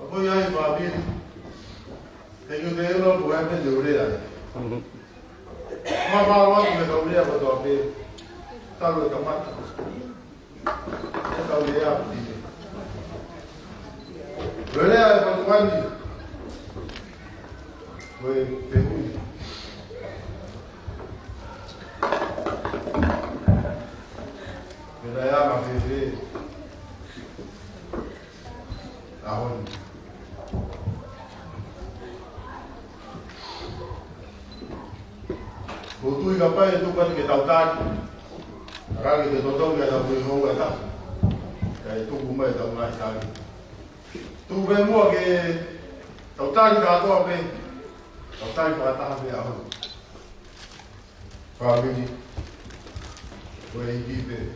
Apa yang babi? Kalau dia orang buat apa jauh dia? Malah kita tahu dia apa tu apa? Tahu tempat. Tahu dia apa ni? Boleh apa tuan ni? Boleh pergi. Beraya macam tahun. Butui apa itu kan kita tahu, orang kita tahu kita boleh tahu kita, itu rumah kita mulai cari. Tu bemo ke tahu kita tahu apa, tahu kita tahu apa yang ada. Kalau ini, boleh hidup.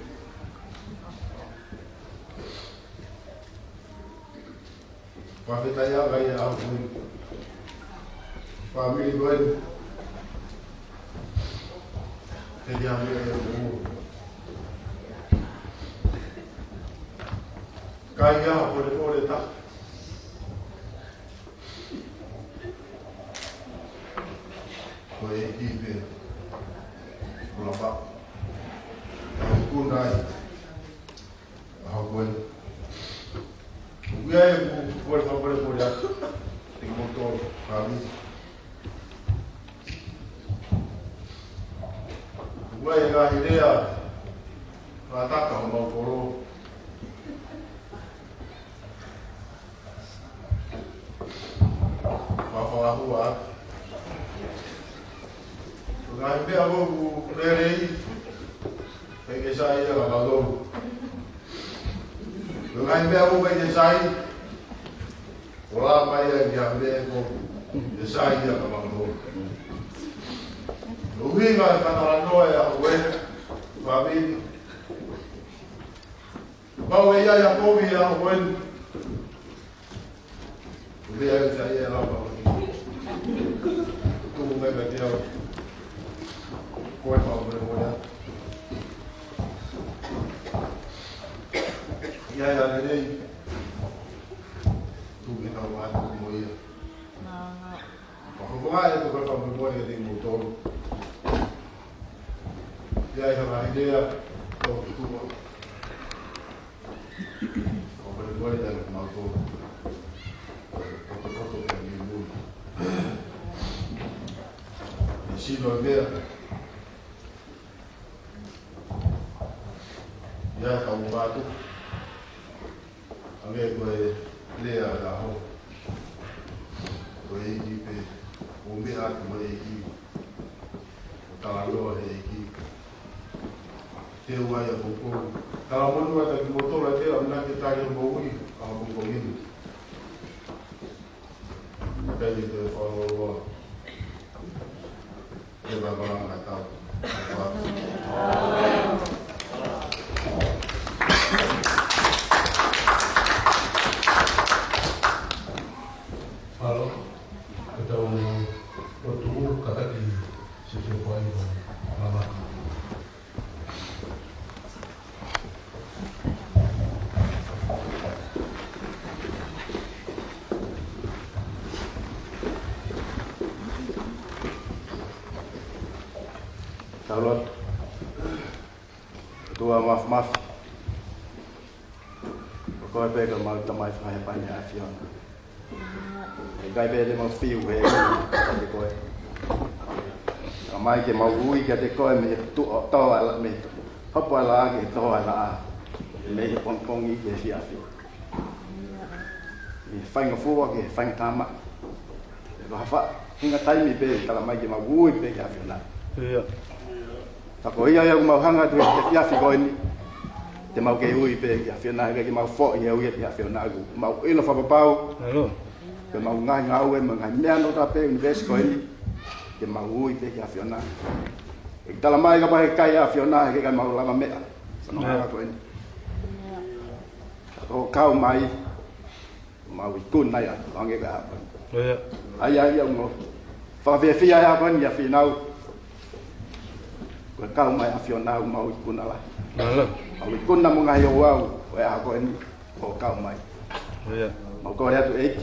Kalau tanya gaya apa, family boleh. Jadi ambil ilmu. Kaya boleh tak. Boleh hidup. Berapa? Yang kunai. Boleh. Dia boleh. Tengok tu kami. Buat yang idea, rata kau mau koro. Apa aku buat? Dengan dia aku beri, pergi saya kalau dengan dia aku pergi saya, orang bayar dia aku, saya kalau Luwi nga katarano ya we babi bawe ya kobi ya wen Luwi ya saya la ba tu me me dia ko koe whaumere ia ia rei tuki tau atu mo ia whakakonga e tuka whaumere e mo tolu ia ia hana idea tau tutua whaumere e le mau tolu koto e mi mui e sino e mea ia kau watu ame koe lea la ho koe iki pe o me atu mai iki o talaloa he iki te uai a koko tala monu ata ki motora te amina ke tari mo ui a koko inu kai te whanoroa te wabaranga tau Halo, kita bertemu kata di sisi poin lama. Taulot, tua maaf. Kau pegang mau tamai faham banyak afion. Gai bele mau fiu he te koe. Mai ke mau ui ke te koe me tu to ala me. Hopo ala ke to ala. Me pong i ke si afi. Mi fainga fuwa ke fainga tama. Lo hafa hinga tai mi be kala mai ke mau ui be ke afi na. Ia. Ta ko ia mau hanga tu ke afi koe ni. Te mau ke ui be ke afi na ke mau fo ia ui ke afi na ku. Mau ilo fa pau. Hello. Ke mau ngai ngau e ngai mea no tape university ko ni ke mau ui pe ke afiona e tala mai ka pai kai afiona ke ka mau lama mea sono ko ni ko kau mai mau ikun nai a ange ka ai ai mo fa ve fia ya kon ya finau ko kau mai afiona mau ikun ala mau ikun na mo ngai o au e a ko ni ko kau mai mau ko ya tu e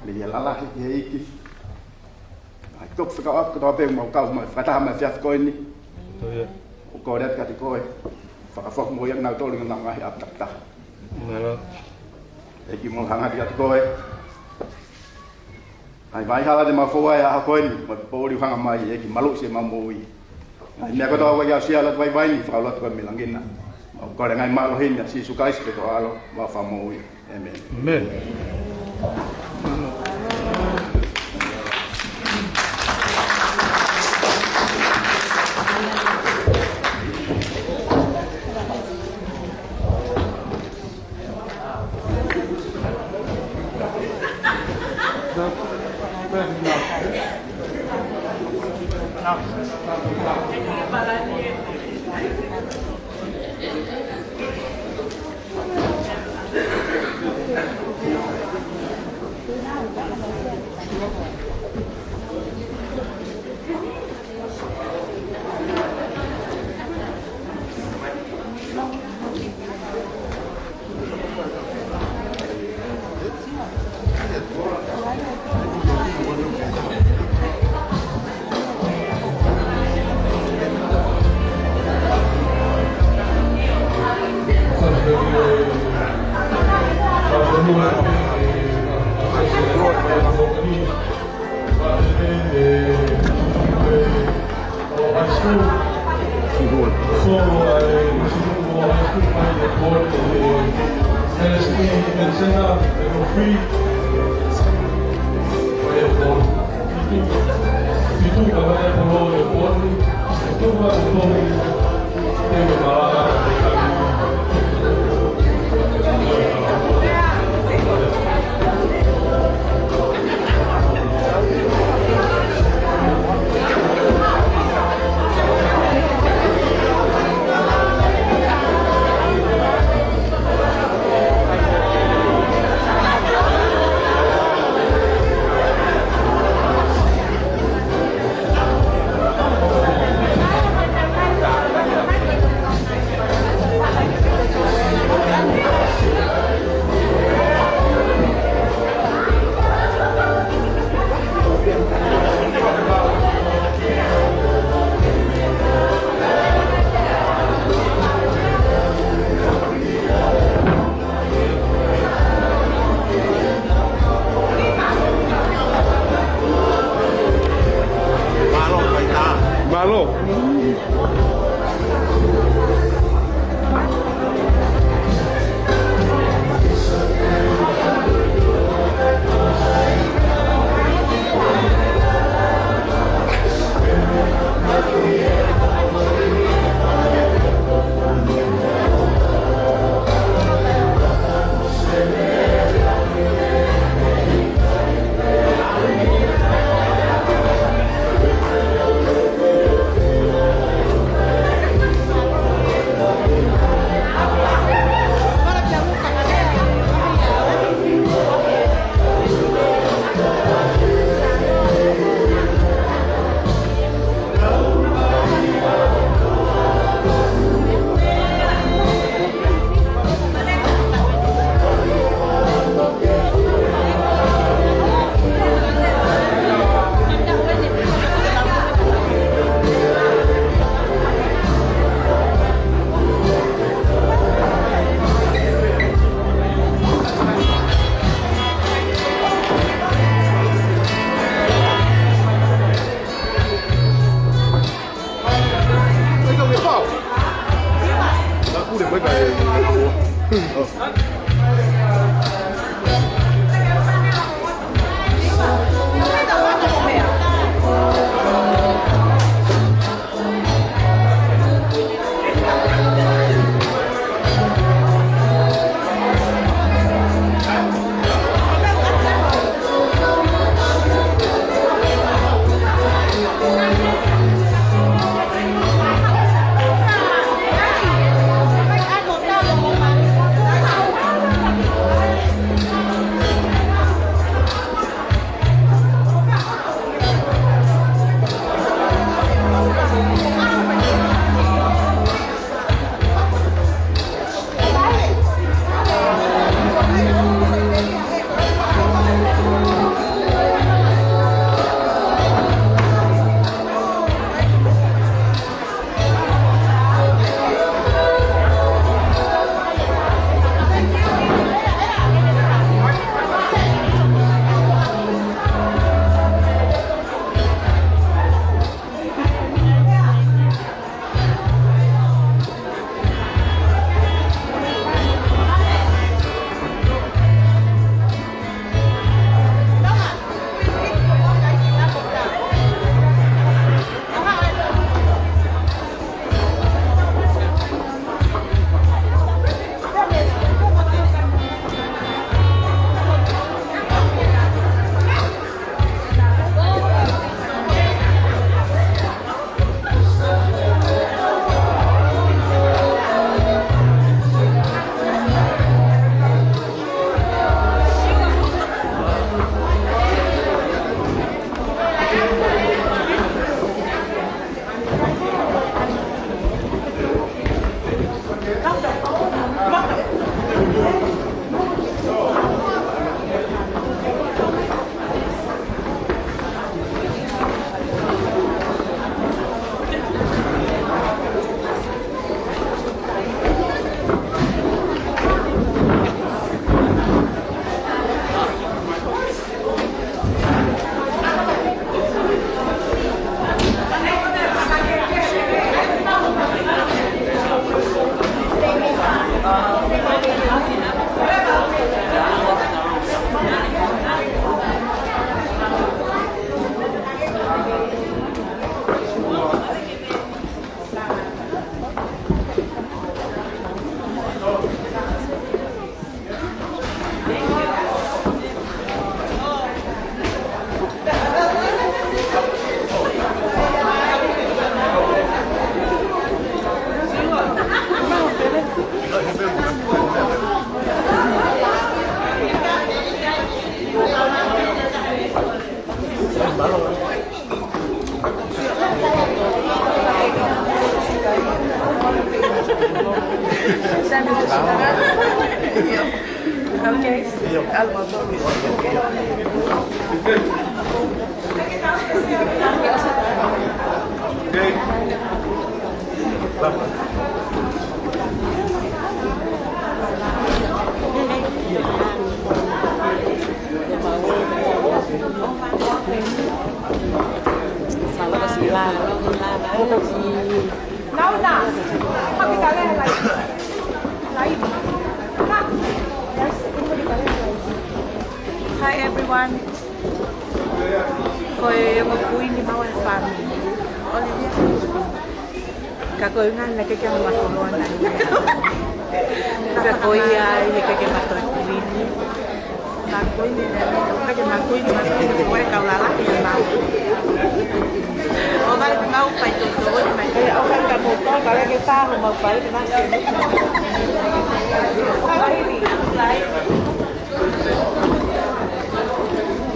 Media lala ke iki. Ai kop fika op ko pe mau kau mai fata ma fiaf ko ni. O ko ret ka ti ko. Fa fok mo yang na to ling na ngai ap tak ta. Melo. Eki mo hanga ti ko. Ai vai hala de ma fo ya ko ni. Ma po ri hanga mai eki malu se ma mo i. Ai me ko to wa ya sia la vai vai ni fa lot ko milangina. Mau ko ngai ma lo hin ya si sukai se to alo ma fa mo i. Amen. Amen. Malo. Okay. Salah Nauna, kami kalian lain. Hi everyone. Koy magpuin ni bawal family. Olivia. Kakoy nga nagkakang matulungan na niya. Kakoy ay nagkakamatulungan. Kakoy nila. Kakoy nila. Kakoy kaulalaki yung mau. O balik mau pa ito doon. Kaya okay ka mo to. Kaya kita humabalik na siya.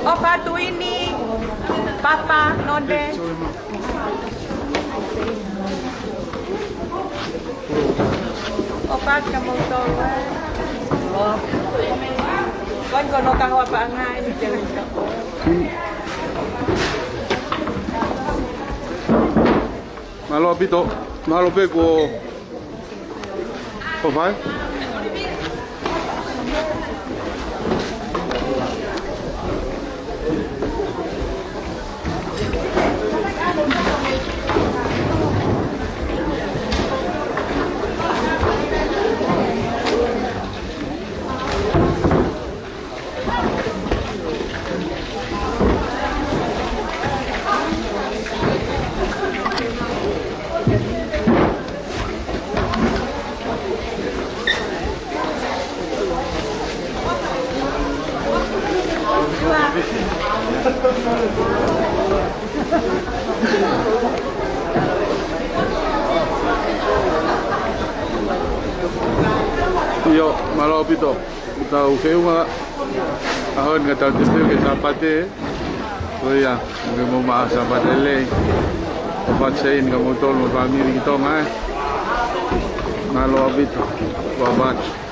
Opa tuini. Papa nonde. Opa kamu to. Oh. Con kono kahwa pa nga ini jalan ka. Malo apito, malo pe ko. Ko vai? Yo, malo apito. Tau feu nga. Ahon nga tau teu ke sapate. Oya, nge mo ma sapate le. Opat sein nga motol mo family kita nga. Malo apito. Wabat.